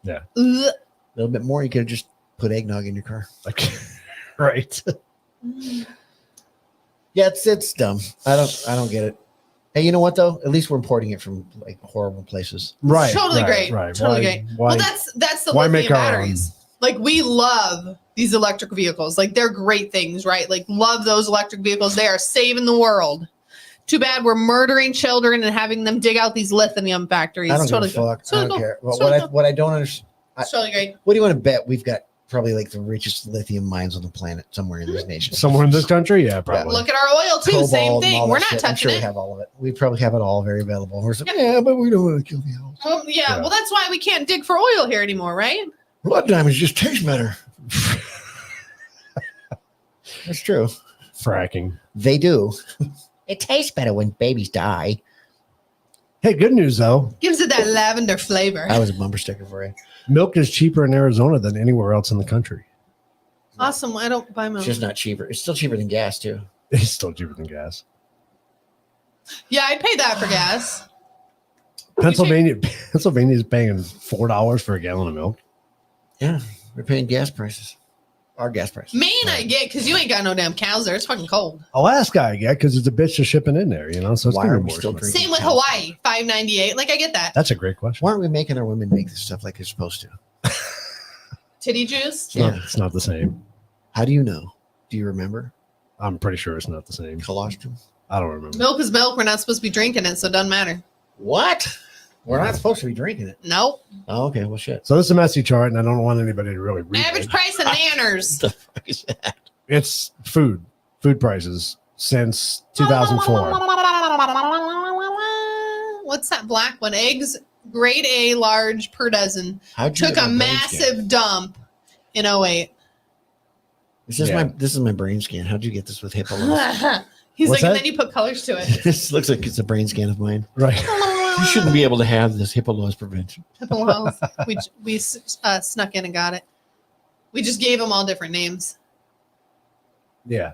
Yeah. A little bit more. You could have just put eggnog in your car. Like, right. Yeah, it's dumb. I don't get it. Hey, you know what though? At least we're importing it from like horrible places. Right. Totally right, great. Right. Totally Why- great. Why, Well, that's the why lithium make our batteries. Like we love these electric vehicles. Like they're great things, right? Like love those electric vehicles. They are saving the world. Too bad we're murdering children and having them dig out these lithium factories. I don't Totally give a fuck. Totally I don't cool. care. Well, Totally cool. what I don't understand. It's totally great. What do you want to bet? We've got probably like the richest lithium mines on the planet somewhere in this nation. somewhere in this country? Yeah, probably. Look at our oil too. Cobalt Same and thing. all We're that not shit. I'm touching sure we it. have all of it. We probably have it all very available. We're like, Yep. yeah, but we don't want to kill the house. Well, yeah, Yeah. well, that's why we can't dig for oil here anymore, right? Blood diamonds just taste better. That's true. Fracking. They do. It tastes better when babies die. Hey, good news though. Gives it that lavender flavor. That was a bumper sticker for you. Milk is cheaper in Arizona than anywhere else in the country. Awesome. I don't buy It's milk. just not cheaper. It's still cheaper than gas too. It's still cheaper than gas. Yeah, I'd pay that for gas. Pennsylvania is paying $4 for a gallon of milk. Yeah, we're paying gas prices. Our gas prices. Maine, I get because you ain't got no damn cows there. It's fucking cold. Alaska, I get because it's a bitch to shipping in there, so it's Why gonna are be we more still expensive. drinking? Same with Hawaii, $5.98. Like I get that. That's a great question. Why aren't we making our women make this stuff like they're supposed to? Titty juice. It's not the same. How do you know? Do you remember? I'm pretty sure it's not the same. Colostrum? I don't remember. Milk is milk. We're not supposed to be drinking it, so it doesn't matter. What? We're not supposed to be drinking it. Nope. Oh, okay. Well, shit. So this is a messy chart, and I don't want anybody to really read Average it. price of nanners. The fuck is that? It's food prices since 2004. What's that black one? Eggs, grade A, large per dozen. How'd you Took get a my brain scan? massive dump in 08. This is my brain scan. How'd you get this with HIPAA? He's What's like, and that? then you put colors to it. This looks like it's a brain scan of mine. Right. You shouldn't be able to have this HIPAA loss prevention. We snuck in and got it. We just gave them all different names. Yeah.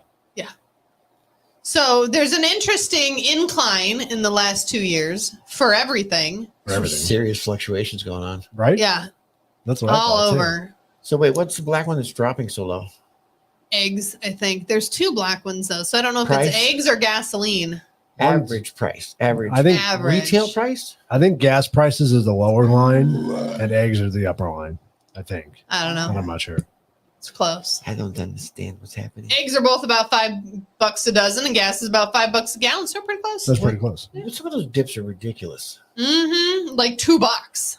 So there's an interesting incline in the last 2 years for everything. For Some everything. serious fluctuations going on. Right? Yeah, That's what I all thought, too. over. So wait, what's the black one that's dropping so low? Eggs, I think. There's 2 black ones though, so I don't know if Price? it's eggs or gasoline. Average price. Average. I think Average. Retail price? I think gas prices is the lower line and eggs are the upper line. I think. I don't And know. I'm not sure. It's close. I don't understand what's happening. Eggs are both about $5 a dozen, and gas is about $5 a gallon. So pretty close. That's pretty close. Some of those dips are ridiculous. Mm-hmm. Like $2.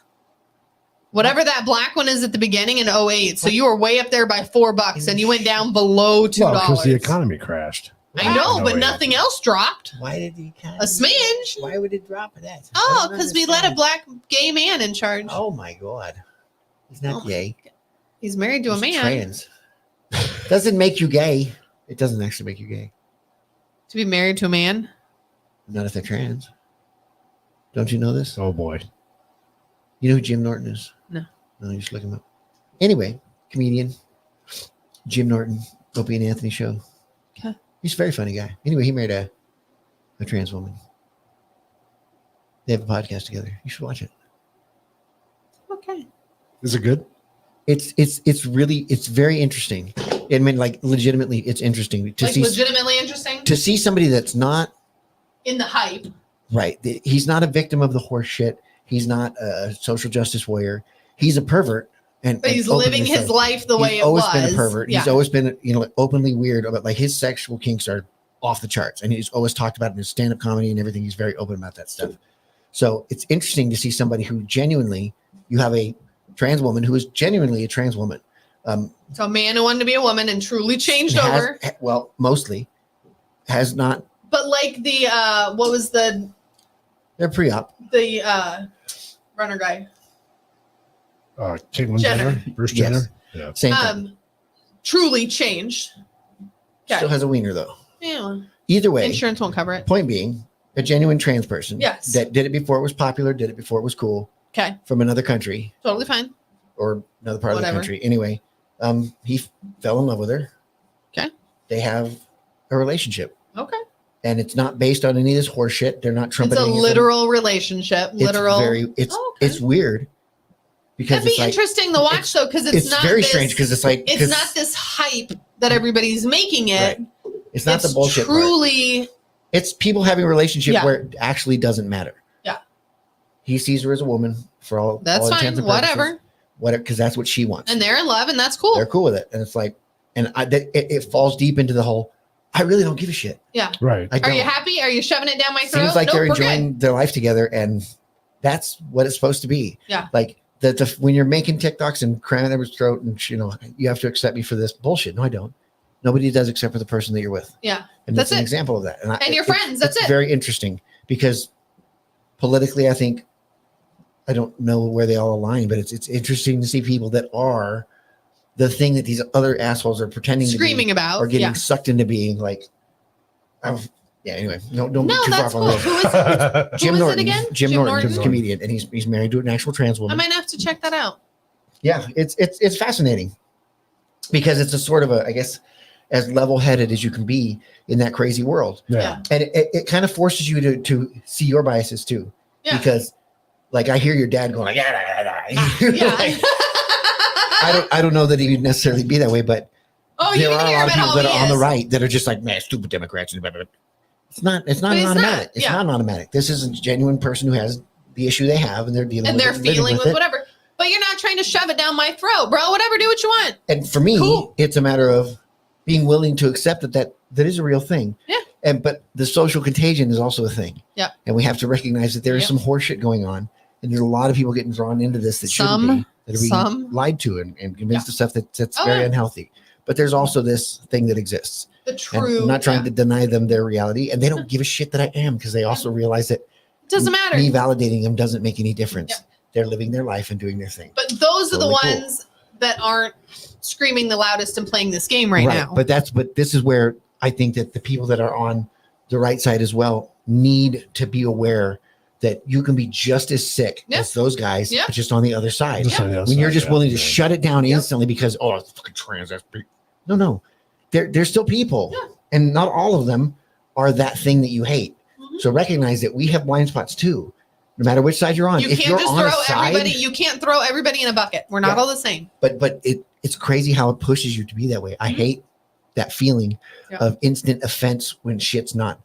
Whatever that black one is at the beginning in 08. So you were way up there by $4 and you went down below $2. Well, because the economy crashed. I know, in but 08. nothing else dropped. Why did the economy? A smidge. Why would it drop that? Oh, because we let a black gay man in charge. Oh my god. He's not Oh my gay. He's married to a He's man. trans. Doesn't make you gay. It doesn't actually make you gay. To be married to a man? Not if they're trans. Don't you know this? Oh boy. You know who Jim Norton is? No. No, you just look him up. Anyway, comedian. Jim Norton, Opie and Anthony show. Okay. He's a very funny guy. Anyway, he married a trans woman. They have a podcast together. You should watch it. Okay. Is it good? It's very interesting. I mean, like legitimately, it's interesting to Like see legitimately interesting to see somebody that's not in the hype. right. He's not a victim of the horse shit. He's not a social justice warrior. He's a pervert, But he's living his life the way he's it was. always been a pervert. Yeah. He's always been, openly weird about like his sexual kinks are off the charts, and he's always talked about it in his stand-up comedy and everything. He's very open about that stuff. So it's interesting to see somebody who genuinely, you have a trans woman who is genuinely a trans woman. So a man who wanted to be a woman and truly changed over. Well, mostly has not. But like the what was the pre-op. Runner guy? Caitlyn Jenner. Jenner, Bruce Yes. Jenner. Yeah. Same thing. Truly changed. Okay. Still has a wiener though. Yeah. Either way, Insurance won't cover it. point being, a genuine trans person Yes. that did it before it was popular, did it before it was cool, Okay. from another country Totally fine. or another part of Whatever. the country. Anyway, he fell in love with her. Okay. They have a relationship, Okay. and it's not based on any of this horse shit. They're not It's trumpeting. a it. literal relationship. It's Literal. it's Oh, okay. it's weird because That'd be it's like interesting to watch though, because it's not very this, strange because it's like it's not this hype that everybody's making it. Right. It's not the bullshit part. Truly. It's people having a relationship Yeah. where it actually doesn't matter. Yeah. He sees her as a woman for all That's all fine. intents and purposes. Whatever. Because that's what she wants. And they're in love, and that's cool. They're cool with it, and it's like, and it falls deep into the whole. I really don't give a shit. Right. I Are don't. you happy? Are you shoving it down my throat? Seems like Nope, they're we're good. enjoying their life together, and that's what it's supposed to be. Yeah. Like the when you're making TikToks and cramming everyone's throat, and you have to accept me for this bullshit. No, I don't. Nobody does except for the person that you're with. Yeah. And That's that's an it. example of that. And your friends, that's it's it. very interesting because politically, I think I don't know where they all align, but it's interesting to see people that are the thing that these other assholes are pretending Screaming to be about. or getting Yeah. sucked into being like. Anyway, don't No, get too that's far cool. from Who this. is Jim is it Norton. again? Jim Jim Norton, Norton? is a comedian, and he's married to an actual trans I woman. might have to check that out. Yeah, it's fascinating because it's a sort of a, I guess, as level-headed as you can be in that crazy world. Yeah. And it kind of forces you to see your biases too. Yeah. Because like I hear your dad going like, Yeah. Like, I don't know that he would necessarily be that way, but Oh, you there can are a hear lot of about people how that he are on the is. right that are just like, man, stupid Democrats. It's not But an it's automatic. not, It's yeah. not an automatic. This is a genuine person who has the issue they have and they're dealing And with they're it, living feeling with it. whatever. But you're not trying to shove it down my throat, bro. Whatever, do what you want. And for me, Cool. it's a matter of being willing to accept that is a real thing. Yeah. But the social contagion is also a thing. Yeah. And we have to recognize that there is Yep. some horseshit going on, and there's a lot of people getting drawn into this that shouldn't Some- be, that are being some. lied to and convinced of stuff that's Oh, very yeah. unhealthy. But there's also this thing that exists. The And true. I'm not trying yeah. to deny them their reality, and they don't give a shit that I am because they also realize that It doesn't matter. me validating them doesn't make any difference. Yeah. They're living their life and doing their thing. But those are the Totally cool. ones that aren't screaming the loudest and playing this game right now. But this is where I think that the people that are on the right side as well need to be aware that you can be just as sick Yeah. as those guys, Yeah. but just on the other side. Just on the other When you're side, just yeah. willing to Yeah. shut it down Yep. instantly because it's fucking trans. No, they're still people, Yeah. and not all of them are that thing that you hate. Mhm. So recognize that we have blind spots too, no matter which side you're on. You If can't you're just on a throw side, everybody. You can't throw everybody in a bucket. We're not Yeah. all the same. but it's crazy how it pushes you to be that way. I Mhm. hate that feeling Yeah. of instant offense when shit's not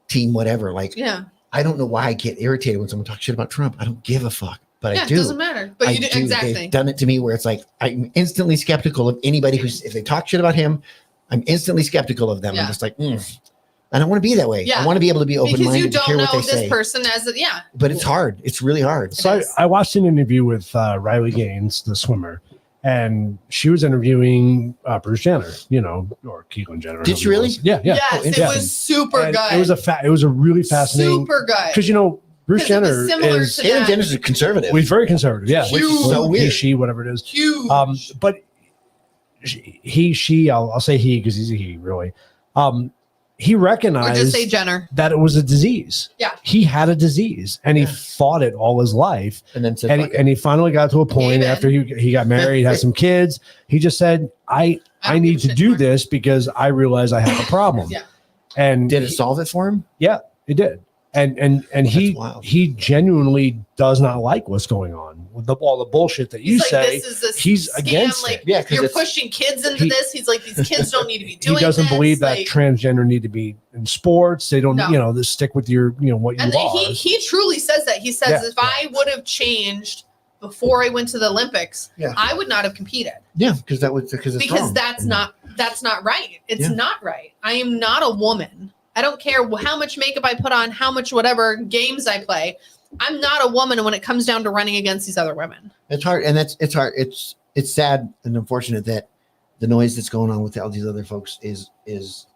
team whatever. Like Yeah. I don't know why I get irritated when someone talks shit about Trump. I don't give a fuck, but Yeah. I It do. doesn't matter. But I you do do. exactly. They've done it to me where it's like I'm instantly skeptical of anybody who's if they talk shit about him, I'm instantly skeptical of them. Yeah. I'm just like, I don't want to be that way. Yeah. I want to be able to be open Because you minded to don't hear know what they this say. person as a, yeah. But it's hard. It's really hard. So It is. I watched an interview with Riley Gaines, the swimmer, and she was interviewing Bruce Jenner, or Caitlyn Jenner. Did she really? Yeah, yeah. Yes, it interesting. was super And good. it was a really fascinating super good. because Bruce 'Cause it was Jenner similar is to Caitlyn Yeah. Jenner's a conservative. he's very conservative, yeah, Which is so He, weird. she, whatever it is. Huge. But she, I'll say he because he's a he, really. He or recognized just say Jenner. that it was a disease. Yeah. He had a disease and he Yeah. fought it all his life. and then said, And "Fuck he, it." and he finally got to a point Amen. after he got married, had some kids. He just said, I don't need give a to shit do anymore. this because I realize I have a problem. Yeah. And Did it solve it for him? it did. And That's he wild. he genuinely does not like what's going on all the bullshit that you He's like, say. this is a He's scam, against like, it. Yeah, because you're pushing kids into this. He's like, these kids don't need to be doing He doesn't this. believe that like, transgender need to be in sports. They don't, No. Just stick with your, what you and are. he truly says that. He says, Yeah. if I would have changed before I went to the Olympics, Yeah. I would not have competed. Yeah, because it's wrong. That's not right. It's Yeah. not right. I am not a woman. I don't care how much makeup I put on, how much whatever games I play. I'm not a woman when it comes down to running against these other women. It's hard, and it's hard. It's sad and unfortunate that the noise that's going on with all these other folks is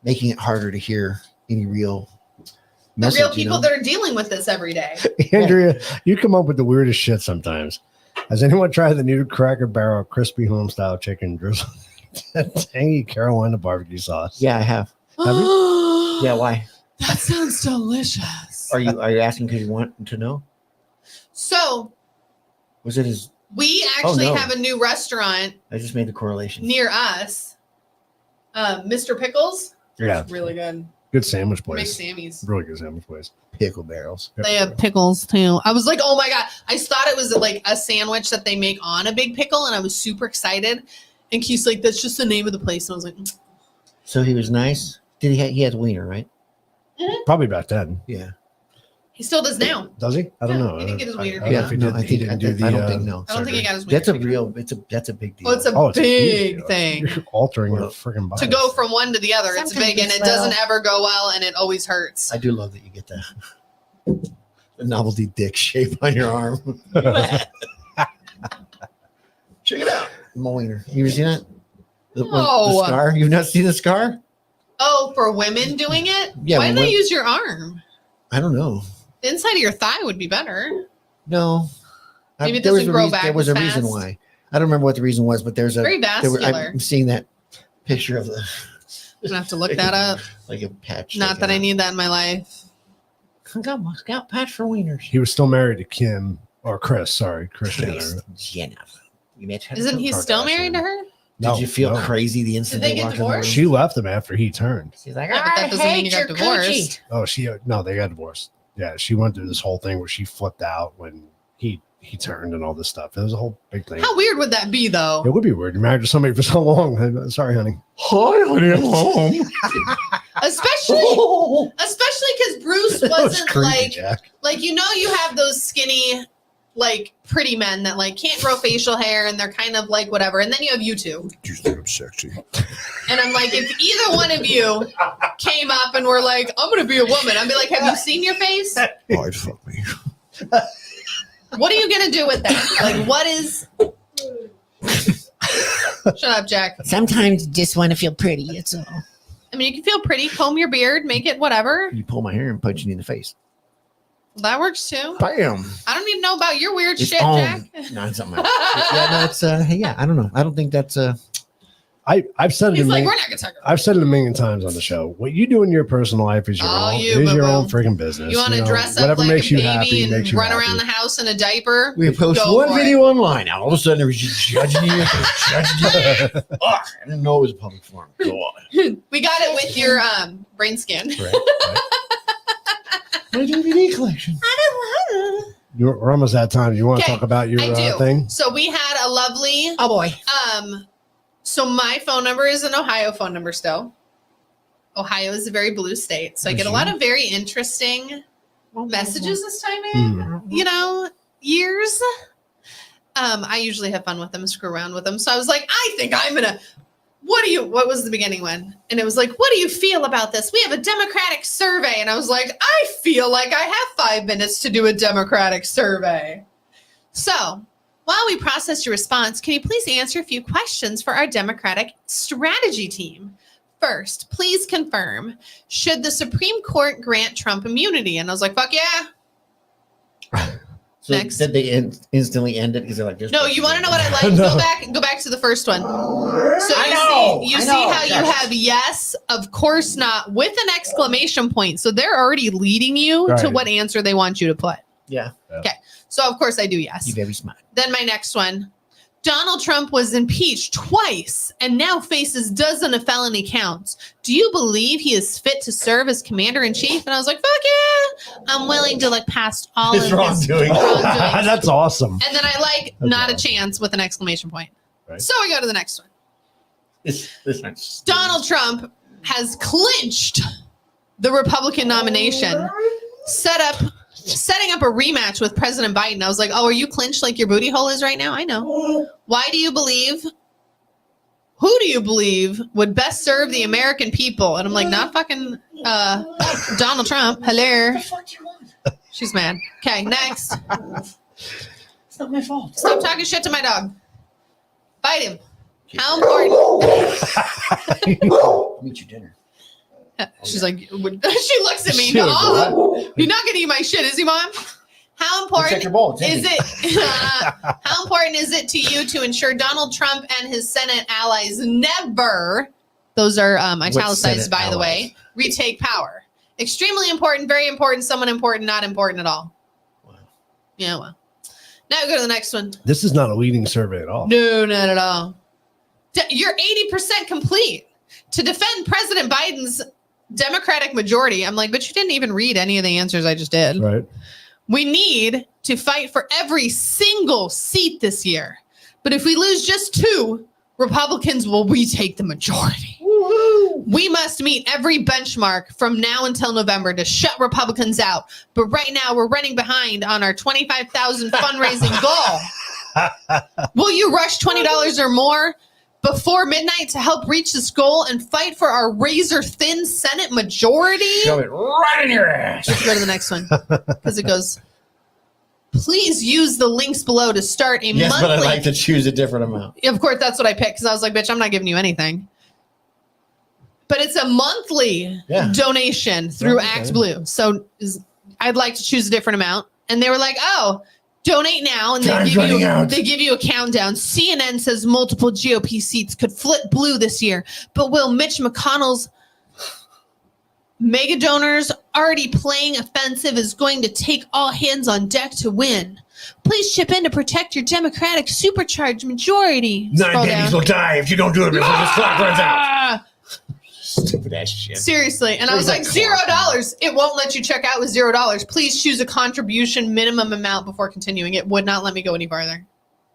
making it harder to hear any real The message. real people that are dealing with this every day. Andrea, you come up with the weirdest shit sometimes. Has anyone tried the new Cracker Barrel crispy home style chicken drizzle tangy Carolina barbecue sauce? Yeah, I have. Yeah, why? That sounds delicious. Are you asking because you want to know? So Was it his? we actually no. have a new restaurant I just made the correlation. near us. Mr. Pickles. Yeah, It's really good. good sandwich Make place. Sammy's. Really good sandwich place. Pickle barrels. They have pickles too. I was like, oh my God. I thought it was like a sandwich that they make on a big pickle, and I was super excited. And Keith's like, that's just the name of the place. And I was like, So he was nice. Did he had wiener, right? Probably back then. Yeah. he still does now. Does he? I don't Yeah, know. he didn't get his wiener. I don't know Yeah, if he no, did. I He think didn't do the. I don't think no. I don't think he got his wiener. That's a taken. real. That's a big deal. Oh, it's a Oh, it's a huge big deal. thing. You're altering your Well, freaking body. To go from one to the other, it's Sometimes big, and it's it doesn't well. ever go well, and it always hurts. I do love that you get the novelty dick shape on your arm. Check it out. My wiener. You ever seen that? The No. scar? You've not seen the scar? Oh, for women doing it? Yeah, Why but did they what- use your arm? I don't know. The inside of your thigh would be better. No. Maybe it There was doesn't a grow reason- back There was as a reason fast. why. I don't remember what the reason was, but there's a. Very vascular. I'm seeing that picture of the I'm gonna have to look that up. like a patch. Not that I need that in my life. I got my scout patch for wieners. He was still married to Kim or Chris. Sorry, Chris Jenner. Jenner. You met her? Isn't he still Kardashian. married to her? Did you feel no. crazy the instant Did they they get walked in the room? divorced? She left him after he turned. She's like, Yeah, but that I doesn't mean hate you got your divorced. coochie. Oh, they got divorced. Yeah, she went through this whole thing where she flipped out when he turned and all this stuff. It was a whole big thing. How weird would that be, though? It would be weird. You're married to somebody for so long. Sorry, honey. Hi, honey, I'm home. Especially because Bruce That was wasn't creepy, Jack. like you have those skinny, like pretty men that like can't grow facial hair and they're kind of like whatever. And then you have you two. You think I'm sexy? And I'm like, if either one of you came up and were like, I'm gonna be a woman, I'd be like, have you seen your face? I'd fuck me. What are you gonna do with that? Like, what is? Shut up, Jack. Sometimes you just want to feel pretty. It's all. I mean, you can feel pretty, comb your beard, make it whatever. You pull my hair and punch you in the face. That works too. Bam. I don't even know about your weird It's shit, on. Jack. No, it's something else. Yeah, no, it's yeah, I don't know. I don't think that's I've said it. He's a like, million, we're not gonna talk about. I've said it a million times on the show. What you do in your personal life is your Oh, own. you, Is your own boo-boo. freaking business. You want to know, dress up whatever like makes a you baby happy and makes you run happy. around the house in a diaper? we post Go one for video online. Now all of a sudden, there was just judging you. Judging you. Oh, I didn't know it was a public forum. Go on. We got it with your brain scan. Right, right. My DVD collection. We're almost at time. You want to Okay, talk about your I do. thing? So we had a lovely Oh boy. so my phone number is an Ohio phone number still. Ohio is a very blue state. So I get a lot of very interesting messages this time in, years. I usually have fun with them, screw around with them. So I was like, I think I'm gonna what was the beginning one? And it was like, what do you feel about this? We have a Democratic survey. And I was like, I feel like I have 5 minutes to do a Democratic survey. So while we process your response, can you please answer a few questions for our Democratic strategy team? First, please confirm, should the Supreme Court grant Trump immunity? And I was like, fuck yeah. So Next. did they instantly end it because they're like, just No, you want to know what I like? No. Go back to the first one. So you I see know. how you have yes, of course not, with an exclamation point. So they're already leading you to Right. what answer they want you to put. Yeah, So of course I do yes. you're very smart. Then my next one. Donald Trump was impeached twice and now faces dozens of felony counts. Do you believe he is fit to serve as commander-in-chief? And I was like, fuck yeah. I'm willing to look past all His of wrongdoing. his wrongdoings. That's awesome. And then I like That's not awesome. a chance with an exclamation point. Right. So we go to the next one. This one's Donald Trump has clinched the Republican nomination, setting up a rematch with President Biden. I was like, oh, are you clinched like your booty hole is right now? I know. Who do you believe would best serve the American people? And I'm like, not fucking Donald Trump. Hello. What the fuck do you want? She's mad. Okay, next. It's not my fault. Stop talking shit to my dog. Bite him. How important? Meet your dinner. She's like, she looks at me. Shit, Oh, you're not gonna eat my shit, is he, Mom? How important Check your bowl. is it? How important is it to you to ensure Donald Trump and his Senate allies never, those are italicized Senate by the way, retake power? Extremely important, very important, someone important, not important at all. Wow. Yeah, well. Now we go to the next one. This is not a leading survey at all. No, not at all. You're 80% complete. To defend President Biden's Democratic majority, I'm like, but you didn't even read any of the answers I just did. Right. We need to fight for every single seat this year. But if we lose just 2, Republicans will retake the majority. Woo-hoo. We must meet every benchmark from now until November to shut Republicans out. But right now, we're running behind on our $25,000 fundraising goal. Will you rush $20 or more before midnight to help reach this goal and fight for our razor-thin Senate majority? Shove it right in your ass. Let's go to the next one because it goes, please use the links below to start a Yes, monthly. but I'd like to choose a different amount. Of course, that's what I picked because I was like, bitch, I'm not giving you anything. But it's a monthly donation through Okay. Act Blue. So I'd like to choose a different amount. And they were like, oh, donate now. And Time's running out. they give you a countdown. CNN says multiple GOP seats could flip blue this year. But will Mitch McConnell's mega donors already playing offensive is going to take all hands on deck to win? Please chip in to protect your Democratic supercharged majority. 9 Scroll babies down. will die if you don't do it before this clock runs out. Ah! Stupid ass shit. Seriously. And I was like, $0. It won't let you check out with $0. Please choose a contribution minimum amount before continuing. It would not let me go any farther.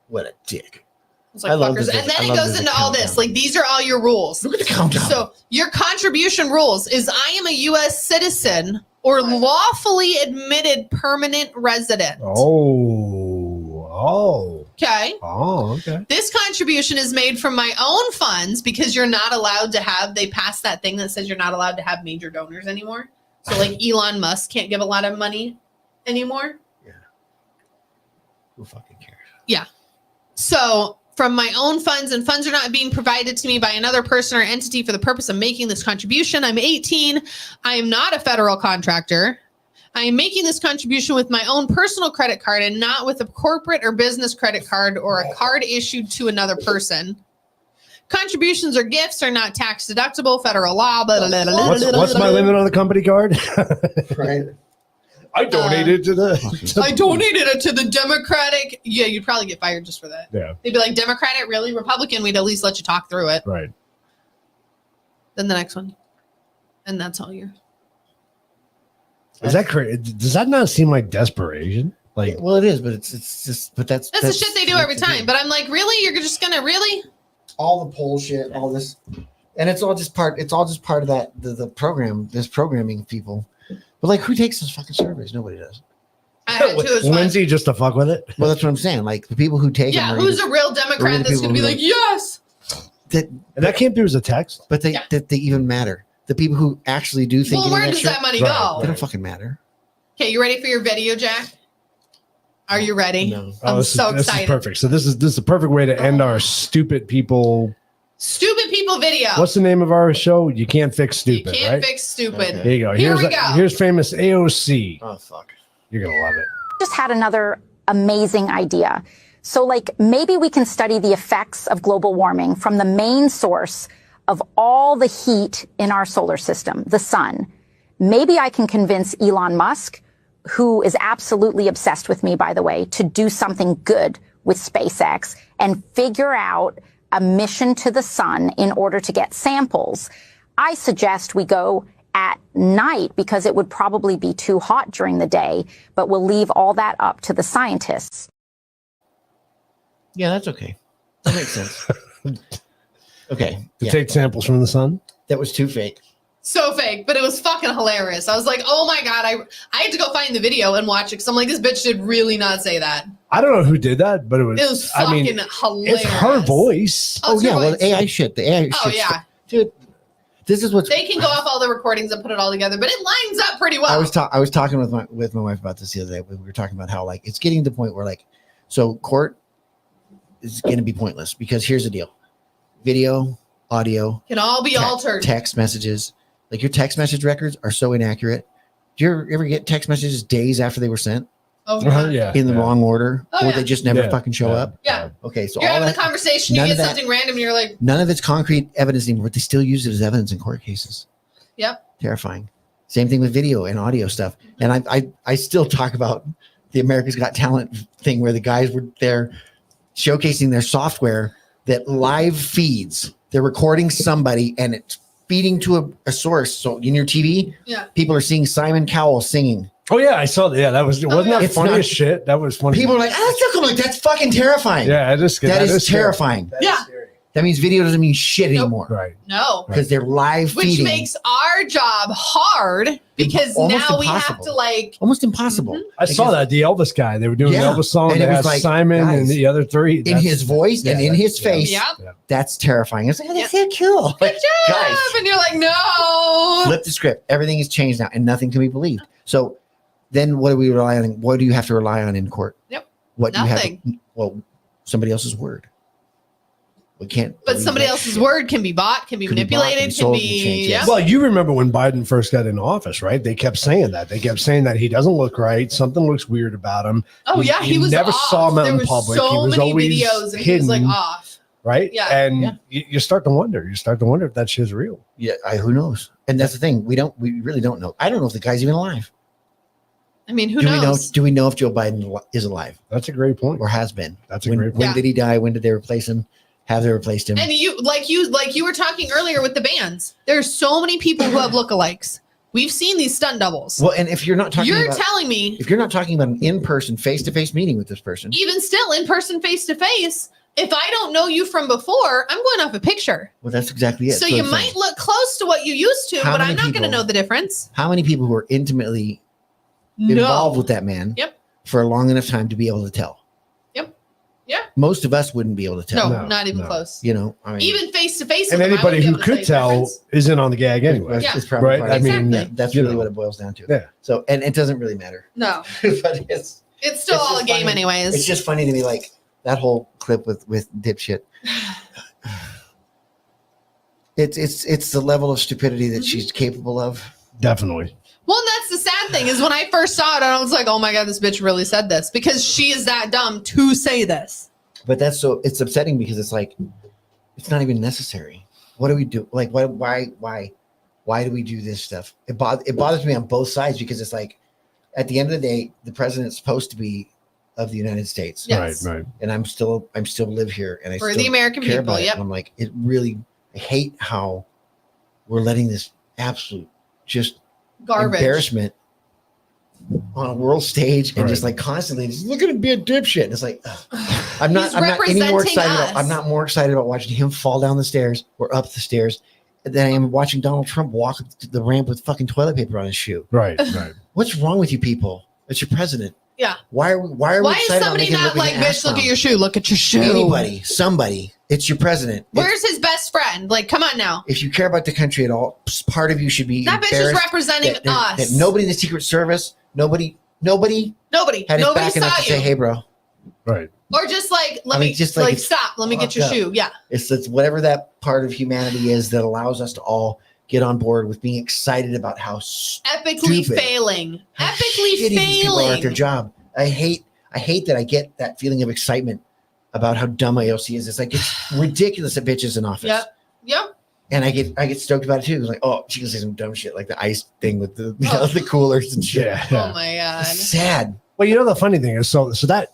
What a dick. I was like, I love fuckers. this- And then I it love goes this into all countdown. this. Like, these are all your rules. Look at the countdown. So your contribution rules is I am a U.S. citizen or lawfully admitted permanent resident. Okay. Okay. This contribution is made from my own funds because you're not allowed to have, they passed that thing that says you're not allowed to have major donors anymore. So like Elon Musk can't give a lot of money anymore. Who fucking cares? So from my own funds, and funds are not being provided to me by another person or entity for the purpose of making this contribution. I'm 18. I am not a federal contractor. I am making this contribution with my own personal credit card and not with a corporate or business credit card or a card issued to another person. Contributions or gifts are not tax deductible. Federal law. Blah, blah, blah, blah, What's blah, my blah. limit on the company card? Right? I donated to the. I donated it to the Democratic. Yeah, you'd probably get fired just for that. Yeah. They'd be like, Democratic, really? Republican, we'd at least let you talk through it. Right. Then the next one. And that's all yours. Is that crazy? Does that not seem like desperation? Like, Well, it is, but it's just, but that's That's the shit they do every time. But I'm like, really? You're just gonna really? all the poll shit, all this, and it's all just part. It's all just part of that the program. This programming people, but like, who takes those fucking surveys? Nobody does. I had to as well. Lindsay just to fuck with it. Well, that's what I'm saying. Like the people who take Yeah, them. are who's either- a real Or Democrat the that's gonna be people like, who- yes? that, And that came through as a text. but they Yeah. that they even matter. The people who actually do think Well, where does that money Right. they go? don't fucking matter. Okay, you ready for your video, Jack? Are you ready? No. I'm this so this excited. is perfect. So this is the perfect way to end our stupid people. Stupid people video. What's the name of our show? You can't fix stupid, you can't right? fix stupid. Okay. Here you go. Here we go. Here's famous AOC. Oh fuck. You're gonna love it. Just had another amazing idea. So like maybe we can study the effects of global warming from the main source of all the heat in our solar system, the sun. Maybe I can convince Elon Musk, who is absolutely obsessed with me, by the way, to do something good with SpaceX and figure out a mission to the sun in order to get samples. I suggest we go at night because it would probably be too hot during the day, but we'll leave all that up to the scientists. Yeah, that's okay. That makes sense. Okay. To Yeah. take samples from the sun. That was too fake. So fake, but it was fucking hilarious. I was like, oh my God, I had to go find the video and watch it because I'm like, this bitch did really not say that. I don't know who did that, but it was fucking hilarious. it's her voice. Oh, it's her well, voice. AI shit. The AI Oh, shit. yeah. Dude, this is what's. They can go off all the recordings and put it all together, but it lines up pretty well. I was talking with my wife about this the other day. We were talking about how like it's getting to the point where like, so court is going to be pointless because here's the deal: video, audio, Can all be altered. text messages. Like your text message records are so inaccurate. Do you ever get text messages days after they were sent Oh, Yeah. in the wrong order, Oh, or yeah. they just never Yeah. fucking show Yeah. up? Yeah. Okay, so You're all having that, a conversation, you none get of that- something random, and you're like, none of it's concrete evidence anymore, but they still use it as evidence in court cases. Yep. Terrifying. Same thing with video and audio stuff. And I still talk about the America's Got Talent thing where the guys were there showcasing their software that live feeds. They're recording somebody and it's feeding to a source. So in your TV, yeah. people are seeing Simon Cowell singing. Oh yeah, I saw that. Yeah, that was wasn't yeah. that It's funny not- as shit? That was funny. People are like, I'm like, that's fucking terrifying. yeah, it is. that is scary. terrifying. Yeah. That means video doesn't mean shit Nope. anymore Right. No. because they're live Which feeding. makes our job hard because Almost now we have impossible. to like, almost impossible. I saw Because that the Elvis guy. They were doing Yeah. the Elvis song. And They it was had like, Simon and guys, the other three in his voice and in his face. yeah, That's terrifying. It's like, oh, that's so cool. good job. Guys, And you're like, no. flip the script. Everything has changed now and nothing can be believed. So then what do we rely on? What do you have to rely on in court? Yep. What do you have? Nothing. Well, somebody else's word. We can't. But believe somebody that else's shit. word can be bought, can be Can be bought, can be manipulated, can sold, can be, change, yes. yeah. Well, you remember when Biden first got in office, right? They kept saying that. They kept saying that he doesn't look right. Something looks weird about him. Oh You- yeah, he you was never off. saw him out there in was public. so He was many always videos and he was like hidden. off. Right. Yeah. And Yeah. You start to wonder. You start to wonder if that shit's real. Yeah, who knows? And that's the thing. We really don't know. I don't know if the guy's even alive. I mean, who do we know? knows? Do we know if Joe Biden is alive That's a great point. or has been? That's a when, great point. When Yeah. did he die? When did they replace him? Have they replaced him? And you were talking earlier with the bands. There's so many people who have lookalikes. We've seen these stunt doubles. Well, and if you're not talking You're about, telling me, if you're not talking about an in-person, face-to-face meeting with this person, even still in person, face to face, if I don't know you from before, I'm going off a picture. well, that's exactly it. So That's you what I'm saying. might look close to what you used to, How but many I'm not going to people- know the difference. How many people who are intimately involved No. with that man Yep. for a long enough time to be able to tell? Yep. Yeah. Most of us wouldn't be able to No, tell. No, not even no. close. You know, I mean, Even face to face. And anybody who could tell isn't on the gag anyway. it's, Yeah. it's probably Right? part I of it. mean, Exactly. that's you really know. what it boils down to. Yeah. So, and it doesn't really matter. No, But it's it's still It's all a just game, funny. anyways. it's just funny to me, like that whole clip with dipshit. It's the level of stupidity that she's capable of. Definitely. Well, and that's the sad thing is when I first saw it, I was like, oh my God, this bitch really said this because she is that dumb to say this. But it's upsetting because it's like it's not even necessary. What do we do? Like, why do we do this stuff? It bothers me on both sides because it's like at the end of the day, the president's supposed to be of the United States, Yes. Right. and I'm still live here, and I For still the American care people, about it. yep. And I'm like, I hate how we're letting this absolute just Garbage. embarrassment on a world stage and just Right. like constantly just look at him be a dipshit. And it's like ugh. I'm not any more representing excited us. about, I'm not more excited about watching him fall down the stairs or up the stairs than I am watching Donald Trump walk up the ramp with fucking toilet paper on his shoe. Right. What's wrong with you people? It's your president. Yeah. Why are we Why is excited about somebody making him not look like, an bitch, ass look at clown? your shoe. Look at your shoe. Anybody, somebody. It's your president. Where's his best friend? Like, come on now. If you care about the country at all, part of you should be That bitch is embarrassed representing that, us. that nobody in the Secret Service, nobody Nobody had his saw back enough to you. say, "Hey, bro." Right. Or just like, let I mean, me just like like it's stop. Let me get your fucked up. shoe. Yeah. It's whatever that part of humanity is that allows us to all get on board with being excited about how Epically Stupid. failing. how Epically shitty these people are at their failing. job. I hate that I get that feeling of excitement about how dumb AOC is. It's like it's ridiculous that bitch is in office. Yep. Yep. And I get stoked about it too. It's like, oh, she can say some dumb shit like the ice thing with the the coolers and shit. Yeah. Oh my God. It's sad. Well, you know the funny thing is, so that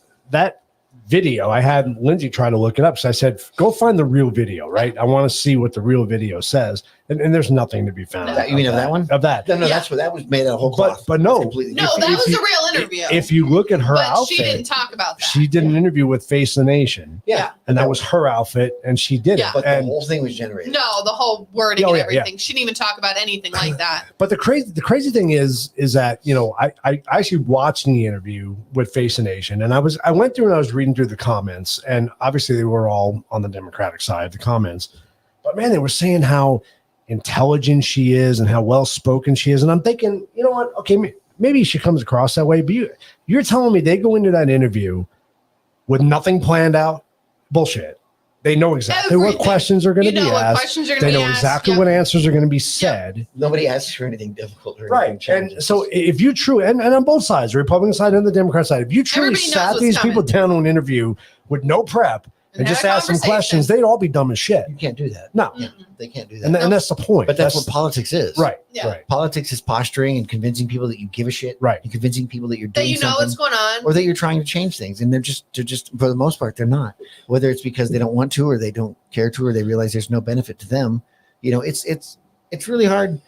video. I had Lindsay try to look it up. So I said, go find the real video, right? I want to see what the real video says. And there's nothing to be found. You mean of that one? Of that. No, Yeah. that's what that was made out of whole cloth. But no. Completely No, different. that if was you- a real interview. If you look at her but outfit, she didn't talk about that. she did an interview with Face the Nation. Yeah. And that was her outfit, and she did Yeah. it. But the And whole thing was generated. No, the whole wording Oh, and yeah, everything. She didn't even talk about anything like that. but the crazy thing is that, you know, I actually watched the interview with Face the Nation, and I went through and I was reading through the comments, and obviously they were all on the Democratic side, the comments. But man, they were saying how intelligent she is and how well spoken she is, and I'm thinking, you know what? Okay, maybe she comes across that way, but you're telling me they go into that interview with nothing planned out? Bullshit. They know exactly what Everything. questions are going You to be know what asked. questions are going They to be know asked. exactly Yep. what answers are going to be said. Nobody asks for anything difficult or anything Right. challenging. And so if you truly, and on both sides, the Republican side and the Democrat side, if you truly Everybody knows sat what's these people coming. down to an interview with no prep and had just a asked them conversation. questions, they'd all be dumb as shit. You can't do that. No. Mm-mm. They can't do that. And that's the point. but that's what politics is. right. Yeah. Right. Politics is posturing and convincing people that you give a shit. Right. And convincing people that you're That doing you know something. what's going on. Or that you're trying to change things, and they're just for the most part they're not. Whether it's because they don't want to, or they don't care to, or they realize there's no benefit to them. You know, it's really hard.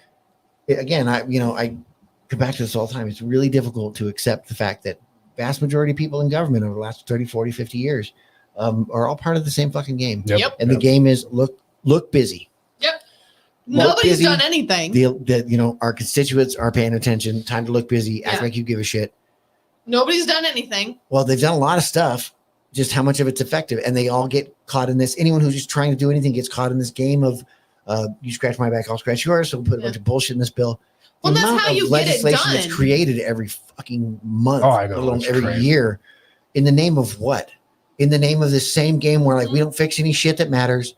Again, I come back to this all the time. It's really difficult to accept the fact that vast majority of people in government over the last 30, 40, 50 years are all part of the same fucking game. Yep. And the game is look busy. Nobody's busy. done anything. Our constituents are paying attention. Time to look busy. Act Yeah. like you give a shit. Nobody's done anything. Well, they've done a lot of stuff. Just how much of it's effective, and they all get caught in this. Anyone who's just trying to do anything gets caught in this game of you scratch my back, I'll scratch yours. So we'll put a bunch of bullshit in this bill. Well, The that's amount how of you get it legislation done. that's created every fucking month, Oh, I know, let alone it's every crazy. year, in the name of what? In the name of this same game where like we don't fix any shit that matters.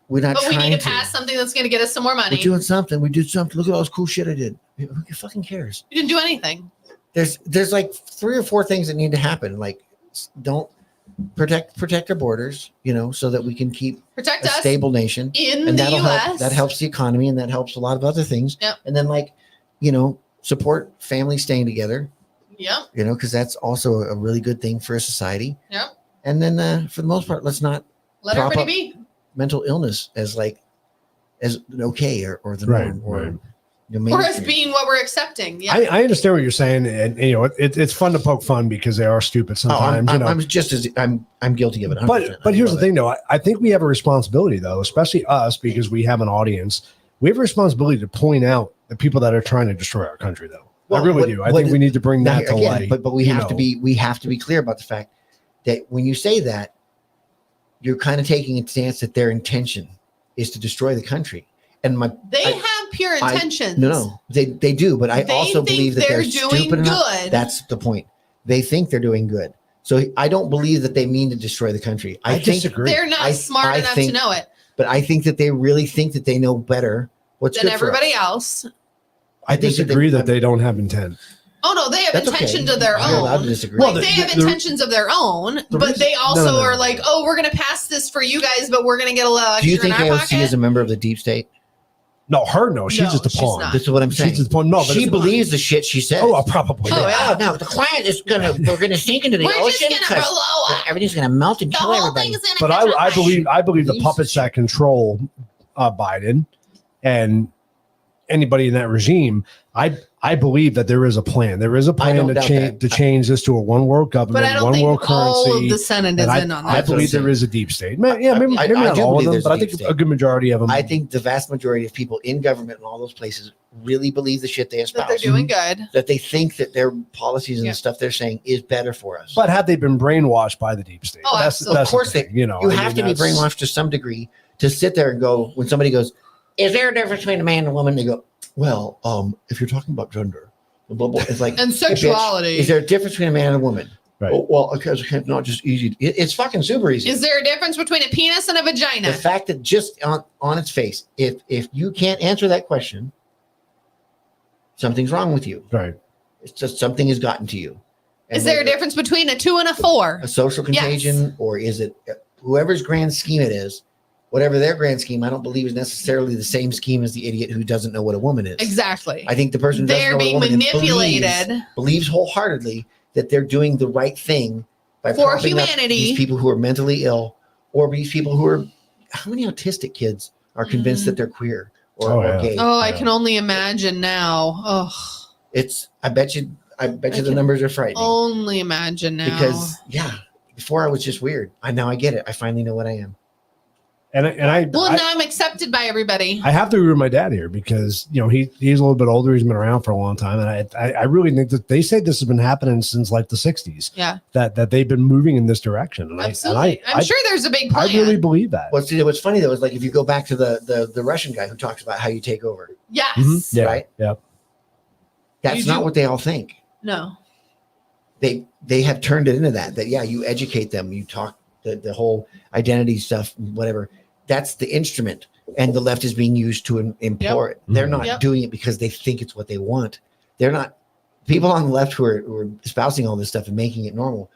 We're not But we trying need to pass something that's going to get us some more money. We're doing something. We did something. Look at all this cool shit I did. Who fucking cares? You didn't do anything. There's like 3 or 4 things that need to happen. Like, don't protect our borders, so that we can keep Protect a us stable nation, in and the that'll U.S. help. That helps the economy, and that helps a lot of other things. Yep. And then support families staying together, Yep. because that's also a really good thing for a society. Yep. And then for the most part, let's not Let Prop everybody be. mental illness as okay or the Right, norm or right. Or as mainstream. being what we're accepting. Yeah. I understand what you're saying, and it's fun to poke fun because they are stupid Oh, sometimes. I'm just as I'm guilty of it. 100%. But here's I the love thing, though. I think we have a responsibility, though, especially us, because we have an audience. We have a responsibility to point out the people that are trying to destroy our country, though. Well, I really what- do. I what think is- we need to bring Now, that to again, light. but we you have to know. be clear about the fact that when you say that, you're kind of taking a stance that their intention is to destroy the country. And They I- have pure I- intentions. no, they do, but I They also think believe that they're doing stupid enough. good. That's the point. They think they're doing good. So I don't believe that they mean to destroy the country. I think, disagree. They're not I smart enough think- to know it but I think that they really think that they know better what's than good for us. everybody else. I think that disagree that they don't have intent. Oh no, they have That's okay. intentions of their You're allowed to own. disagree. Well, Like the- they have the- intentions of their own, but reason- they also no, no, are no. like, oh, we're gonna pass this for you guys, but we're gonna get a little extra Do you think in our AOC pocket. is a member of the deep state? No, no. She's No, just a she's pawn. not. This is what I'm saying. She's just a pawn. No, but she it's- believes the shit she says. Oh, probably. Oh, yeah. No, the client is we're gonna sink into the We're just ocean gonna blow up. everything's gonna melt and The kill whole everybody. thing's gonna But catch on I fire. believe the Believes puppets shit. that control Biden and anybody in that regime. I believe that there is a plan. There is a plan don't to doubt change that. to change this to a one world But government, I don't one think world all currency. of the Senate is and in on I that. believe there is a deep state. Yeah, maybe, I maybe not do all of believe them, there's but a I think deep a state. good majority of them. I think the vast majority of people in government and all those places really believe the shit they espouse. that they're doing good. That they think that their policies and Yeah. the stuff they're saying is better for us. But have they been brainwashed by the deep state? Oh, absolutely. Of course the thing, you know. you I have mean, to be that's- brainwashed to some degree to sit there and go, when somebody goes, is there a difference between a man and a woman? They go, well, if you're talking about gender, blah, blah, it's like, And hey, bitch, sexuality. is there a difference between a man and a woman? Right. Oh, well, because it's not just easy. It's fucking super easy. Is there a difference between a penis and a The vagina? fact that just on its face, if you can't answer that question, something's wrong with you. Right. It's just something has gotten to you. And Is there a whether difference between a 2 and a 4? a social Yes. contagion, or is it whoever's grand scheme it is, whatever their grand scheme, I don't believe is necessarily the same scheme as the idiot who doesn't know what a woman is. Exactly. I think the person who doesn't They're know being what a woman is manipulated. believes wholeheartedly that they're doing the right thing by For propping up humanity. these people who are mentally ill, or these people who are, how many autistic kids are convinced that they're queer or gay? Oh, I can only imagine now. Oh, I bet you the numbers are frightening. only imagine now. Because before I was just weird. Now I get it. I finally know what I am. And I now I'm accepted by everybody. I have to agree with my dad here because he's a little bit older. He's been around for a long time, and I really think that they say this has been happening since like the '60s. Yeah, that they've been moving in this direction. And absolutely. I'm sure there's a big plan. I really believe that. What's funny though is like if you go back to the Russian guy who talks about how you take over. Yes. Mm-hmm. Yeah. Right. Yeah. That's not what they all think. No. They have turned it into that you educate them, you talk the whole identity stuff, whatever. That's the instrument, and the left is being used to implore it. They're not doing it because they think it's what they want. They're not people on the left who are espousing all this stuff and making it normal.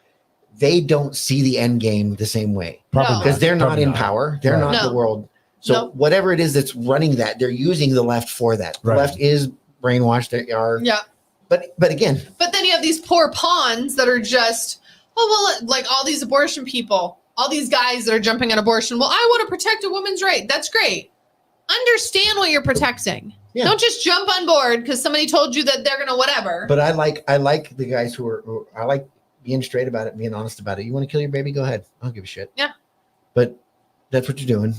They don't see the end game the same way because they're not in power. They're not the world. So whatever it is that's running that, they're using the left for that. The left is brainwashed. They are. Yeah. But again. But then you have these poor pawns that are just, like all these abortion people. All these guys that are jumping on abortion. Well, I want to protect a woman's right. That's great. Understand what you're protecting. Yeah. Don't just jump on board because somebody told you that they're gonna whatever. But I like the guys who I like being straight about it, being honest about it. You want to kill your baby? Go ahead. I don't give a shit. Yeah. But that's what you're doing.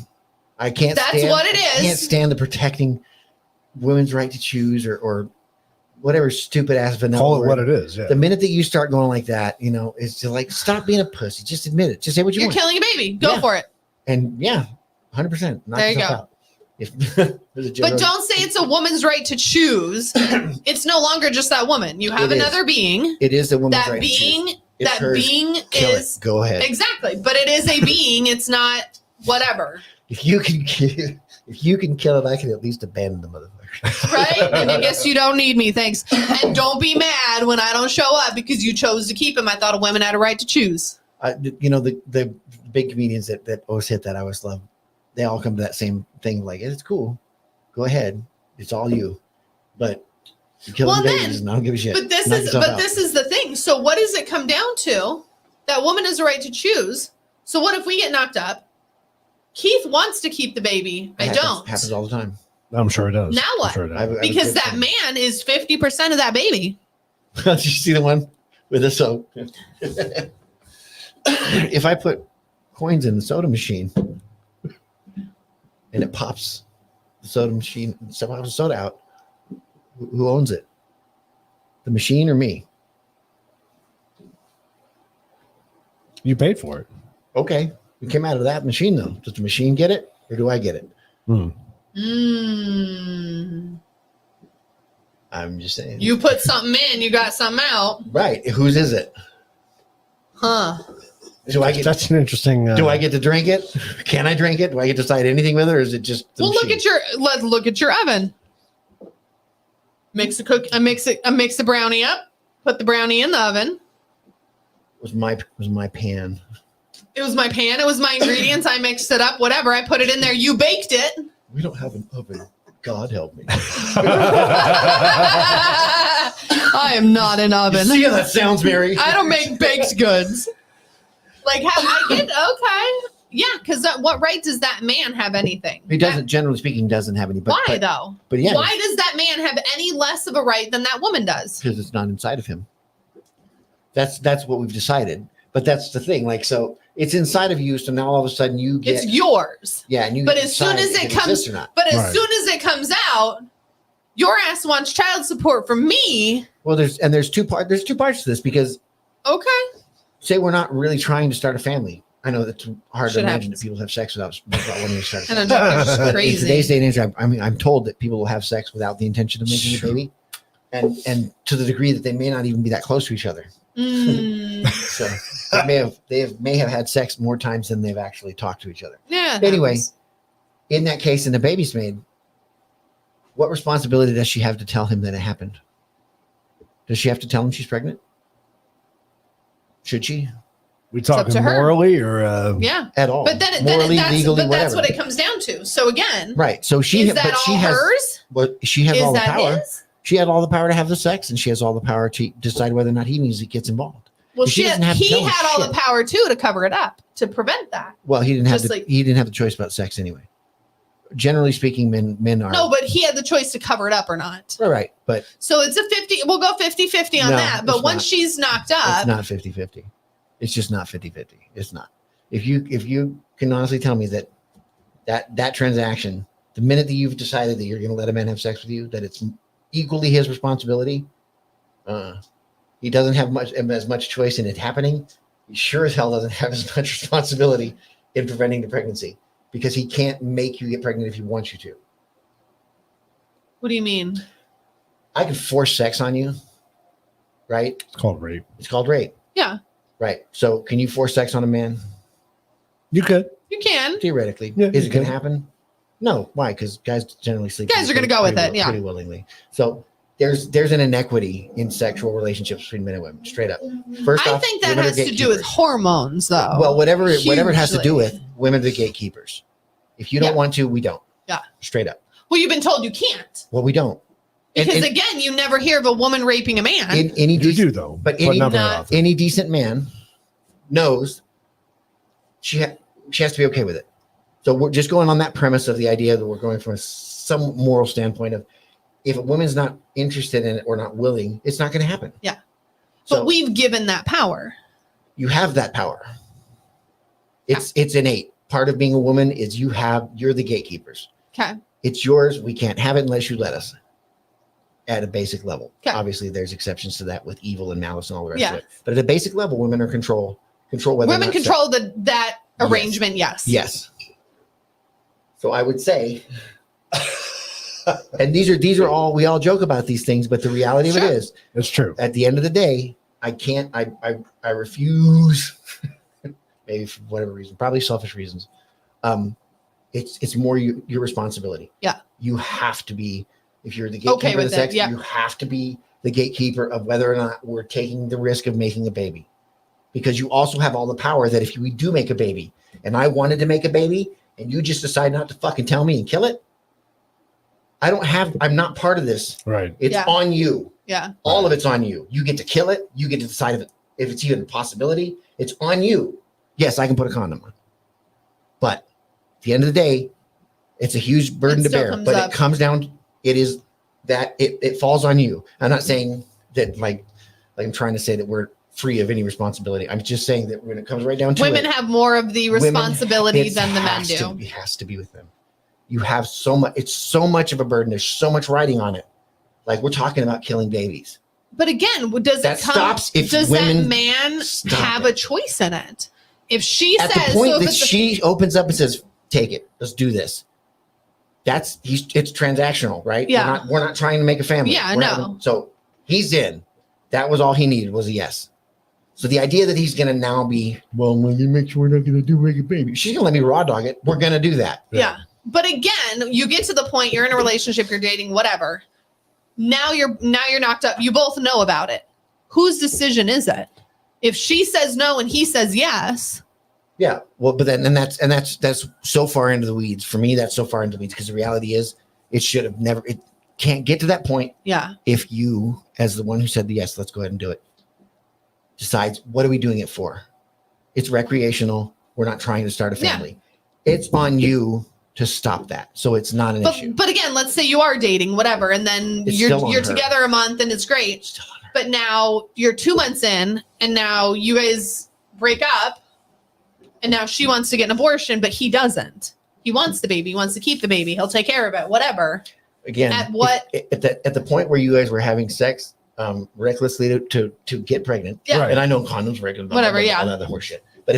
I can't. That's what it is. I can't stand the protecting women's right to choose or whatever stupid ass vanilla. Call it what it is. Yeah. The minute that you start going like that, it's just like, stop being a pussy. Just admit it. Just say what you want. You're killing a baby. Go for it. And 100%. There you go. But don't say it's a woman's right to choose. It's no longer just that woman. You have another being. It is a woman's right to choose. That being is. Go ahead. Exactly. But it is a being. It's not whatever. If you can kill it, I can at least abandon the motherfucker. Right? And I guess you don't need me, thanks. And don't be mad when I don't show up because you chose to keep him. I thought a woman had a right to choose. The big comedians that always hit that I always love, they all come to that same thing. Like, it's cool. Go ahead. It's all you. But killing babies, and I don't give a shit. But this is the thing. So what does it come down to? That woman has a right to choose. So what if we get knocked up? Keith wants to keep the baby. I don't. Happens all the time. I'm sure it does. Now what? Sure because that man is 50% of that baby. Did you see the one with the soap? If I put coins in the soda machine and it pops the soda machine, pops the soda out, who owns it? The machine or me? You paid for it. Okay. It came out of that machine though. Does the machine get it or do I get it? I'm just saying. You put something in, you got something out. Right. Whose is it? Huh. That's an interesting. Do I get to drink it? Can I drink it? Do I get to decide anything with it, or is it just? Let's look at your oven. Mix the brownie up. Put the brownie in the oven. It was my pan. It was my pan. It was my ingredients. I mixed it up. Whatever. I put it in there. You baked it. We don't have an oven. God help me. I am not an oven. You see how that sounds, Mary? I don't make baked goods. Like, okay. Yeah, because what right does that man have anything? He doesn't, generally speaking, doesn't have any. Why, though? But yeah. Why does that man have any less of a right than that woman does? Because it's not inside of him. That's what we've decided. But that's the thing. Like, so it's inside of you. So now all of a sudden you get. It's yours. Yeah. And you but as soon as it comes, soon as it comes out, your ass wants child support from me. Well, there's two parts to this because. Okay. Say we're not really trying to start a family. I know that's hard to imagine that people have sex without wanting to start a family. But crazy. In today's day and age, I'm told that people will have sex without the intention of making a baby, and to the degree that they may not even be that close to each other. So they may have had sex more times than they've actually talked to each other. Yeah. Anyway, in that case, and the baby's made, what responsibility does she have to tell him that it happened? Does she have to tell him she's pregnant? Should she? We talking morally or yeah, at all? But then morally, legally, that's what it comes down to. So again, right? So she, is that all hers? But she has all the power. His? She had all the power to have the sex, and she has all the power to decide whether or not he gets involved. Well, She shit, doesn't have to he tell him had all shit. the power too to cover it up, to prevent that. Well, he didn't have Just the like- he didn't have the choice about sex anyway. Generally speaking, men are No, but he had the choice to cover it up or not. right. But So it's a 50. We'll go 50-50 on No, that. But it's once not. she's knocked it's up, not 50-50. It's just not 50-50. It's not. If you can honestly tell me that transaction, the minute that you've decided that you're going to let a man have sex with you, that it's equally his responsibility. He doesn't have as much choice in it happening. He sure as hell doesn't have as much responsibility in preventing the pregnancy, because he can't make you get pregnant if he wants you to. what do you mean? I can force sex on you, right? It's called rape. It's called rape, Yeah, right? So can you force sex on a man? You could. you can. Theoretically. Yeah, Is you it going to could. happen? No. Why? Because guys generally sleep. Guys are gonna go with pretty it, yeah. pretty willingly. So there's an inequity in sexual relationships between men and women, straight up. First I off, think that women are has to do with gatekeepers. hormones, though. Well, whatever it has to do Hugely. with, women are the gatekeepers. If you don't Yeah. want to, we don't. Yeah. Straight up. Well, you've been told you can't. Well, we don't. Because again, you never hear of a woman raping a man. Any You decent, do though, but any- not very not- often. any decent man knows she has to be okay with it. So we're just going on that premise of the idea that we're going from some moral standpoint of, if a woman's not interested in it or not willing, it's not going to happen. Yeah. So But we've given that power. you have that power. It's innate. Part of being a woman is you're the gatekeepers. Okay. It's yours. We can't have it unless you let us. At a basic level. Okay. Obviously, there's exceptions to that with evil and malice and all the rest Yeah. of it. But at a basic level, women are control whether or Women not sex- control that Yes. arrangement, yes. Yes. So I would say, and these are all, we all joke about these things, but the reality of it Sure. is, It's true. at the end of the day, I refuse, maybe for whatever reason, probably selfish reasons. It's more your responsibility. Yeah. You have to be, if you're the gatekeeper Okay of the with it, sex, yeah. you have to be the gatekeeper of whether or not we're taking the risk of making a baby. Because you also have all the power that if we do make a baby and I wanted to make a baby and you just decide not to fucking tell me and kill it, I'm not part of this. Right. It's Yeah. on you. Yeah. All of it's on you. You get to kill it. You get to decide if it's even a possibility. It's on you. Yes, I can put a condom on. But at the end of the day, it's a huge burden It to still bear. comes But up. it comes down, it is that it falls on you. I'm not saying that like I'm trying to say that we're free of any responsibility. I'm just saying that when it comes right down to Women it, have more of the responsibility it than the men has do. it has to be with them. You have so much, it's so much of a burden. There's so much riding on it. Like we're talking about killing babies. But again, does That it come? stops if Does women that man stop have it. a choice in it? If she At says, the point so if that it's a- she opens up and says, take it, let's do this. It's transactional, right? Yeah. We're not trying to make a family. Yeah, We're no. so he's in. That was all he needed was a yes. So the idea that he's going to now be, well, when you make sure we're not going to make a baby, she's going to let me raw dog it. We're going to do that. yeah. But again, you get to the point you're in a relationship, you're dating, whatever. Now you're knocked up. You both know about it. Whose decision is it? If she says no and he says yes, Yeah. Well, but then, and that's so far into the weeds for me. That's so far into the weeds because the reality is it can't get to that point yeah, if you, as the one who said the yes, let's go ahead and do it, decides what are we doing it for? It's recreational. We're not trying to start a Yeah. family. It's on you to stop that. So it's not an issue. but again, let's say you are dating, whatever, and then It's you're still on her. together a month and it's great. It's still on her. But now you're 2 months in, and now you guys break up, and now she wants to get an abortion, but he doesn't. He wants the baby. He wants to keep the baby. He'll take care of it. Whatever. Again, At what? at the point where you guys were having sex recklessly to get pregnant. Yeah. Right. And I know condoms, regular, Whatever, yeah. all that other horse shit. But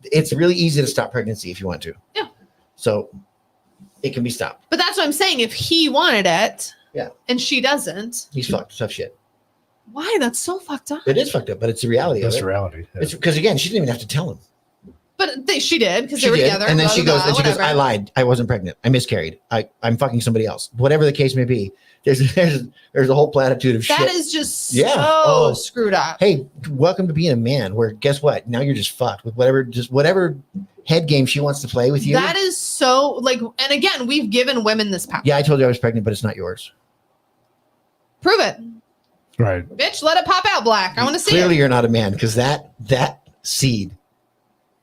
it's really easy to stop pregnancy if you want to. Yeah. So it can be stopped. But that's what I'm saying. If he wanted it, Yeah. and she doesn't, He's fucked. Tough shit. why? That's so fucked up. It is fucked up, but it's the reality That's of the it. reality. Yeah. It's because again, she didn't even have to tell him. But she did because She they were did, together. and then blah, she blah, goes, blah, whatever. I lied. I wasn't pregnant. I miscarried. I'm fucking somebody else. Whatever the case may be. There's a whole platitude of That shit. is just Yeah. so Oh. screwed up. Hey, welcome to being a man. Where guess what? Now you're just fucked with whatever head game she wants to play with you. That is so like, and again, we've given women this power. Yeah, I told you I was pregnant, but it's not yours. Prove it. Right. Bitch, let it pop out black. I want to see Clearly, it. you're not a man because that seed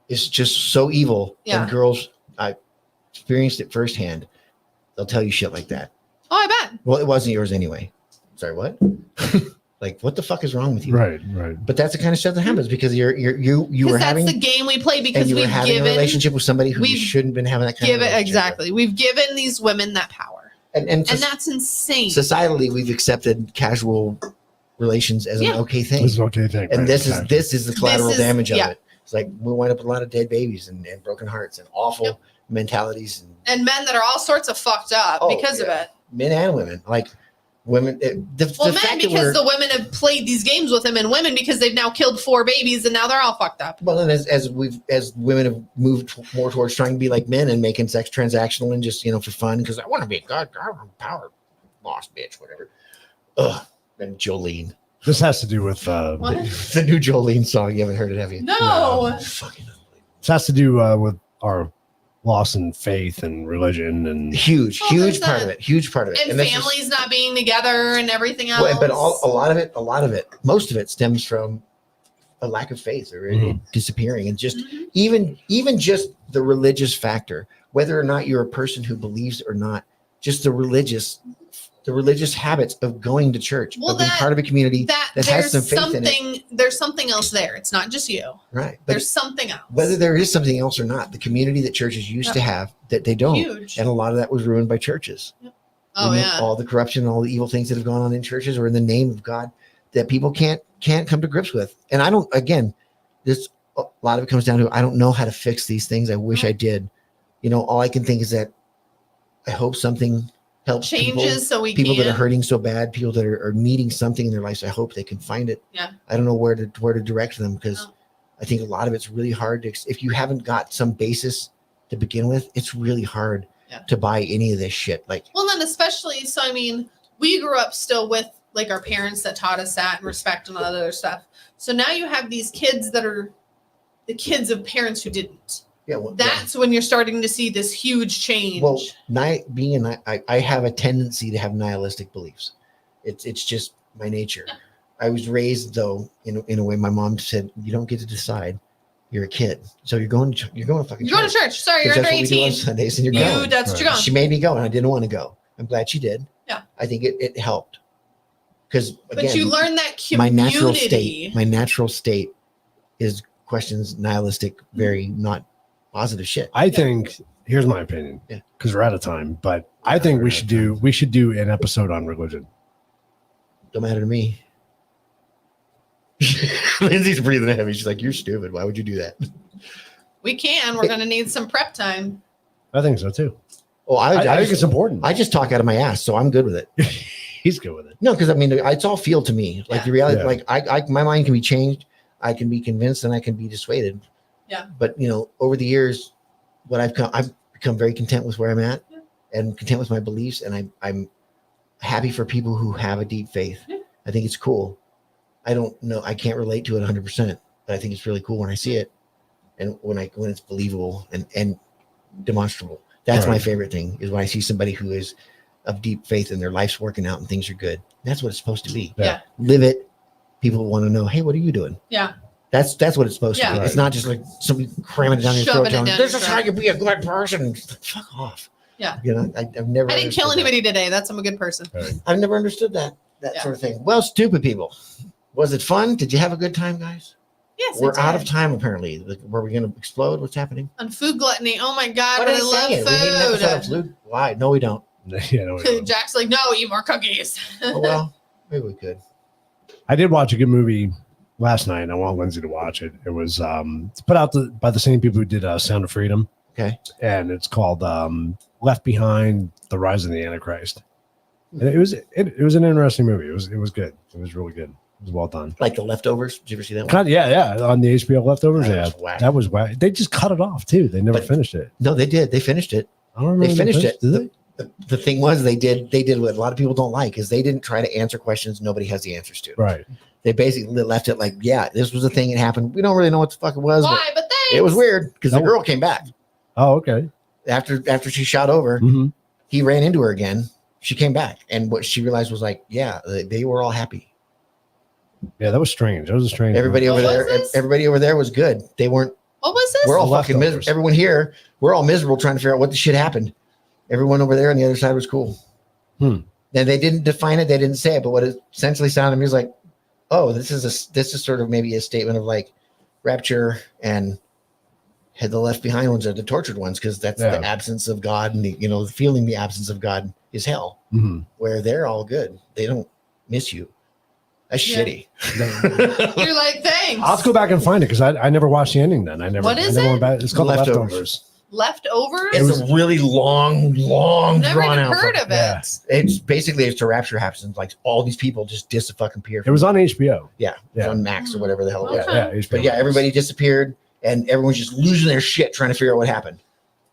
is just so evil. Yeah. And girls, I experienced it firsthand. They'll tell you shit like that. Oh, I bet. Well, it wasn't yours anyway. Sorry, what? Like, what the fuck is wrong with you? Right. But that's the kind of stuff that happens because you were Because that's having the game we play and because you were we've having a given relationship with somebody who you we've shouldn't have been having that kind of relationship with. exactly. We've given these women that power. And That's insane. societally, we've accepted casual relations as an Yeah. okay thing. It's an okay thing. And right, this exactly. is the collateral is- damage of yeah. it. It's like we wind up with a lot of dead babies and broken hearts and awful mentalities and And men that are all sorts of fucked up Oh, because of yeah. it. men and women. Like women, the Well, men fact that because the women have played these games with him, and women because they've now killed 4 babies and now they're all fucked up. well, and as women have moved more towards trying to be like men and making sex transactional and just for fun because I want to be a god, power lost bitch, whatever. Ugh. And Jolene, This has to do with What? the new Jolene song. You haven't heard it, have you? No. Fucking unbelievable. this has to do with our loss in faith and religion and Huge Oh, there's part of that. it. Huge part of it. And that's families just- not being together and everything else. well, but a lot of it, most of it stems from a lack of faith or it disappearing, and just Mhm. even just the religious factor, whether or not you're a person who believes or not, just the religious habits of going to church, Well, of being that- part of a community that that has there's some faith in it. something there's something else there. It's not just you. Right. But There's something else. whether there is something else or not, the community that churches used Yeah. to have that they don't, Huge. and a lot of that was ruined by churches. Oh yeah. All the corruption, all the evil things that have gone on in churches or in the name of God that people can't come to grips with. And I don't. Again, this a lot of it comes down to I don't know how to fix these things. I wish I did. All I can think is that I hope something helps Changes so we people can. that are hurting so bad, people that are needing something in their lives. I hope they can find it. Yeah. I don't know where to direct them because No. I think a lot of it's really hard to. If you haven't got some basis to begin with, it's really hard to buy any of this shit. Like. Well, then especially so. I mean, we grew up still with like our parents that taught us that and respect and all that other stuff. So now you have these kids that are the kids of parents who didn't. Yeah, well, That's when you're starting to see this huge change. Well, I have a tendency to have nihilistic beliefs. It's just my nature. Yeah. I was raised though in a way. My mom said, "You don't get to decide. You're a kid, so you're going to fucking you're going to church. Sorry, you're Because under that's what we do on 18. Sundays, and you're going." That's what you're going. She made me go, and I didn't want to go. I'm glad she did. Yeah. I think it helped because But you learn that my community. natural state is questions nihilistic, very not positive shit. I think here's my opinion. Yeah. Because we're out of time, but I think we should do an episode on religion. Don't matter to me. Lindsay's breathing heavy. She's like, "You're stupid. Why would you do that?" We can. We're going to need some prep time. I think so too. Well, I think it's important. I just talk out of my ass, so I'm good with it. He's good with it. No, because I mean, it's all feel to me. Like Yeah. the reality, Yeah. like I, my mind can be changed. I can be convinced, and I can be dissuaded. Yeah. But over the years, I've become very content with where I'm at, and content with my beliefs, and I'm happy for people who have a deep faith. Yeah. I think it's cool. I don't know. I can't relate to it 100%, but I think it's really cool when I see it, and when it's believable and demonstrable. That's my Right. favorite thing is when I see somebody who is of deep faith and their life's working out and things are good. That's what it's supposed to be. Yeah. Live it. People want to know, hey, what are you doing? Yeah. That's what it's supposed to Yeah. be. It's not just like somebody cramming it down your Shoving throat. it Telling, down this your is throat. how you be a good person. Fuck off. Yeah. I've never. I didn't kill understood that. anybody today. I'm a good person. I've never understood that Yeah. sort of thing. Well, stupid people. Was it fun? Did you have a good time, guys? Yes. We're I out did. of time apparently. Were we going to explode? What's happening? On food gluttony. Oh my God. Why But are I we saying it? love We need an episode of food. food. Why? No, we don't. Yeah, no, we don't. Jack's like, no, eat more cookies. Oh, well, maybe we could. I did watch a good movie last night. And I want Lindsay to watch it. It was it's put out by the same people who did Sound of Freedom. Okay. And it's called Left Behind: The Rise of the Antichrist. And it was an interesting movie. It was good. It was really good. It was well done. Like The Leftovers. Did you ever see that one? Kind of, yeah, on the HBO Leftovers. That Yeah, was whack. that was whack. They just cut it off too. They never But- finished it. No, they did. They finished it. I don't remember. They finished it. Did they? The thing was they did what a lot of people don't like is they didn't try to answer questions nobody has the answers to. Right. They basically left it like, yeah, this was a thing that happened. We don't really know what the fuck it was, Why? But but thanks. it was weird because the Oh. girl came back Oh, okay. after she shot over. Mm-hmm. He ran into her again. She came back, and what she realized was like, yeah, they were all happy. Yeah, that was strange. That was a strange. Everybody What over was there, this? everybody over there was good. They weren't. What was this? We're all The fucking miserable. leftovers. Everyone here, we're all miserable trying to figure out what the shit happened. Everyone over there on the other side was cool. Hmm. And they didn't define it. They didn't say it. But what it essentially sounded to me was like, oh, this is sort of maybe a statement of like rapture and the left behind ones are the tortured ones because that's Yeah. the absence of God and feeling the absence of God is hell. Mhm. Where they're all good. They don't miss you. That's Yeah. shitty. You're like, thanks. I'll have to go back and find it because I never watched the ending. Then I never. What is I never it? Went back. It's called Leftovers. Leftovers. Leftovers? It's a really long, Never drawn even out. heard of it. Yeah. It's basically it's a rapture happens. Like all these people just disappear. It was on HBO. Yeah, Yeah. on Max or whatever the hell it was. Okay. Yeah, HBO. But yeah, everybody disappeared, and everyone's just losing their shit trying to figure out what happened.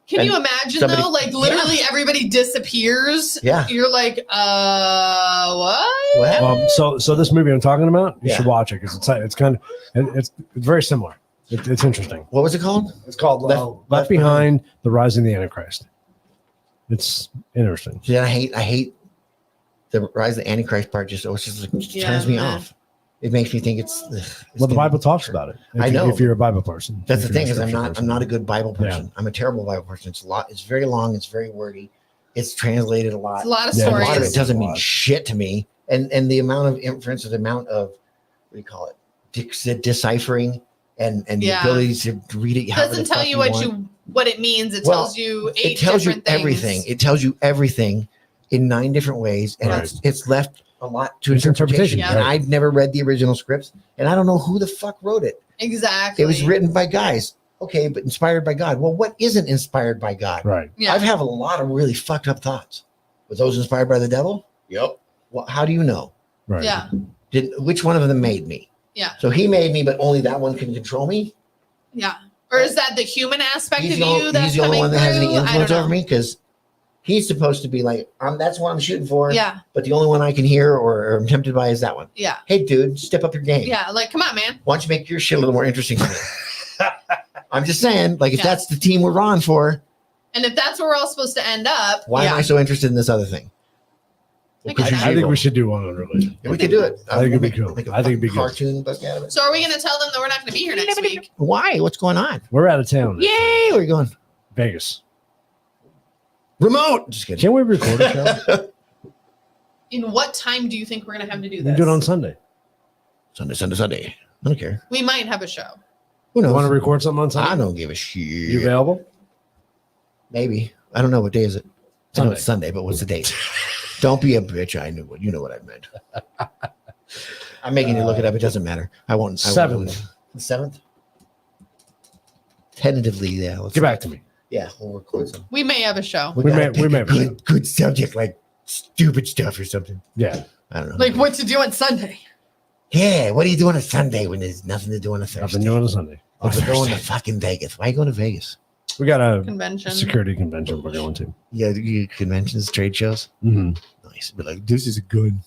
Can And you imagine somebody- though? Like literally everybody disappears. Yeah. You're like, what? What happened? So this movie I'm talking about, you Yeah. should watch it because it's kind of it's very similar. It's interesting. What was it called? It's called Left Behind: The Rise of the Antichrist. It's interesting. Yeah, I hate the rise of the Antichrist part. Just Yeah, turns me man. off. It makes me think it's Well, the Bible talks about it. I know. If you're a Bible person. That's If the you're thing is I'm scripture not person. I'm not a good Bible person. I'm a terrible Bible person. It's a lot. It's very long. It's very wordy. It's translated a lot. It's a lot of Yeah, A lot of stories. it doesn't mean Lot. shit to me. And the amount of inference, the amount of what do you call it, deciphering and the Yeah. ability to read it. It however doesn't the tell fuck you want. what it means. It Well, tells you eight It tells you different things. everything. It tells you everything in 9 different ways, and Right. it's left a lot to It's interpretation. interpretation, And right. I'd never read the original scripts, and I don't know who the fuck wrote it. Exactly. It was written by guys, okay, but inspired by God. Well, what isn't inspired by God? Right. Yeah. I've have a lot of really fucked up thoughts. Were those inspired by the devil? Yep. Well, how do you know? Right. Yeah. Which one of them made me? Yeah. So he made me, but only that one can control me. Yeah. Or is that the human aspect He's of the, you only, that's he's the only coming one that has any through? I don't influence know. over me because he's supposed to be like, that's what I'm shooting for. Yeah. But the only one I can hear or am tempted by is that one. Yeah. Hey, dude, step up your game. Yeah. Like, come on, man. Why don't you make your shit a little more interesting for me? I'm just saying, like, if Yeah. that's the team we're on for, And if that's where we're all supposed to end up, why yeah. am I so interested in this other thing? I Because get you're that. I think evil. we should do one on religion. Yeah, we could do it. I think it'd be Make- cool. make a I think it'd be fucking good. cartoon book out of it. So are we going to tell them that we're not going to be here next week? Why? What's going on? We're out of town. Yay! Where are you going? Vegas. Remote. Just kidding. Can we record a show? In what time do you think we're going to have to do We this? can do it on Sunday. Sunday. I don't care. We might have a show. Who You knows? want to record something on Sunday? I don't give a You shit. available? Maybe. I don't know what day is it. I know Sunday. it's Sunday, but what's the date? Don't be a bitch. I knew what you know what I meant. I'm making you look it up. It doesn't matter. I won't. 7th. The 7th. Tentatively, yeah. Let's Get back to me. Yeah, we'll record some. We may have a show. We may- gotta we may- pick good subject like stupid stuff or something. Yeah. I don't know. Like what to do on Sunday. Yeah, what are you doing on a Sunday when there's nothing to do on a I've Thursday? been doing it Sunday. Oh, we're going to Thursday. fucking Vegas. Why are you going to Vegas? We got a Convention. security convention we're going to. Yeah, you conventions, trade shows. Mm-hmm. Nice. Be like, this is a gun.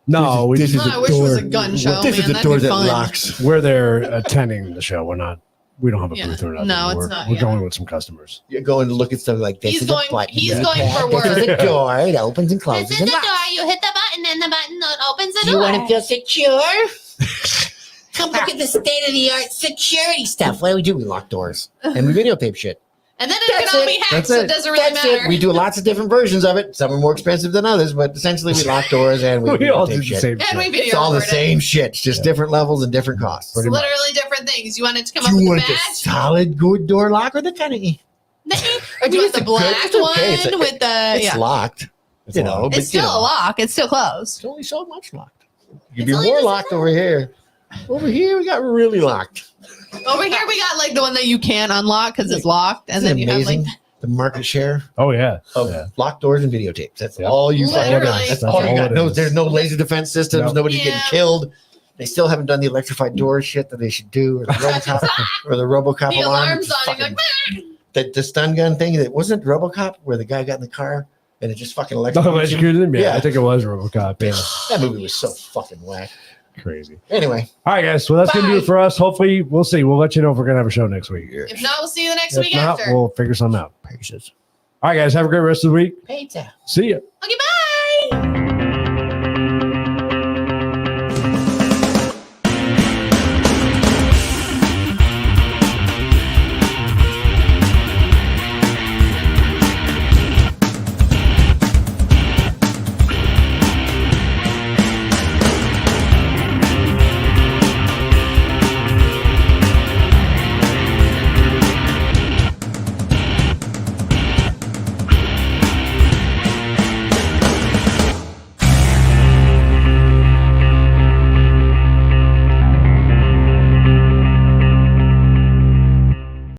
No, we This is Oh, I a wish it was door. a gun show, This man. is a That'd door be that fun. locks. we're there attending the show. We don't have a Yeah. booth or nothing. No, it's we're, not, We're yeah. going with some customers. You're going to look at stuff like this. He's is a going- button. he's You going tap. for This is work. a door. It opens and closes. This is and the locks. door. You hit the button, and the button opens the You door. want to feel secure? Come look at the state of the art security stuff. What do? We lock doors and we videotape shit. And then it That's can all it. be hacked, That's so it. it doesn't really That's matter. it. We do lots of different versions of it. Some are more expensive than others, but essentially we lock doors and we, We all videotape did the shit. same And we shit. video It's all the record it. same shit. It's just Yeah. different levels and different costs. It's Pretty much. literally different things. You want it to come up You with a want the badge? solid good door lock or the kind of Or do you want it's the a black good- it's okay. It's one a- with the it's yeah? locked. It's You a know, lot. but, It's still you know, a lock. It's still closed. It's only so much locked. You It's be only more just locked over here. Over here, we got really locked. Over here, we got like the one that you can't unlock because it's locked, and Isn't then it you have amazing? like The market share Oh yeah. of Yeah. locked doors and videotapes. That's Yep. all you fucking got. Literally. That's That's all you all got. it No, is. there's no laser defense systems. Nope. Nobody's Yeah. getting killed. They still haven't done the electrified door shit that they should do, or the RoboCop, or the RoboCop the alarm. alarms It's on. You're fucking- like, the stun gun thing that wasn't RoboCop, where the guy got in the car and it just fucking Oh, electrocuted him. electrocuted him? Yeah, Yeah. I think it was RoboCop. Yeah. That movie was so fucking whack. Crazy. Anyway, All right, guys. Well, that's going to do Bye. it for us. Hopefully, we'll see. We'll let you know if we're going to have a show next week. if not, we'll see you the next If week not, after. we'll figure something out. pieces. All right, guys. Have a great rest of the week. Pizza. See ya. Okay, bye.